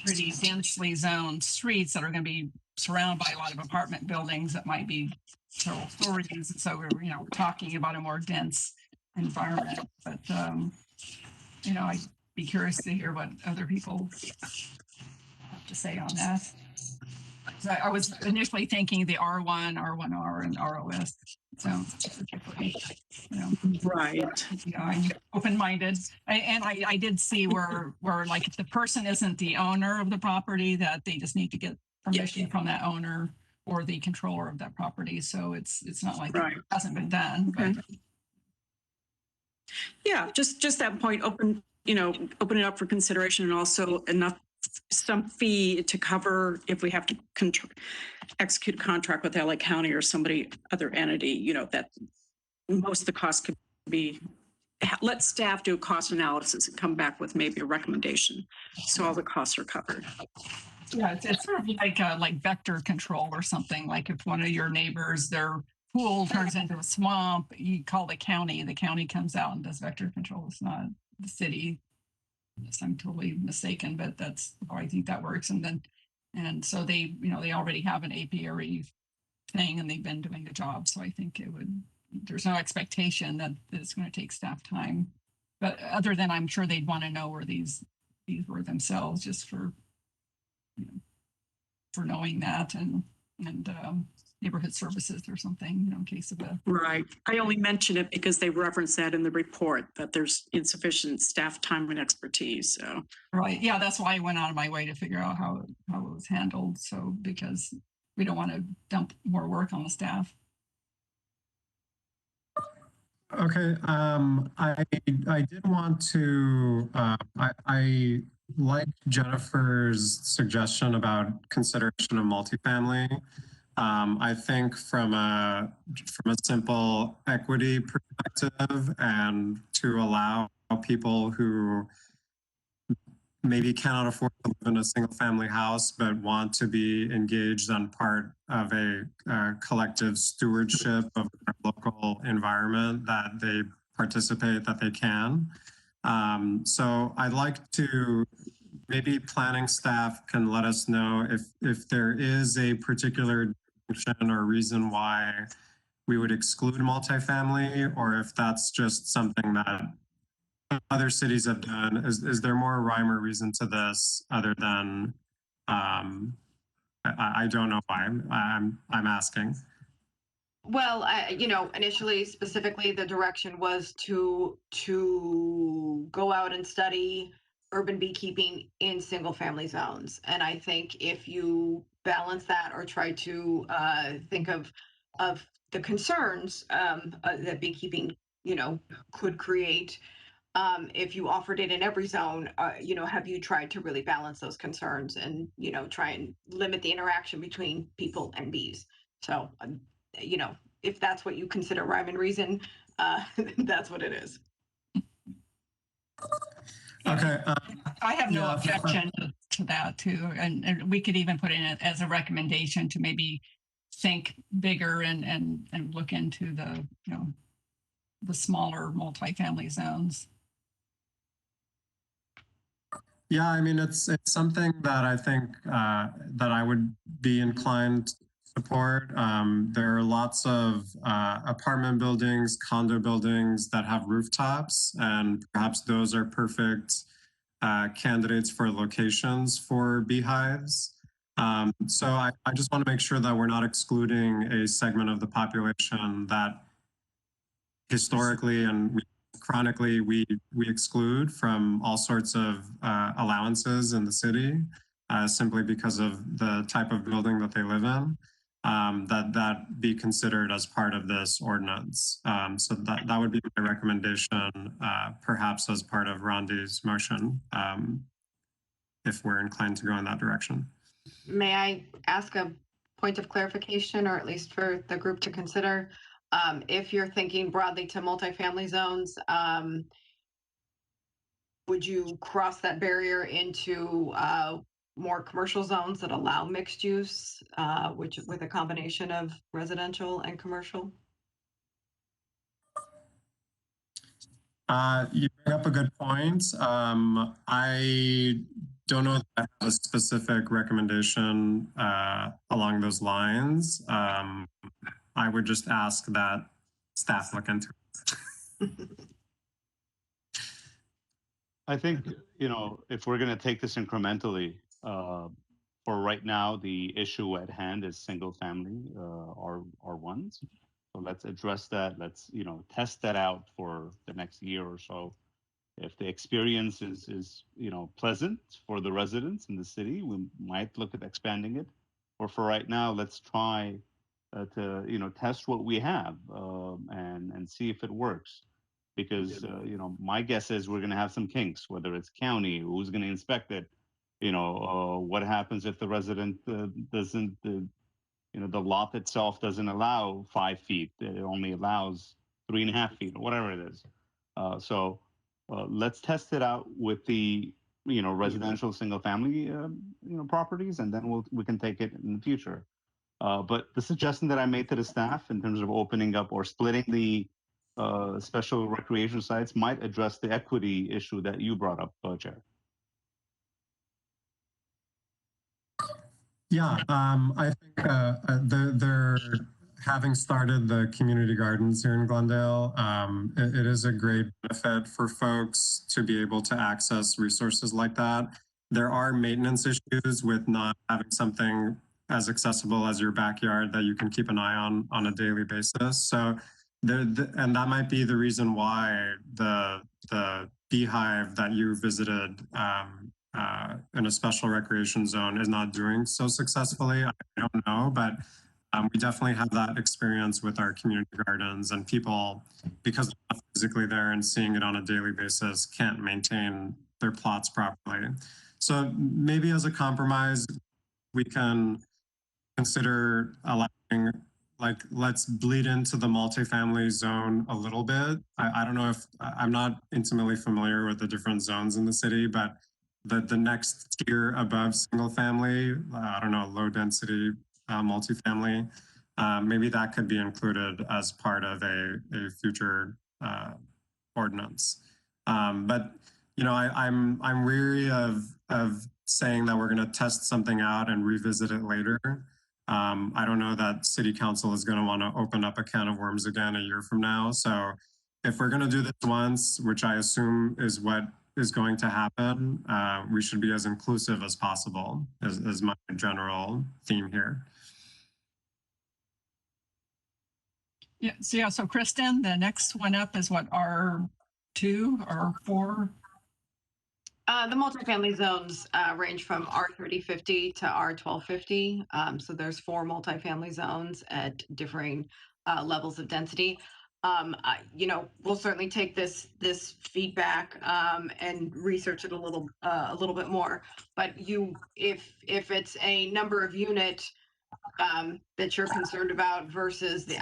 pretty densely zoned streets that are going to be surrounded by a lot of apartment buildings that might be several stories. And so we're talking about a more dense environment. But I'd be curious to hear what other people have to say on that. So I was initially thinking the R1, R1R, and ROS. So right. I'm open-minded, and I did see where like if the person isn't the owner of the property, that they just need to get permission from that owner or the controller of that property. So it's not like it hasn't been done. Okay. But yeah, just that point. Open it up for consideration, and also some fee to cover if we have to execute a contract with LA County or other entity, that most of the costs could be, let staff do a cost analysis and come back with maybe a recommendation. So all the costs are covered. Yeah, it's sort of like vector control or something. Like if one of your neighbors, their pool turns into a swamp, you call the county comes out and does vector control. It's not the city. Unless I'm totally mistaken, but that's how I think that works. And so they already have an apiary thing, and they've been doing the job. So I think there's no expectation that it's going to take staff time. But other than I'm sure they'd want to know where these were themselves, just for knowing that, and neighborhood services or something, in case of a. Right. I only mention it because they reference that in the report, that there's insufficient staff time and expertise. So. Right. Yeah, that's why I went out of my way to figure out how it was handled. So because we don't want to dump more work on the staff. Okay. I did want to. I like Jennifer's suggestion about consideration of multifamily. I think from a simple equity perspective, and to allow people who maybe cannot afford to live in a single family house but want to be engaged on part of a collective stewardship of their local environment, that they participate, that they can. So I'd like to, maybe planning staff can let us know if there is a particular or reason why we would exclude multifamily, or if that's just something that other cities have done. Is there more rhyme or reason to this other than I don't know why I'm asking. Well, initially, specifically, the direction was to go out and study urban beekeeping in single family zones. And I think if you balance that or try to think of the concerns that beekeeping, could create, if you offered it in every zone, have you tried to really balance those concerns and, try and limit the interaction between people and bees? So, if that's what you consider rhyme and reason, that's what it is. Okay. I have no objection to that too. And we could even put in it as a recommendation to maybe think bigger and look into the smaller multifamily zones. Yeah, I mean, it's something that I think that I would be inclined support. There are lots of apartment buildings, condo buildings that have rooftops, and perhaps those are perfect candidates for locations for beehives. So I just want to make sure that we're not excluding a segment of the population that historically and chronically we exclude from all sorts of allowances in the city simply because of the type of building that they live in. That be considered as part of this ordinance. So that would be my recommendation, perhaps as part of Rondi's motion, if we're inclined to go in that direction. May I ask a point of clarification, or at least for the group to consider? If you're thinking broadly to multifamily zones, would you cross that barrier into more commercial zones that allow mixed use, which with a combination of residential and commercial? You bring up a good point. I don't know if I have a specific recommendation along those lines. I would just ask that staff look into it. I think, if we're going to take this incrementally, for right now, the issue at hand is single family R1s. So let's address that. Let's, test that out for the next year or so. If the experience is pleasant for the residents in the city, we might look at expanding it. Or for right now, let's try to test what we have and see if it works. Because my guess is we're going to have some kinks, whether it's county, who's going to inspect it, what happens if the resident doesn't, the lot itself doesn't allow 5 feet, it only allows 3.5 feet, or whatever it is. So let's test it out with the residential single family properties, and then we can take it in the future. But the suggestion that I made to the staff in terms of opening up or splitting the special recreation sites might address the equity issue that you brought up, Chair. Yeah, I think they're having started the community gardens here in Glendale. It is a great benefit for folks to be able to access resources like that. There are maintenance issues with not having something as accessible as your backyard that you can keep an eye on a daily basis. So, and that might be the reason why the beehive that you visited in a special recreation zone is not doing so successfully. I don't know, but we definitely have that experience with our community gardens, and people, because they're not physically there and seeing it on a daily basis, can't maintain their plots properly. So maybe as a compromise, we can consider allowing, let's bleed into the multifamily zone a little bit. I don't know if, I'm not intimately familiar with the different zones in the city, but the next tier above single family, I don't know, low density multifamily, maybe that could be included as part of a future ordinance. But I'm weary of saying that we're going to test something out and revisit it later. I don't know that City Council is going to want to open up a can of worms again a year from now. So if we're going to do this once, which I assume is what is going to happen, we should be as inclusive as possible, is my general theme here. Yeah, so Kristen, the next one up is what, R2 or 4? The multifamily zones range from R3050 to R1250. So there's 4 multifamily zones at differing levels of density. We'll certainly take this feedback and research it a little bit more. But if it's a number of unit that you're concerned about versus the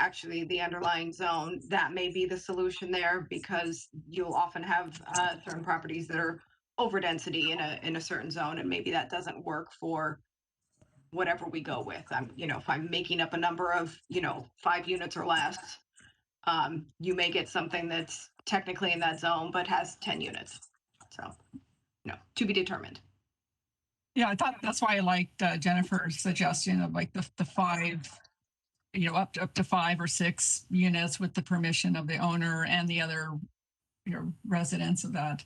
underlying zone, that may be the solution there, because you'll often have certain properties that are over density in a certain zone, and maybe that doesn't work for whatever we go with. If I'm making up a number of 5 units or less, you may get something that's technically in that zone but has 10 units. So to be determined. Yeah, I thought that's why I liked Jennifer's suggestion of like the 5, up to 5 or 6 units with the permission of the owner and the other, residents of that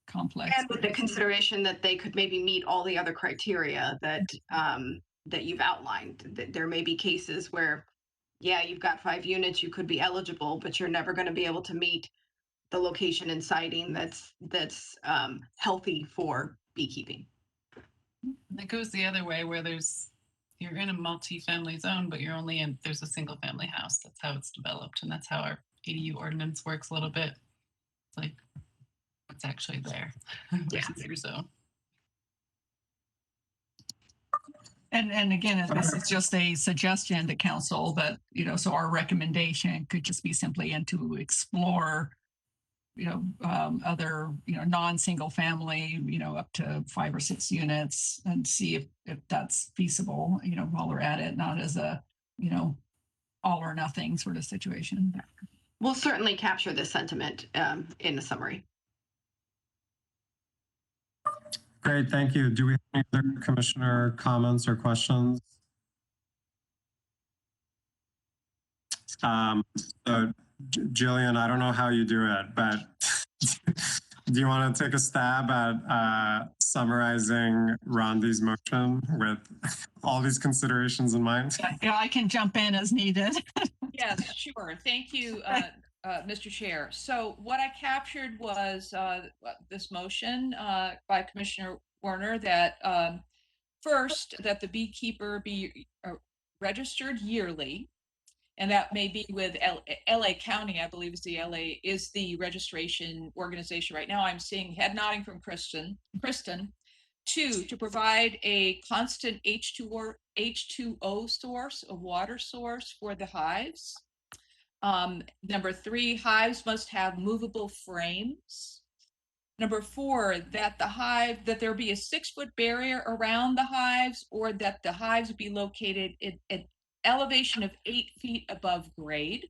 complex. And with the consideration that they could maybe meet all the other criteria that that you've outlined. That there may be cases where, yeah, you've got 5 units, you could be eligible, but you're never going to be able to meet the location and siting that's healthy for beekeeping. It goes the other way where you're in a multi-family zone, but there's a single family house. That's how it's developed. And that's how our ADU ordinance works a little bit. It's like, what's actually there versus your zone. And again, this is just a suggestion to council that, so our recommendation could just be simply to explore, other, non-single family, up to 5 or 6 units and see if that's feasible, while we're at it, not as a, all or nothing sort of situation. We'll certainly capture this sentiment in the summary. Great, thank you. Do we have any other commissioner comments or questions? So Jillian, I don't know how you do it, but do you want to take a stab at summarizing Rhonda's motion with all these considerations in mind? Yeah, I can jump in as needed. Yes, sure. Thank you, Mr. Chair. So what I captured was this motion by Commissioner Werner that first, that the beekeeper be registered yearly, and that may be with LA County, I believe is the registration organization right now. I'm seeing head nodding from Kristen. 2, to provide a constant H2O source, a water source for the hives. Number 3, hives must have movable frames. Number 4, that there be a 6-foot barrier around the hives, or that the hives be located at elevation of 8 feet above grade.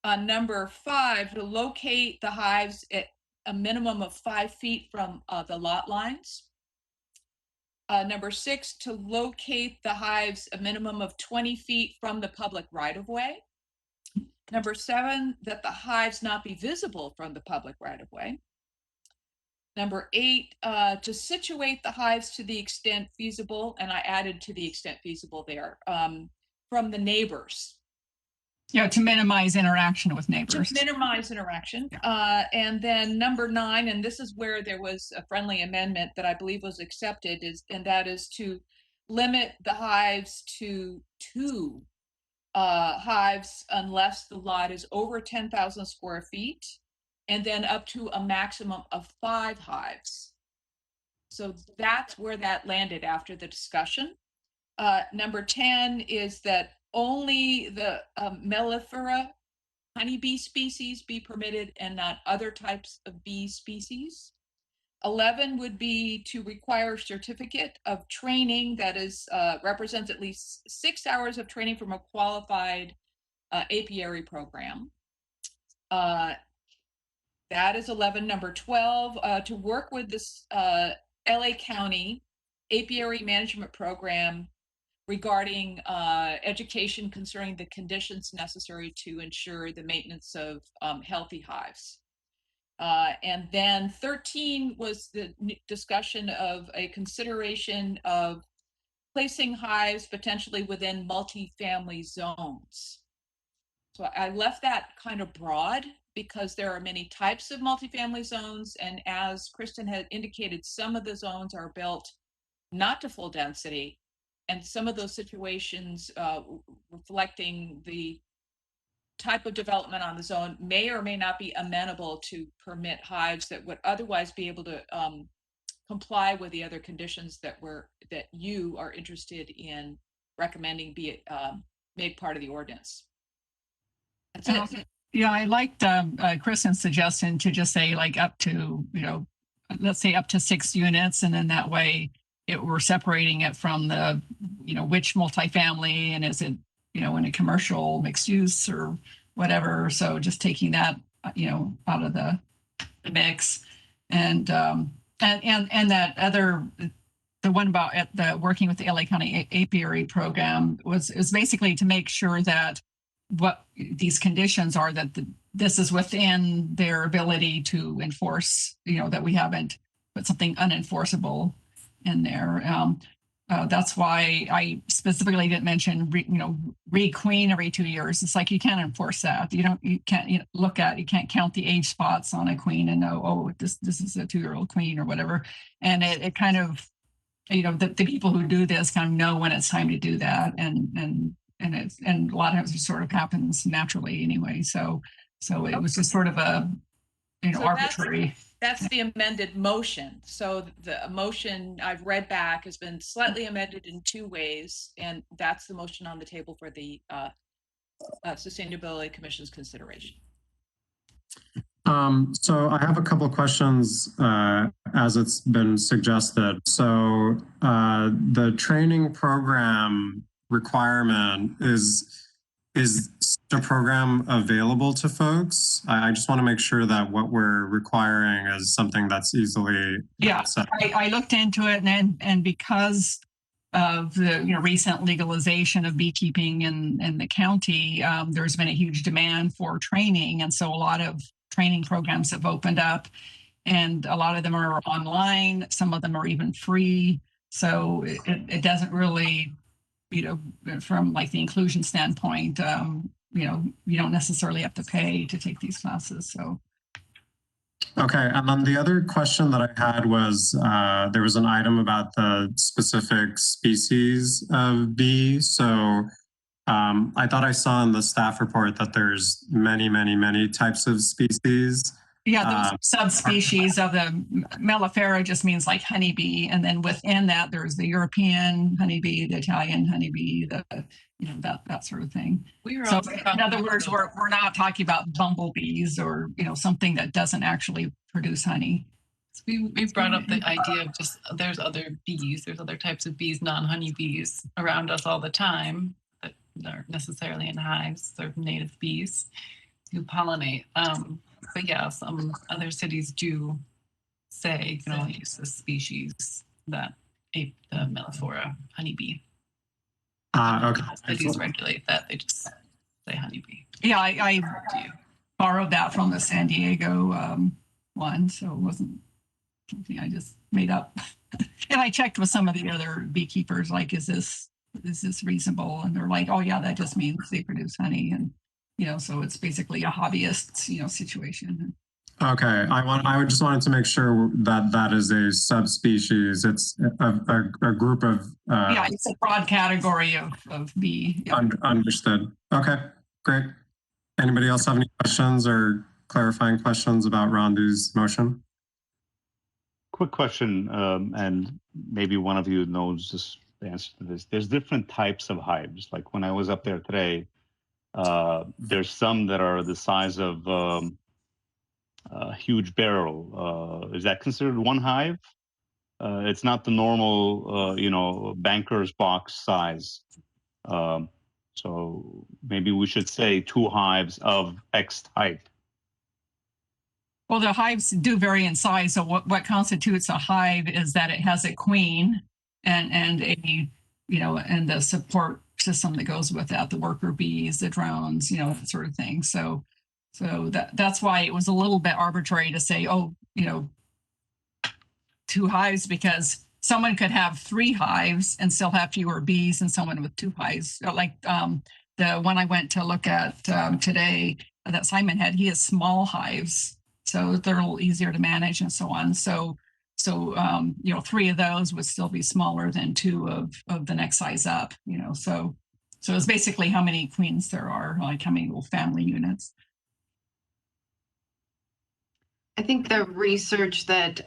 Number 5, to locate the hives at a minimum of 5 feet from the lot lines. Number 6, to locate the hives a minimum of 20 feet from the public right-of-way. Number 7, that the hives not be visible from the public right-of-way. Number 8, to situate the hives to the extent feasible, and I added to the extent feasible there, from the neighbors. Yeah, to minimize interaction with neighbors. To minimize interaction. And then number 9, and this is where there was a friendly amendment that I believe was accepted, and that is to limit the hives to 2 hives unless the lot is over 10,000 square feet, and then up to a maximum of 5 hives. So that's where that landed after the discussion. Number 10 is that only the mellifera honeybee species be permitted and not other types of bee species. 11 would be to require a certificate of training that is represents at least 6 hours of training from a qualified apiary program. That is 11. Number 12, to work with this LA County apiary management program regarding education concerning the conditions necessary to ensure the maintenance of healthy hives. And then 13 was the discussion of a consideration of placing hives potentially within multifamily zones. So I left that kind of broad because there are many types of multifamily zones. And as Kristen had indicated, some of the zones are built not to full density. And some of those situations reflecting the type of development on the zone may or may not be amenable to permit hives that would otherwise be able to comply with the other conditions that you are interested in recommending be made part of the ordinance. That's it. Yeah, I liked Kristen's suggestion to just say like up to, let's say up to 6 units, and then that way we're separating it from the, which multifamily, and is it, in a commercial mixed use or whatever. So just taking that, out of the mix. And And that other, the one about at the working with the LA County Apiary program is basically to make sure that what these conditions are, that this is within their ability to enforce, that we haven't put something unenforceable in there. That's why I specifically didn't mention, requeen every 2 years. It's like, you can't enforce that. You can't you can't count the age spots on a queen and know, oh, this is a 2-year-old queen or whatever. And it kind of, the people who do this kind of know when it's time to do that. And a lot of times it sort of happens naturally anyway. So it was just sort of a, So arbitrary. That's the amended motion. So the motion I've read back has been slightly amended in 2 ways, and that's the motion on the table for the Sustainability Commission's consideration. So I have a couple of questions as it's been suggested. So the training program requirement is such a program available to folks? I just want to make sure that what we're requiring is something that's easily set. I looked into it, and because of the recent legalization of beekeeping in the county, there's been a huge demand for training, and so a lot of training programs have opened up, and a lot of them are online. Some of them are even free, so it doesn't really, from like the inclusion standpoint, you don't necessarily have to pay to take these classes. So. Okay, and then the other question that I had was, there was an item about the specific species of bee. So I thought I saw in the staff report that there's many, many, many types of species. Yeah, those subspecies of the mellifera just means like honeybee, and then within that there's the European honeybee, the Italian honeybee, that sort of thing. So in other words, we're not talking about bumblebees or something that doesn't actually produce honey. So we brought up the idea of just there's other bees, there's other types of bees, non-honeybees around us all the time that aren't necessarily in hives. They're native bees who pollinate. But yeah, some other cities do say you can only use this species that ape the mellifera honeybee. Okay. Cities regulate that. They just say honeybee. Yeah, I borrowed that from the San Diego one, so it wasn't something I just made up. And I checked with some of the other beekeepers, like, is this reasonable? And they're like, oh yeah, that just means they produce honey, and so it's basically a hobbyist, situation. Okay, I just wanted to make sure that is a subspecies. It's a group of. Yeah, it's a broad category of bee. Yeah. Understood. Okay, great. Anybody else have any questions or clarifying questions about Randu's motion? Quick question, and maybe one of you knows the answer to this. There's different types of hives. Like when I was up there today, there's some that are the size of a huge barrel. Is that considered one hive? It's not the normal, banker's box size. So maybe we should say 2 hives of X type. Well, the hives do vary in size. So what constitutes a hive is that it has a queen and a, and the support system that goes with that, the worker bees, the drones, that sort of thing. So that's why it was a little bit arbitrary to say, 2 hives, because someone could have 3 hives and still have fewer bees than someone with 2 hives. Like the one I went to look at today that Simon had, he has small hives, so they're a little easier to manage and so on. So 3 of those would still be smaller than 2 of the next size up, so it's basically how many queens there are, like how many little family units. I think the research that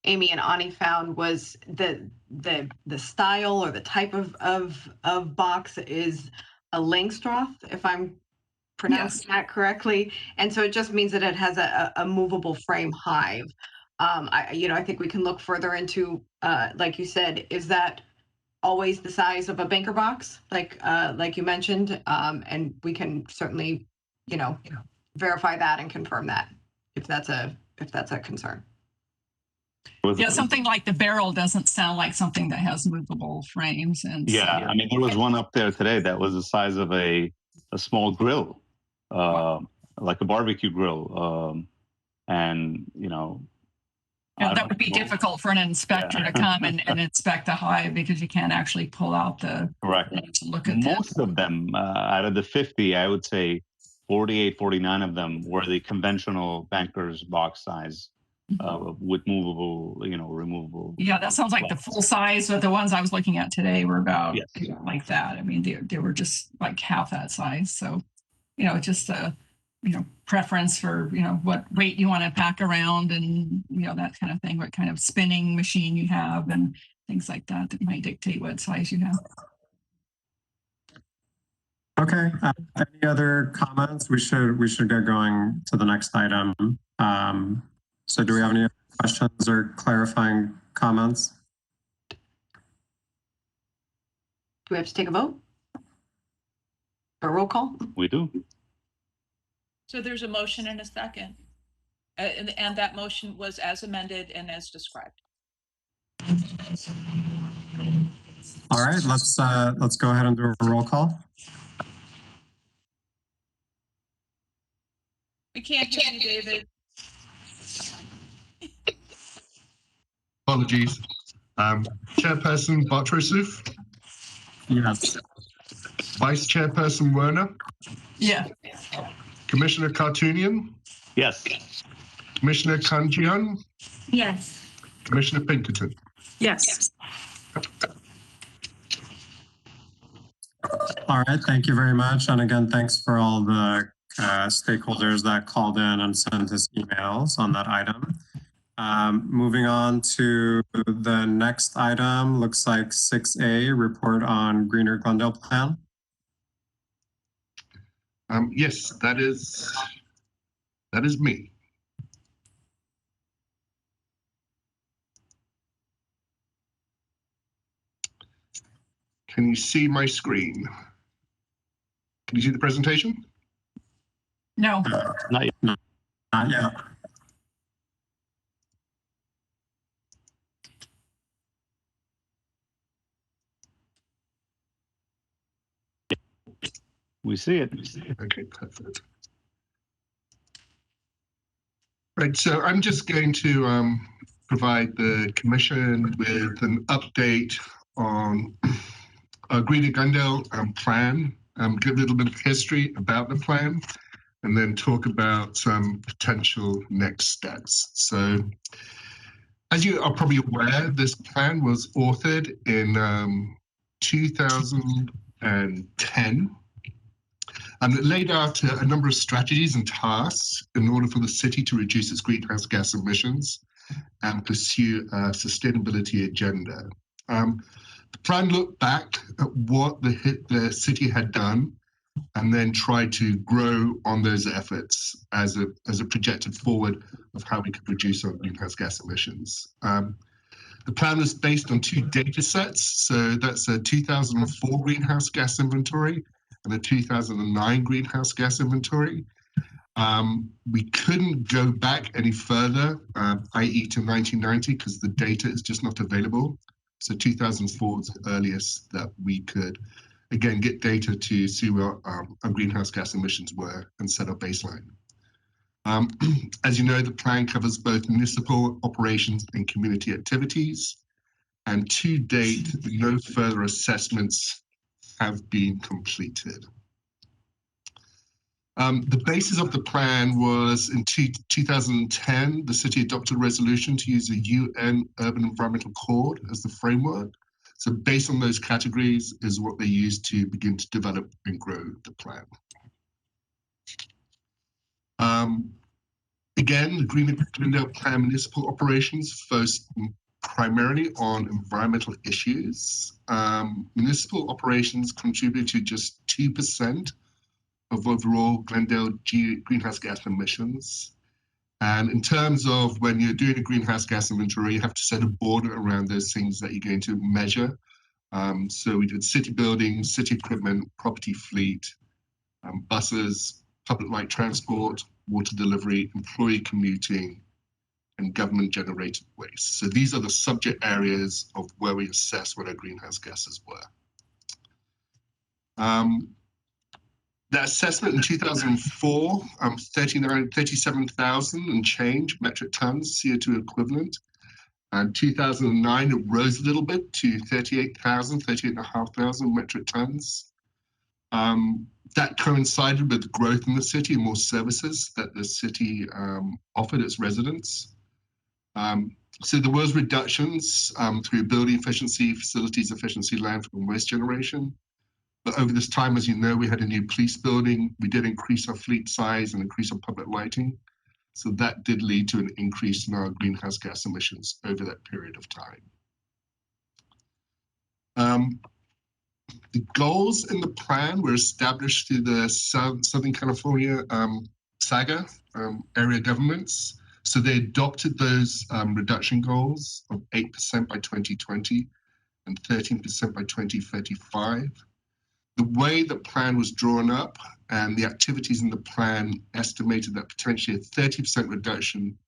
Amy and Ani found was the style or the type of box is a Langstroth, if I'm pronouncing that correctly. And so it just means that it has a movable frame hive. I think we can look further into, like you said, is that always the size of a banker box, like you mentioned? And we can certainly, verify that and confirm that if that's a concern. Yeah, something like the barrel doesn't sound like something that has movable frames. And yeah, so, I mean, there was one up there today that was the size of a small grill, like a barbecue grill. And, you know, that would be difficult for an inspector to come and inspect the hive because you can't actually pull out the correct. to look at Most of them, out of the 50, I would say 48, 49 of them were the conventional banker's box size with movable, you know, removable. Yeah, that sounds like the full size, but the ones I was looking at today were about Yes. you know, like that. I mean, they were just like half that size. So, you know, just a, you know, preference for, you know, what weight you want to pack around and, you know, that kind of thing, what kind of spinning machine you have and things like that that might dictate what size you have. Okay. Any other comments? We should get going to the next item. So do we have any other questions or clarifying comments? Do we have to take a vote? A roll call? We do. So there's a motion and a second. And that motion was as amended and as described. All right, let's go ahead and do a roll call. We can't hear you, David. Apologies. Chairperson Bartrosuf? Yes. Vice Chairperson Werner? Yeah. Commissioner Cartoonian? Yes. Commissioner Kanjian? Yes. Commissioner Pinkerton? Yes. All right, thank you very much. And again, thanks for all the stakeholders that called in and sent us emails on that item. Moving on to the next item, looks like 6A, report on Greener Glendale plan. Yes, that is me. Can you see my screen? Can you see the presentation? No. Not yet. No, not yet. We see it. Okay, perfect. Right, so I'm just going to provide the commission with an update on Greener Glendale plan, give a little bit of history about the plan, and then talk about some potential next steps. So, as you are probably aware, this plan was authored in 2010. And it laid out a number of strategies and tasks in order for the city to reduce its greenhouse gas emissions and pursue a sustainability agenda. The plan looked back at what the city had done and then tried to grow on those efforts as a projected forward of how we could reduce our greenhouse gas emissions. The plan was based on two data sets. So that's a 2004 greenhouse gas inventory and a 2009 greenhouse gas inventory. We couldn't go back any further, i.e. to 1990, because the data is just not available. So 2004 is the earliest that we could, again, get data to see where our greenhouse gas emissions were and set our baseline. As you know, the plan covers both municipal operations and community activities. And to date, no further assessments have been completed. The basis of the plan was in 2010, the city adopted a resolution to use a UN Urban Environmental Code as the framework. So based on those categories is what they used to begin to develop and grow the plan. Again, the Greener Glendale Plan municipal operations focused primarily on environmental issues. Municipal operations contribute to just 2% of overall Glendale greenhouse gas emissions. And in terms of when you're doing a greenhouse gas inventory, you have to set a border around those things that you're going to measure. So we did city buildings, city equipment, property fleet, buses, public light transport, water delivery, employee commuting, and government-generated waste. So these are the subject areas of where we assess what our greenhouse gases were. That assessment in 2004, 37,000 and change metric tons CO2 equivalent. And 2009, it rose a little bit to 38,500 metric tons. That coincided with growth in the city and more services that the city offered its residents. So there was reductions through building efficiency, facilities efficiency, landfill and waste generation. But over this time, as you know, we had a new police building. We did increase our fleet size and increase our public lighting. So that did lead to an increase in our greenhouse gas emissions over that period of time. The goals in the plan were established through the Southern California SAGA area governments. So they adopted those reduction goals of 8% by 2020 and 13% by 2035. The way the plan was drawn up and the activities in the plan estimated that potentially a 30% reduction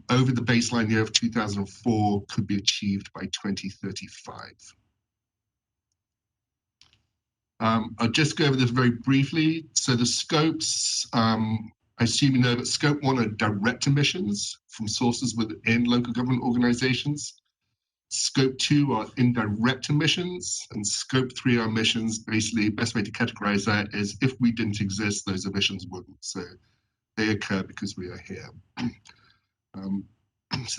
over the baseline year of 2004 could be achieved by 2035. I'll just go over this very briefly. So the scopes, I assume you know that scope 1 are direct emissions from sources within local government organizations. Scope 2 are indirect emissions, and scope 3 are emissions. Basically, best way to categorize that is if we didn't exist, those emissions wouldn't. So they occur because we are here. So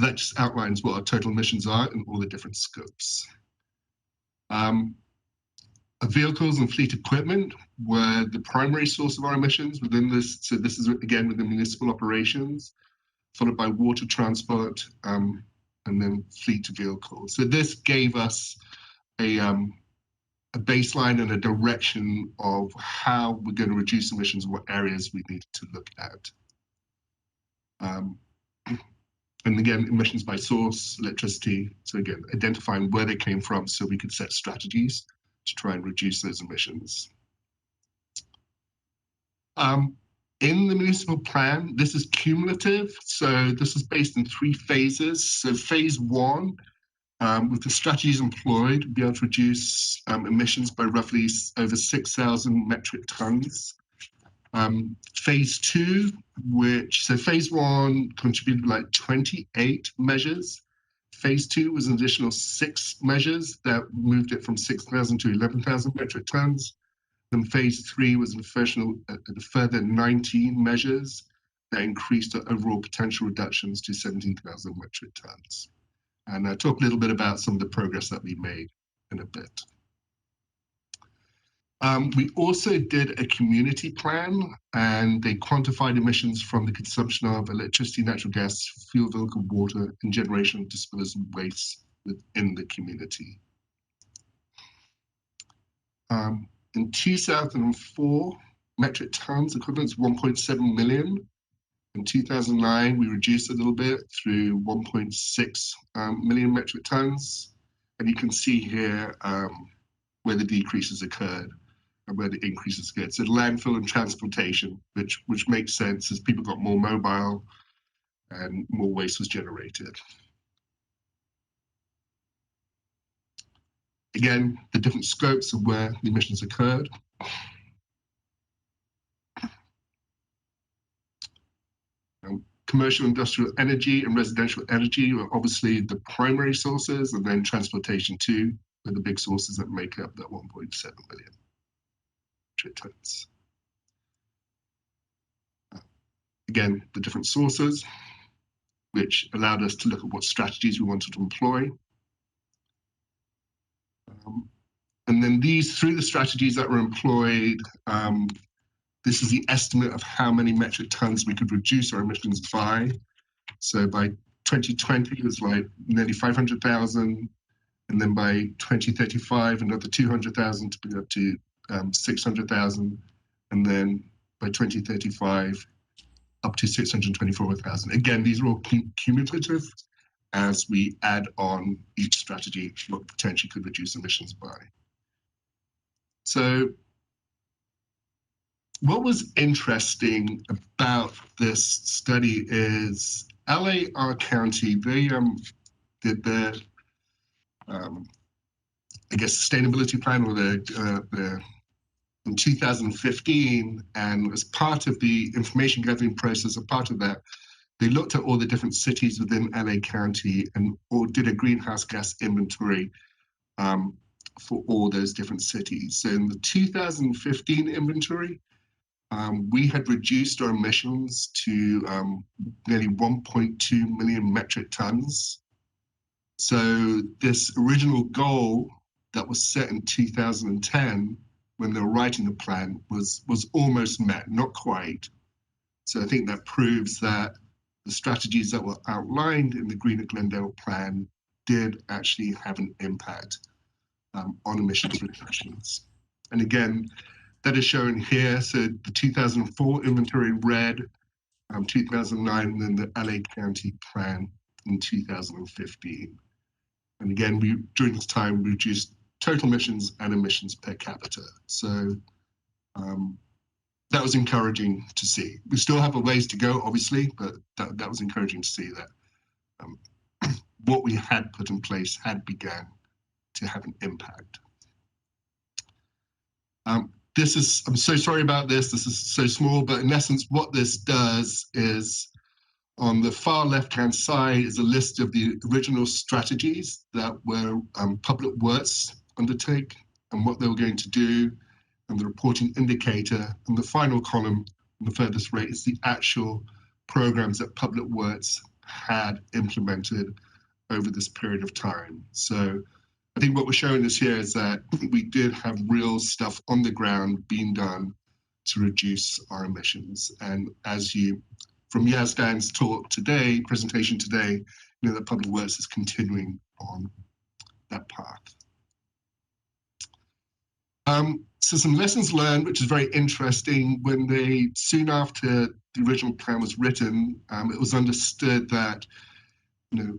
that just outlines what our total emissions are in all the different scopes. Vehicles and fleet equipment were the primary source of our emissions within this. So this is again within municipal operations, followed by water transport, and then fleet vehicles. So this gave us a baseline and a direction of how we're going to reduce emissions and what areas we need to look at. And again, emissions by source, electricity. So again, identifying where they came from so we could set strategies to try and reduce those emissions. In the municipal plan, this is cumulative. So this is based in 3 phases. So phase 1, with the strategies employed, we'll be able to reduce emissions by roughly over 6,000 metric tons. Phase 2, so phase 1 contributed like 28 measures. Phase 2 was an additional 6 measures that moved it from 6,000 to 11,000 metric tons. Then phase 3 was a further 19 measures that increased the overall potential reductions to 17,000 metric tons. And I'll talk a little bit about some of the progress that we made in a bit. We also did a community plan, and they quantified emissions from the consumption of electricity, natural gas, fuel, vehicle, water, and generation of disposal waste within the community. In 2004, metric tons equivalent to 1.7 million. In 2009, we reduced a little bit through 1.6 million metric tons. And you can see here where the decreases occurred and where the increases occurred. So landfill and transportation, which makes sense as people got more mobile and more waste was generated. Again, the different scopes of where the emissions occurred. Commercial, industrial energy and residential energy were obviously the primary sources, and then transportation too, are the big sources that make up that 1.7 million metric tons. Again, the different sources, which allowed us to look at what strategies we wanted to employ. And then through the strategies that were employed, this is the estimate of how many metric tons we could reduce our emissions by. So by 2020, it was like nearly 500,000. And then by 2035, another 200,000 to bring up to 600,000. And then by 2035, up to 624,000. Again, these are all cumulative as we add on each strategy, what potentially could reduce emissions by. So what was interesting about this study is LA County, they did their, I guess, sustainability plan, or their in 2015, and as part of the information gathering process, a part of that, they looked at all the different cities within LA County and or did a greenhouse gas inventory for all those different cities. So in the 2015 inventory, we had reduced our emissions to nearly 1.2 million metric tons. So this original goal that was set in 2010, when they were writing the plan, was almost met, not quite. So I think that proves that the strategies that were outlined in the Greener Glendale plan did actually have an impact on emissions reductions. And again, that is shown here. So the 2004 inventory in red, 2009, and then the LA County plan in 2015. And again, we during this time reduced total emissions and emissions per capita. So that was encouraging to see. We still have a ways to go, obviously, but that was encouraging to see that what we had put in place had begun to have an impact. This is, I'm so sorry about this is so small, but in essence, what this does is on the far left-hand side is a list of the original strategies that were Public Works undertake and what they were going to do, and the reporting indicator. And the final column on the furthest right is the actual programs that Public Works had implemented over this period of time. So I think what we're showing us here is that we did have real stuff on the ground being done to reduce our emissions. And as you, from Yazdan's talk today, presentation today, you know that Public Works is continuing on that path. So some lessons learned, which is very interesting. When they, soon after the original plan was written, it was understood that, you know,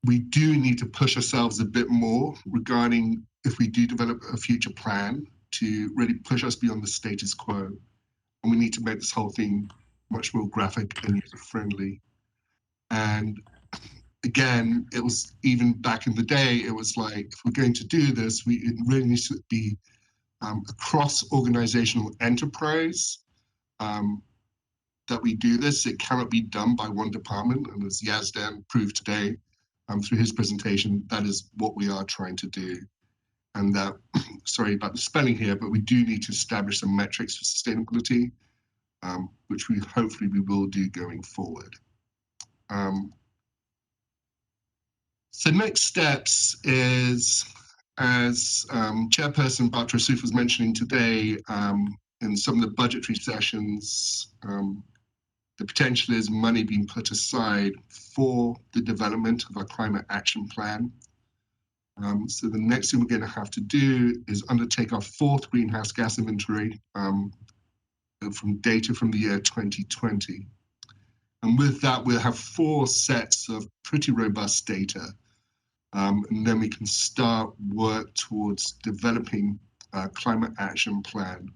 we do need to push ourselves a bit more regarding if we do develop a future plan to really push us beyond the status quo. And we need to make this whole thing much more graphic and user-friendly. And again, it was even back in the day, it was like, if we're going to do this, it really needs to be a cross-organizational enterprise that we do this. It cannot be done by one department. And as Yazdan proved today through his presentation, that is what we are trying to do. And that, sorry about the spelling here, but we do need to establish some metrics for sustainability, which hopefully we will do going forward. So next steps is, as Chairperson Batra Souf was mentioning today, in some of the budgetary sessions, the potential is money being put aside for the development of our climate action plan. So the next thing we're going to have to do is undertake our fourth greenhouse gas inventory from data from the year 2020. And with that, we'll have 4 sets of pretty robust data. And then we can start work towards developing a climate action plan.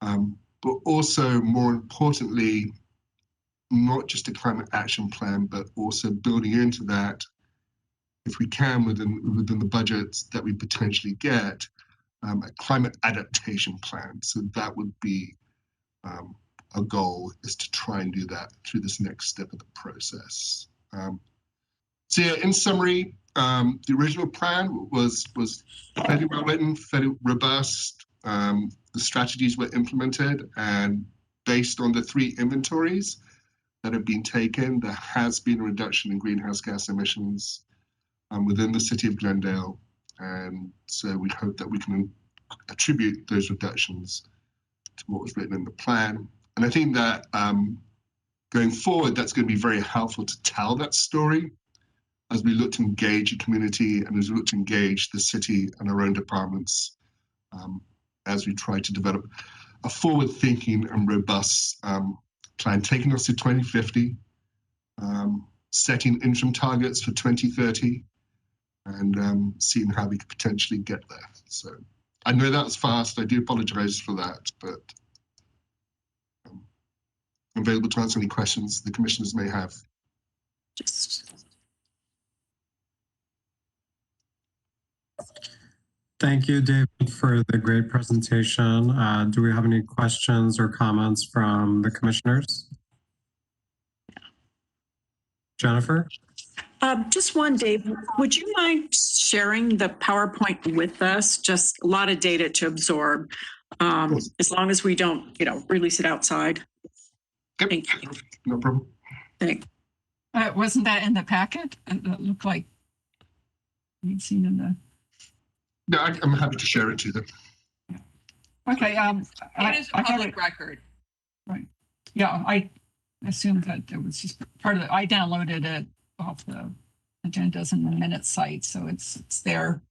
But also, more importantly, not just a climate action plan, but also building into that, if we can, within the budgets that we potentially get, a climate adaptation plan. So that would be a goal, is to try and do that through this next step of the process. So yeah, in summary, the original plan was fairly well written, fairly robust. The strategies were implemented, and based on the 3 inventories that have been taken, there has been a reduction in greenhouse gas emissions within the city of Glendale. And so we hope that we can attribute those reductions to what was written in the plan. And I think that going forward, that's going to be very helpful to tell that story as we look to engage the community and as we look to engage the city and our own departments as we try to develop a forward-thinking and robust plan, taking us to 2050, setting interim targets for 2030, and seeing how we could potentially get there. So I know that was fast. I do apologize for that, but I'm available to answer any questions the commissioners may have. Just Thank you, David, for the great presentation. Do we have any questions or comments from the commissioners? Jennifer? just one, Dave. Would you mind sharing the PowerPoint with us? Just a lot of data to absorb, as long as we don't, release it outside. Yep. Thank you. No problem. Thanks. Wasn't that in the packet? It looked like you'd seen in the. No, I'm happy to share it to them. Okay. It is a public record. Right. Yeah, I assumed that it was just part of it. I downloaded it off the agendas and the minutes site, so it's there.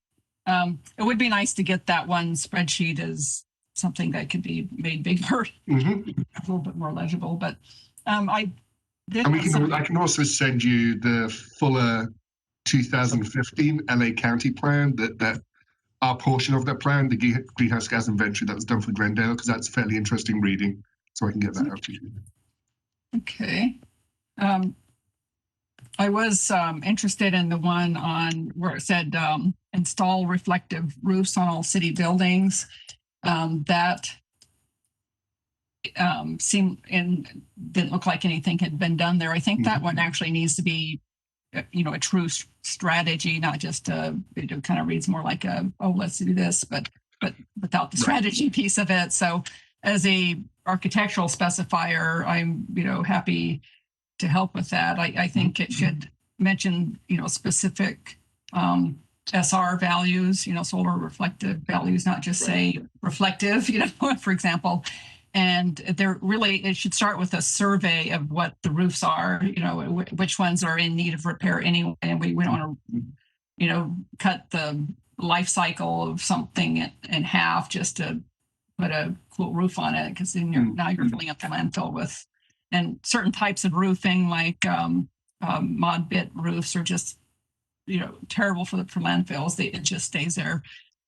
It would be nice to get that one spreadsheet as something that could be made bigger, a little bit more legible. But I did. And I can also send you the fuller 2015 LA County plan, that our portion of that plan, the greenhouse gas inventory that was done for Glendale, because that's fairly interesting reading. So I can get that out to you. Okay. I was interested in the one on where it said install reflective roofs on all city buildings. That seemed and didn't look like anything had been done there. I think that one actually needs to be, a true strategy, not just it kind of reads more like let's do this, but without the strategy piece of it. So as a architectural specifier, I'm happy to help with that. I think it should mention specific SR values, solar reflective values, not just say reflective, for example. And it should start with a survey of what the roofs are, which ones are in need of repair anyway. And we don't want to, cut the life cycle of something in half just to put a cool roof on it, because then now you're filling up the landfill with, and certain types of roofing like mod bit roofs are just, terrible for landfills. It just stays there.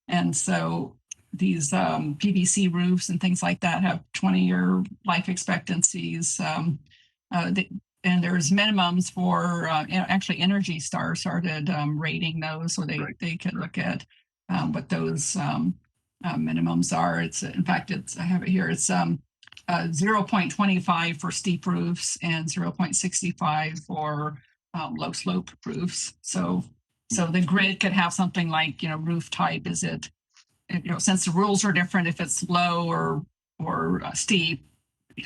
And so these PVC roofs and things like that have 20-year life expectancies. And there's minimums for, actually Energy Star started rating those, so they could look at what those minimums are. In fact, I have it here. It's 0.25 for steep roofs and 0.65 for low slope roofs. So the grid could have something like, roof type. Is it, since the rules are different, if it's low or steep,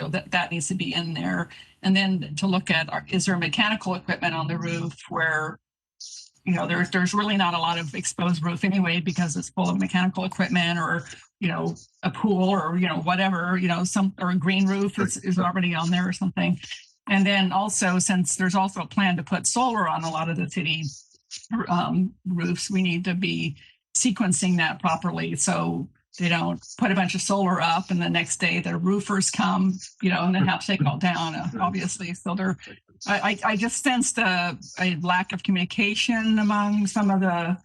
that needs to be in there. And then to look at, is there mechanical equipment on the roof where, there's really not a lot of exposed roof anyway, because it's full of mechanical equipment, or, a pool, or, whatever, or a green roof is already on there or something. And then also, since there's also a plan to put solar on a lot of the city roofs, we need to be sequencing that properly, so they don't put a bunch of solar up and the next day the roofers come, and then have to take it all down, obviously. So I just sensed a lack of communication among some of the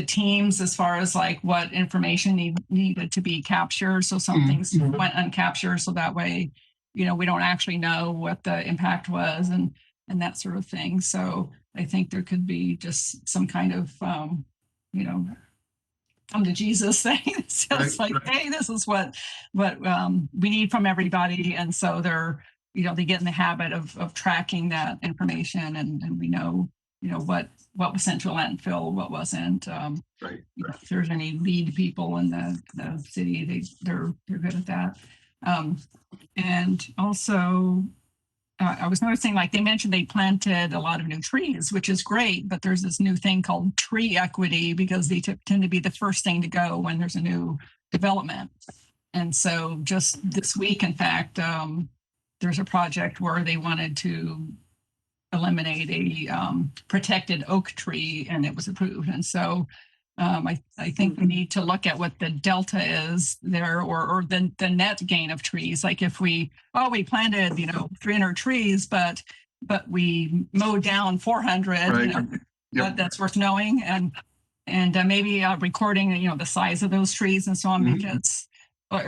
teams as far as like what information needed to be captured. So some things went uncaptured, so that way, we don't actually know what the impact was and that sort of thing. So I think there could be just some kind of, come to Jesus thing. It's like, hey, this is what we need from everybody. And so they get in the habit of tracking that information, and we know, what was sent to a landfill, what wasn't. If there's any lead people in the city, they're good at that. And also, I was noticing, like they mentioned, they planted a lot of new trees, which is great, but there's this new thing called tree equity, because they tend to be the first thing to go when there's a new development. And so just this week, in fact, there's a project where they wanted to eliminate a protected oak tree, and it was approved. And so I think we need to look at what the delta is there, or the net gain of trees. Like if we planted 300 trees, but we mowed down 400, that's worth knowing, and maybe recording the size of those trees and so on, because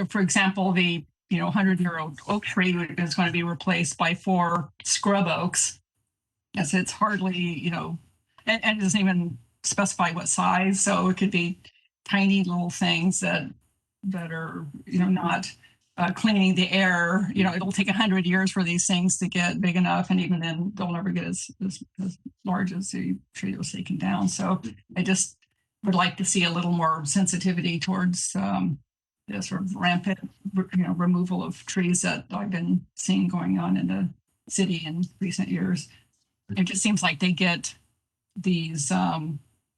for example, the 100-year-old oak tree is going to be replaced by 4 scrub oaks. yes, it's hardly, you know, and it doesn't even specify what size. So it could be tiny little things that are, you know, not cleaning the air. You know, it'll take 100 years for these things to get big enough, and even then, they'll never get as large as the tree that was taken down. So I just would like to see a little more sensitivity towards the sort of rampant, you know, removal of trees that I've been seeing going on in the city in recent years. It just seems like they get these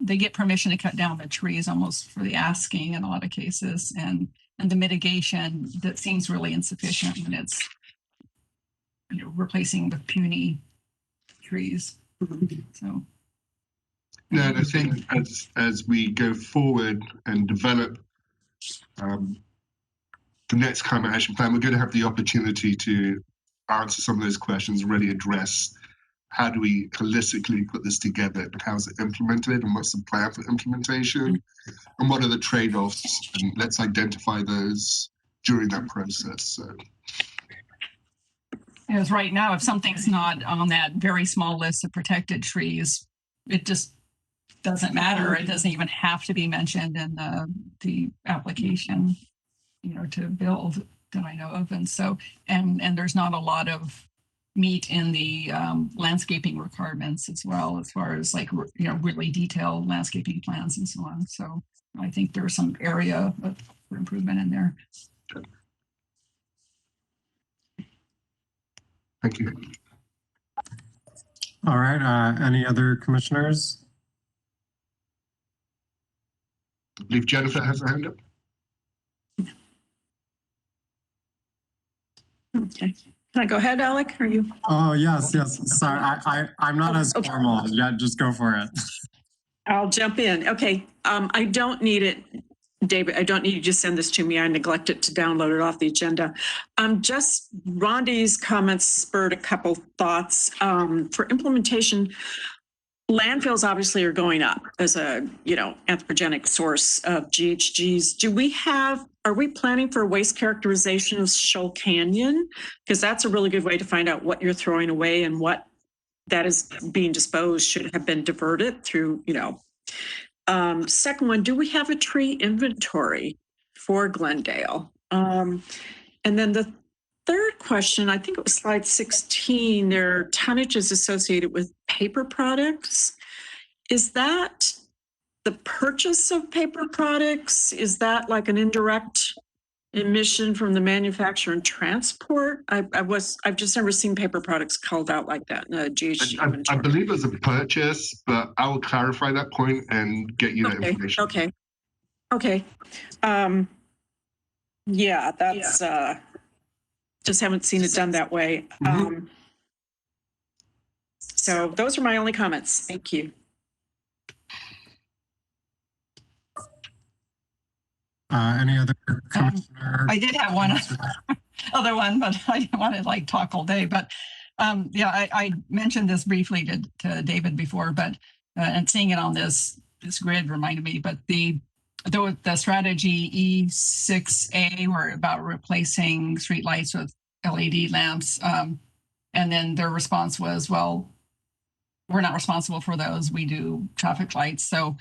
they get permission to cut down the trees almost for the asking in a lot of cases, and the mitigation that seems really insufficient when it's, you know, replacing with puny trees. So yeah, and I think as we go forward and develop the next climate action plan, we're going to have the opportunity to answer some of those questions, really address how do we holistically put this together, but how is it implemented, and what's the plan for implementation, and what are the trade-offs, and let's identify those during that process. So, as right now, if something's not on that very small list of protected trees, it just doesn't matter. It doesn't even have to be mentioned in the application, you know, to build that I know of. And so, and there's not a lot of meat in the landscaping requirements as well, as far as like, you know, really detailed landscaping plans and so on. So I think there's some area for improvement in there. Thank you. All right. Any other commissioners? I believe Jennifer has her hand up. Okay. Can I go ahead, Alec? Are you? Oh, yes. Sorry, I'm not as formal. Yeah, just go for it. I'll jump in. Okay. I don't need it, David. I don't need you to send this to me. I neglected to download it off the agenda. Just Rondi's comments spurred a couple thoughts. For implementation, landfills obviously are going up as a, you know, anthropogenic source of GHGs. Are we planning for waste characterization of Shoal Canyon? Because that's a really good way to find out what you're throwing away and what that is being disposed should have been diverted through, you know. Second one, do we have a tree inventory for Glendale? And then the third question, I think it was slide 16, there are tonnages associated with paper products. Is that the purchase of paper products? Is that like an indirect emission from the manufacturer and transport? I've just never seen paper products called out like that in a GHG inventory. I believe it was a purchase, but I will clarify that point and get you that information. Okay. Yeah, that's just haven't seen it done that way. So those are my only comments. Thank you. Any other commissioner? I did have one other one, but I didn't want to like talk all day. But yeah, I mentioned this briefly to David before, but and seeing it on this grid reminded me. But the strategy E6A were about replacing streetlights with LED lamps, and then their response was, "Well, we're not responsible for those. We do traffic lights." So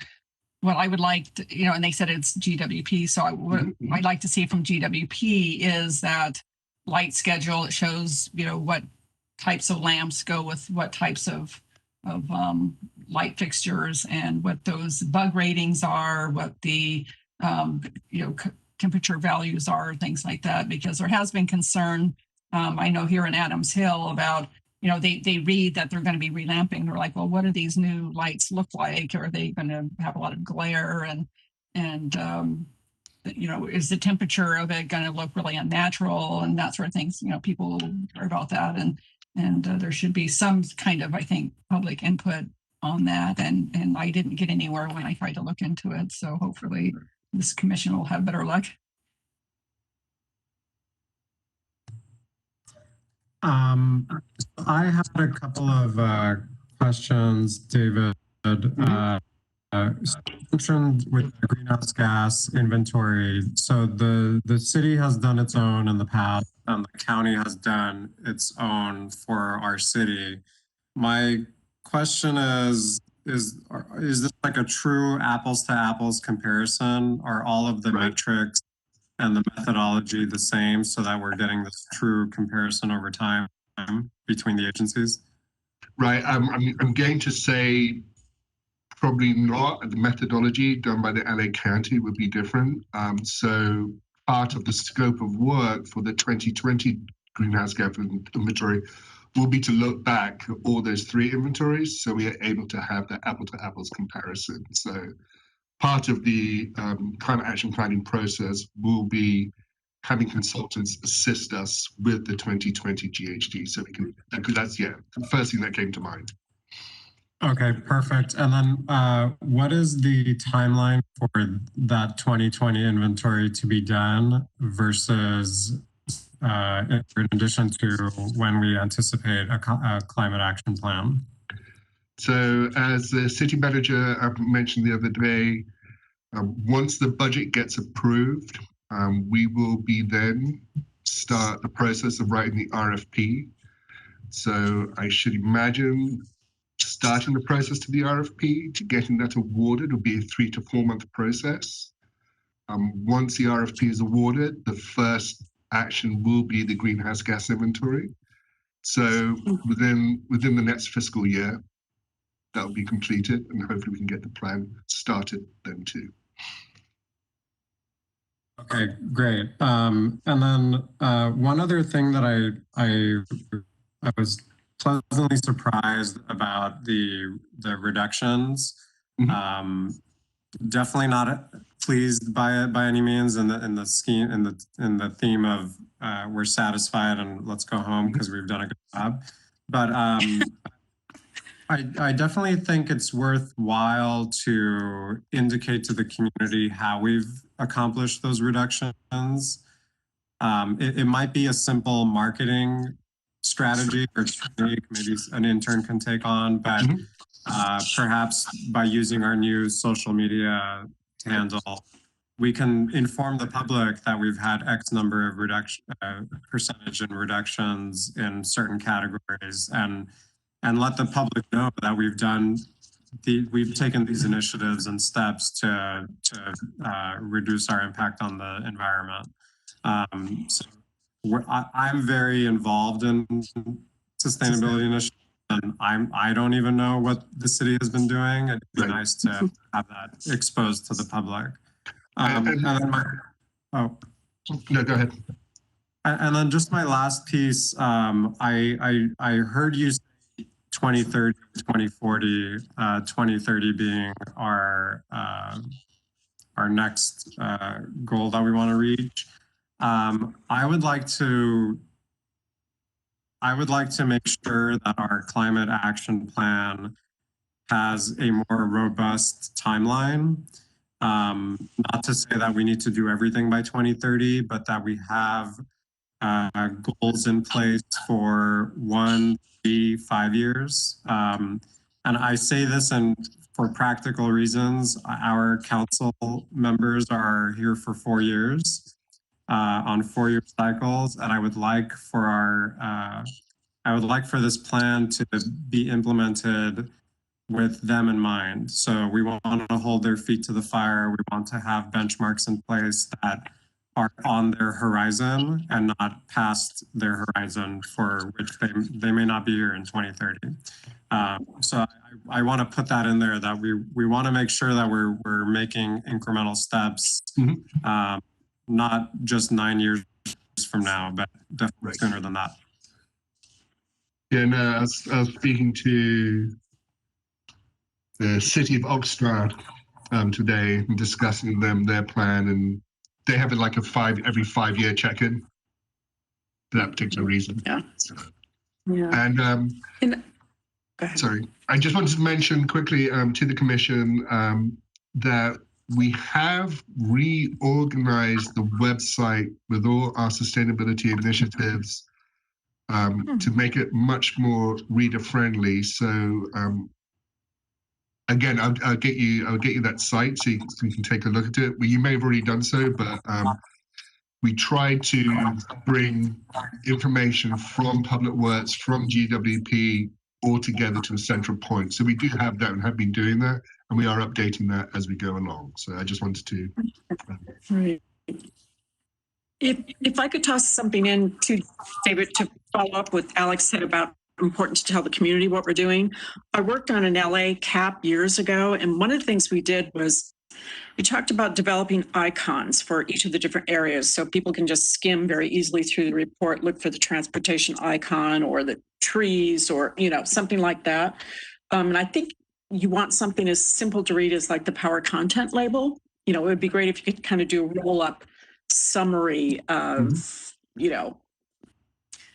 what I would like to, you know, and they said it's GWP. So I'd like to see from GWP is that light schedule. It shows, you know, what types of lamps go with what types of light fixtures, and what those bug ratings are, what the, you know, temperature values are, things like that, because there has been concern. I know here in Adams Hill about, you know, they read that they're going to be relamping. They're like, well, what do these new lights look like? Are they going to have a lot of glare? And you know, is the temperature of it going to look really unnatural and that sort of things? You know, people are about that, and there should be some kind of, I think, public input on that. And I didn't get anywhere when I tried to look into it. So hopefully this commission will have better luck. I had a couple of questions, David. Mentioned with the greenhouse gas inventory. So the city has done its own in the past, and the county has done its own for our city. My question is this like a true apples to apples comparison? Are all of the metrics and the methodology the same so that we're getting this true comparison over time between the agencies? Right. I'm going to say probably not. The methodology done by the LA County would be different. So part of the scope of work for the 2020 greenhouse gas inventory will be to look back at all those three inventories, so we are able to have that apple-to-apples comparison. So part of the climate action planning process will be having consultants assist us with the 2020 GHG, so we can, because that's the first thing that came to mind. Okay, perfect. And then what is the timeline for that 2020 inventory to be done versus in addition to when we anticipate a climate action plan? So as the city manager mentioned the other day, once the budget gets approved, we will be then start the process of writing the RFP. So I should imagine starting the process to the RFP to getting that awarded will be a 3 to 4 month process. Once the RFP is awarded, the first action will be the greenhouse gas inventory. So within the next fiscal year, that will be completed, and hopefully we can get the plan started then too. Okay, great. And then one other thing that I was pleasantly surprised about the reductions. Definitely not pleased by it by any means in the scheme in the theme of we're satisfied and let's go home because we've done a good job. But I definitely think it's worthwhile to indicate to the community how we've accomplished those reductions. It might be a simple marketing strategy or technique maybe an intern can take on, but perhaps by using our new social media handle, we can inform the public that we've had X number of percentage in reductions in certain categories, and let the public know that we've taken these initiatives and steps to reduce our impact on the environment. So I'm very involved in sustainability initiatives, and I don't even know what the city has been doing. It'd be nice to have that exposed to the public. And then no, go ahead. And then just my last piece, I heard you say 2030, 2040, 2030 being our next goal that we want to reach. I would like to make sure that our climate action plan has a more robust timeline. Not to say that we need to do everything by 2030, but that we have goals in place for 1, 3, 5 years. And I say this for practical reasons. Our council members are here for 4 years on 4-year cycles, and I would like for this plan to be implemented with them in mind. So we want to hold their feet to the fire. We want to have benchmarks in place that are on their horizon and not past their horizon, for which they may not be here in 2030. So I want to put that in there, that we want to make sure that we're making incremental steps, not just 9 years from now, but definitely sooner than that. Yeah, no, I was speaking to the city of Oxnard today and discussing their plan, and they have it like every 5-year check-in for that particular reason. Yeah. And sorry, I just wanted to mention quickly to the commission that we have reorganized the website with all our sustainability initiatives to make it much more reader friendly. So again, I'll get you that site so you can take a look at it. Well, you may have already done so, but we tried to bring information from Public Works, from GWP, all together to a central point. So we do have that and have been doing that, and we are updating that as we go along. So I just wanted to. Right. If I could toss something in to David to follow up with Alex said about important to tell the community what we're doing. I worked on an LA CAP years ago, and one of the things we did was we talked about developing icons for each of the different areas so people can just skim very easily through the report, look for the transportation icon or the trees or, something like that. And I think you want something as simple to read as like the power content label. It would be great if you could kind of do a roll up summary of,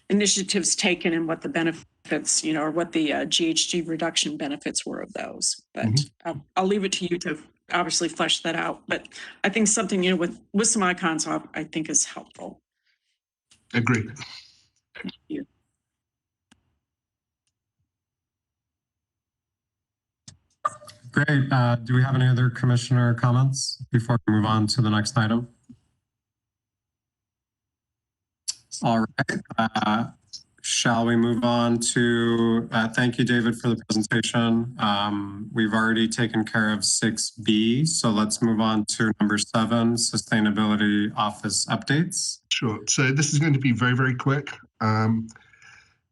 initiatives taken and what the benefits, or what the GHG reduction benefits were of those. But I'll leave it to you to obviously flesh that out. But I think something, with some icons, I think is helpful. Agree. Thank you. Great. Do we have any other commissioner comments before we move on to the next item? All right. Shall we move on to, thank you, David, for the presentation. We've already taken care of 6B, so let's move on to number 7, Sustainability Office Updates. Sure. So this is going to be very, very quick.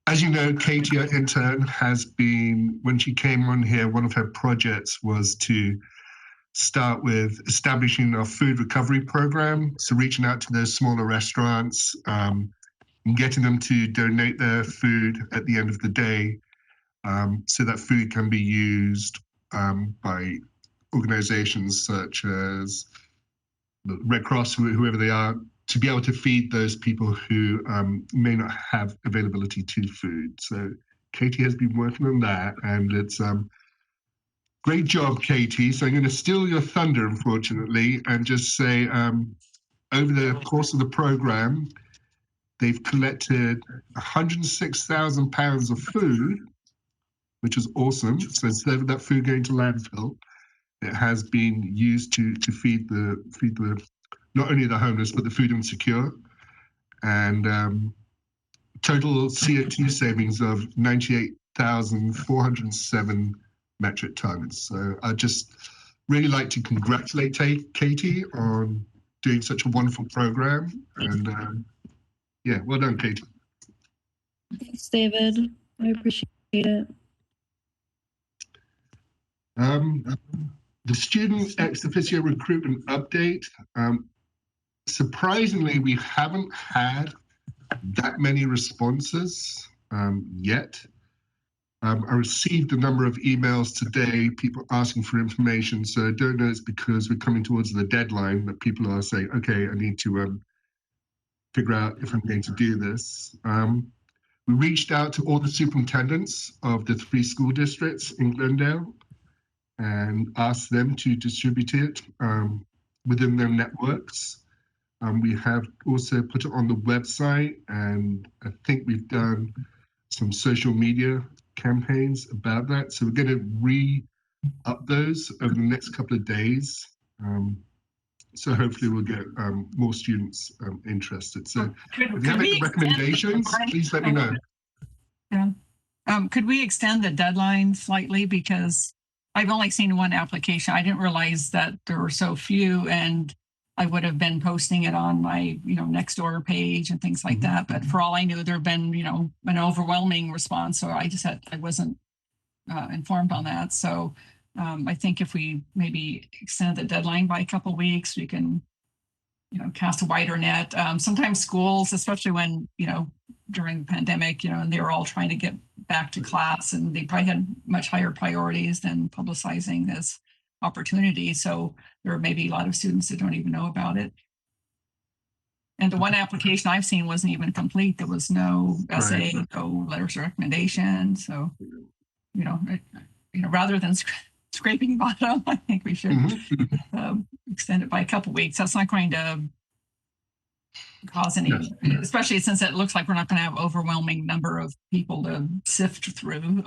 As you know, Katie, our intern, has been, when she came on here, one of her projects was to start with establishing a food recovery program. So reaching out to those smaller restaurants, and getting them to donate their food at the end of the day, so that food can be used by organizations such as the Red Cross, whoever they are, to be able to feed those people who may not have availability to food. So Katie has been working on that, and it's great job, Katie. So I'm going to steal your thunder, unfortunately, and just say over the course of the program, they've collected 106,000 pounds of food, which is awesome. So instead of that food going to landfill, it has been used to feed the not only the homeless but the food insecure, and total CO2 savings of 98,407 metric tons. So I just really like to congratulate Katie on doing such a wonderful program, and yeah, well done, Katie. Thanks, David. I appreciate it. The student ex officio recruitment update. Surprisingly, we haven't had that many responses yet. I received a number of emails today, people asking for information. So I don't know, it's because we're coming towards the deadline that people are saying, okay, I need to figure out if I'm going to do this. We reached out to all the superintendents of the 3 school districts in Glendale and asked them to distribute it within their networks. We have also put it on the website, and I think we've done some social media campaigns about that. So we're going to re-up those over the next couple of days. So hopefully we'll get more students interested. So if you have any recommendations, please let me know. Yeah. Could we extend the deadline slightly? Because I've only seen one application. I didn't realize that there were so few, and I would have been posting it on my, next door page and things like that. But for all I knew, there had been, an overwhelming response. So I wasn't informed on that. So I think if we maybe extend the deadline by a couple of weeks, we can, cast a wider net. Sometimes schools, especially when, during the pandemic, and they were all trying to get back to class, and they probably had much higher priorities than publicizing this opportunity. So there may be a lot of students that don't even know about it. And the one application I've seen wasn't even complete. There was no essay, no letters of recommendation. So, rather than scraping bottom, I think we should extend it by a couple of weeks. That's not going to cause any, especially since it looks like we're not going to have overwhelming number of people to sift through.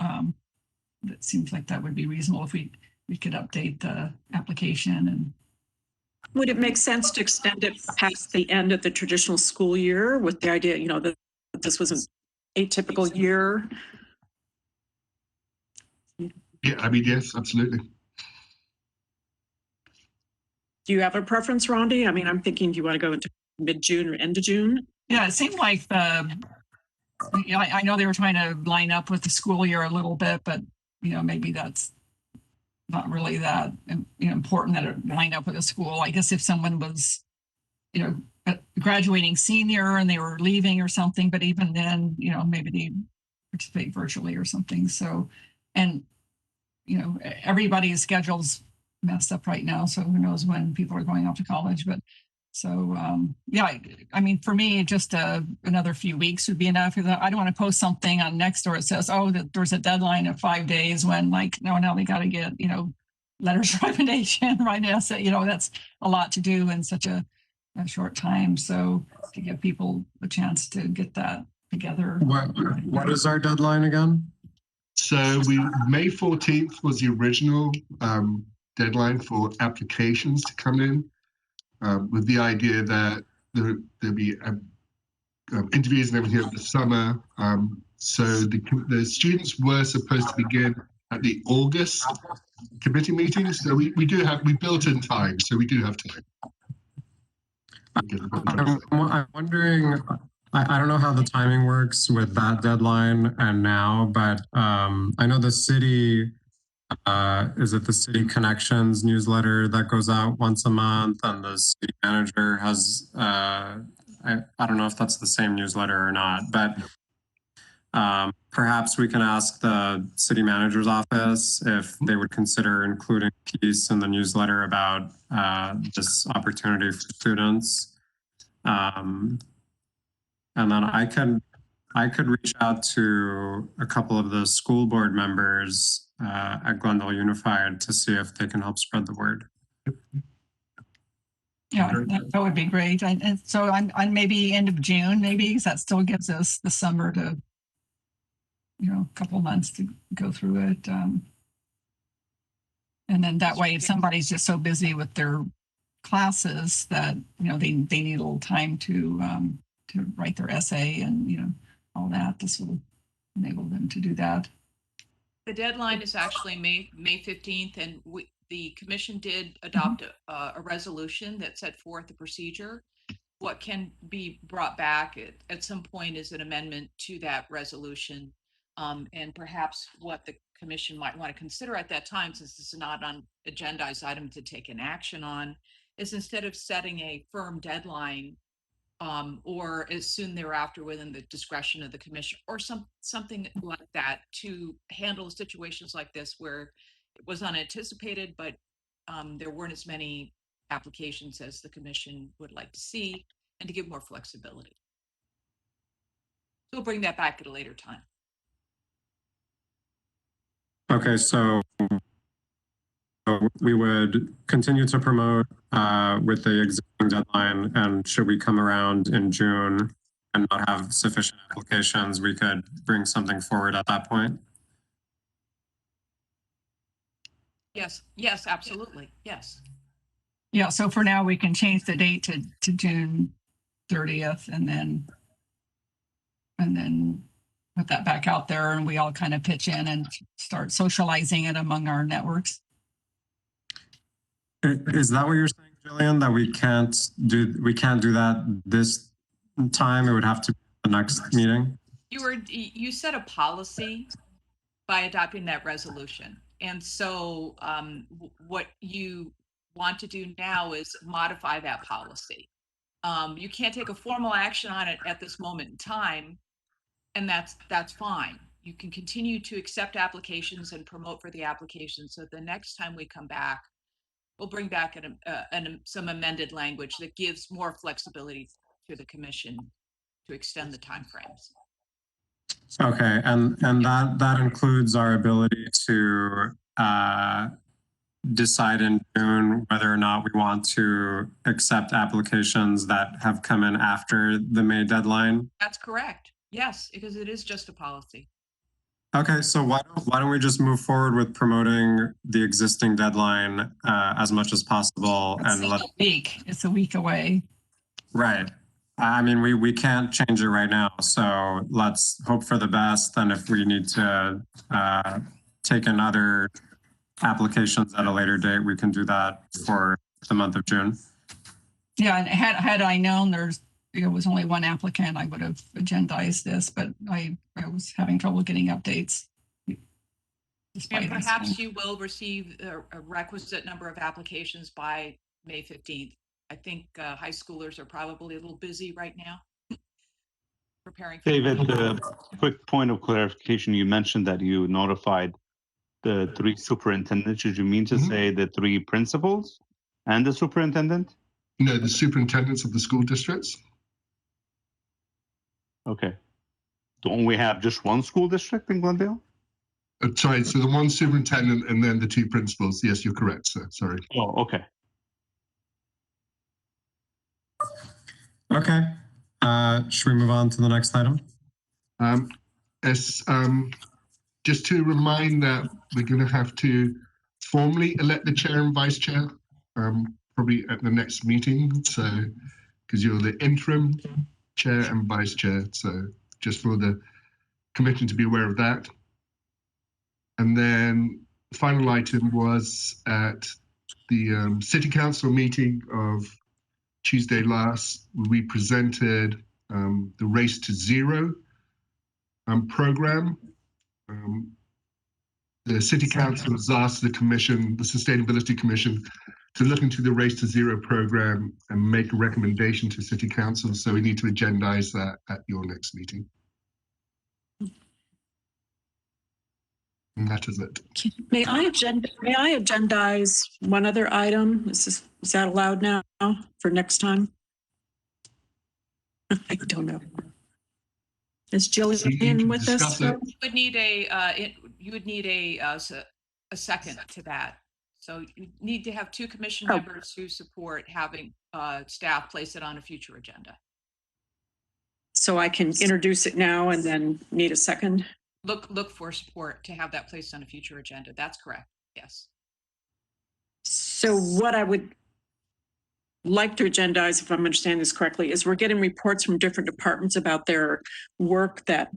It seems like that would be reasonable if we could update the application. And would it make sense to extend it past the end of the traditional school year with the idea, that this was an atypical year? Yeah, I mean, yes, absolutely. Do you have a preference, Rondi? I mean, I'm thinking, do you want to go into mid-June or end of June? Yeah, it seemed like I know they were trying to line up with the school year a little bit, but maybe that's not really that important that it line up with the school. I guess if someone was, graduating senior and they were leaving or something, but even then, maybe they participate virtually or something. So, and everybody's schedule's messed up right now, so who knows when people are going off to college. But so yeah, I mean, for me, just another few weeks would be enough. I don't want to post something on Nextdoor that says, oh, there's a deadline of 5 days, when now they got to get letters of recommendation, right now. So that's a lot to do in such a short time. So to give people a chance to get that together. What is our deadline again? So May 14th was the original deadline for applications to come in, with the idea that there'll be interviews and everything over the summer. So the students were supposed to begin at the August committee meetings. So we built in time, so we do have time. I'm wondering, I don't know how the timing works with that deadline and now, but I know the city, is it the City Connections newsletter that goes out once a month, and the city manager has, I don't know if that's the same newsletter or not, but perhaps we can ask the city manager's office if they would consider including a piece in the newsletter about this opportunity for students. And then I could reach out to a couple of the school board members at Glendale Unified to see if they can help spread the word. Yeah, that would be great. And so on maybe end of June, maybe, because that still gives us the summer to, a couple months to go through it. And then that way, if somebody's just so busy with their classes that, they need a little time to write their essay and, all that, this will enable them to do that. The deadline is actually May 15th, and the commission did adopt a resolution that set forth the procedure. What can be brought back at some point is an amendment to that resolution. And perhaps what the commission might want to consider at that time, since this is not an agendized item to take an action on, is instead of setting a firm deadline, or as soon thereafter within the discretion of the commission, or something like that, to handle situations like this where it was unanticipated, but there weren't as many applications as the commission would like to see, and to give more flexibility. So we'll bring that back at a later time. Okay, so we would continue to promote with the existing deadline, and should we come around in June and not have sufficient applications, we could bring something forward at that point? Yes, absolutely, yes. Yeah, so for now, we can change the date to June 30th, and then put that back out there, and we all kind of pitch in and start socializing it among our networks. Is that what you're saying, Jillian, that we can't do that this time? It would have to be the next meeting? You set a policy by adopting that resolution. And so what you want to do now is modify that policy. You can't take a formal action on it at this moment in time, and that's fine. You can continue to accept applications and promote for the applications. So the next time we come back, we'll bring back some amended language that gives more flexibility to the commission to extend the timeframes. Okay, and that includes our ability to decide in June whether or not we want to accept applications that have come in after the May deadline? That's correct. Yes, because it is just a policy. Okay, so why don't we just move forward with promoting the existing deadline as much as possible? It's a week away. Right. I mean, we can't change it right now, so let's hope for the best. And if we need to taken other applications at a later date, we can do that for the month of June. Yeah, and had I known there was only one applicant, I would have agendized this, but I was having trouble getting updates. And perhaps you will receive a requisite number of applications by May 15th. I think high schoolers are probably a little busy right now preparing for David, quick point of clarification. You mentioned that you notified the 3 superintendents. Did you mean to say the 3 principals and the superintendent? No, the superintendents of the school districts. Okay. Don't we have just one school district in Glendale? Sorry, so the one superintendent and then the 2 principals. Yes, you're correct, sir. Sorry. Oh, okay. Okay. Should we move on to the next item? Just to remind that we're going to have to formally elect the chair and vice chair, probably at the next meeting. So, because you're the interim chair and vice chair. So, just for the commission to be aware of that. And then the final item was at the city council meeting of Tuesday last, we presented the Race to Zero program. The City Council has asked the Commission, the Sustainability Commission, to look into the Race to Zero program and make a recommendation to City Council. So we need to agendize that at your next meeting. And that is it. May I agendize one other item? Is that allowed now for next time? I don't know. Is Jillian with us? You would need a second to that. So you need to have 2 commission members who support having staff place it on a future agenda. So I can introduce it now and then need a second? Look for support to have that placed on a future agenda. That's correct. Yes. So what I would like to agendize, if I'm understanding this correctly, is we're getting reports from different departments about their work that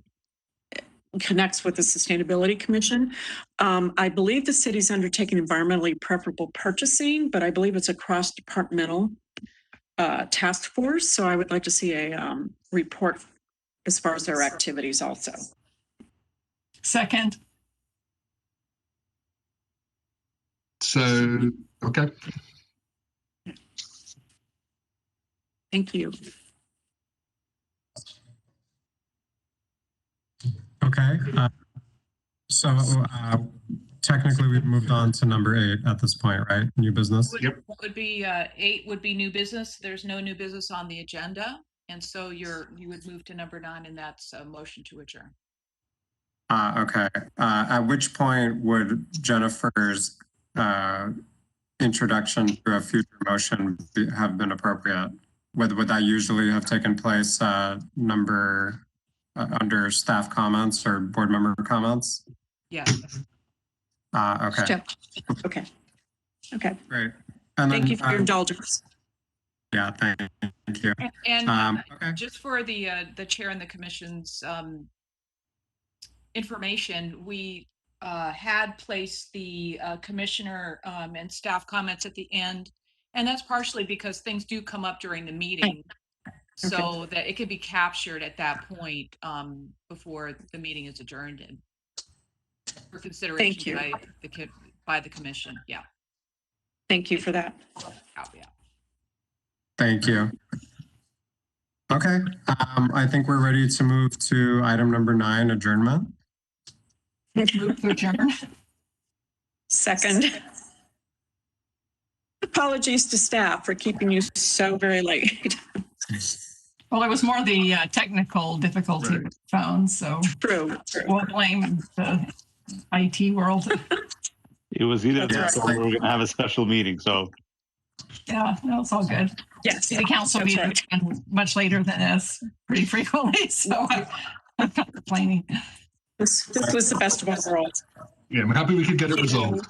connects with the Sustainability Commission. I believe the city's undertaking environmentally preferable purchasing, but I believe it's a cross-departmental task force. So I would like to see a report as far as their activities also. Second. So, okay. Thank you. Okay. Technically we've moved on to number 8 at this point, right? New business? Yep. Would be 8 would be new business. There's no new business on the agenda. And so you would move to number 9, and that's a motion to adjourn. Okay. At which point would Jennifer's introduction to a future motion have been appropriate? Would that usually have taken place under staff comments or board member comments? Yes. Okay. Okay. Okay. Great. And thank you for your indulgence. Yeah, thank you. And okay. Just for the chair and the commission's information, we had placed the commissioner and staff comments at the end, and that's partially because things do come up during the meeting, so that it could be captured at that point before the meeting is adjourned and for consideration by the commission. Yeah. Thank you for that. Oh, yeah. Thank you. Okay, I think we're ready to move to item number 9, adjournment. Move to adjourn. Second. Apologies to staff for keeping you so very late. Well, it was more the technical difficulty with phones, so true. We'll blame the IT world. It was either that or we were going to have a special meeting, so. Yeah, no, it's all good. Yes, City council meetings much later than this pretty frequently, so I'm not complaining. This was the best of all worlds. Yeah, I'm happy we could get it resolved.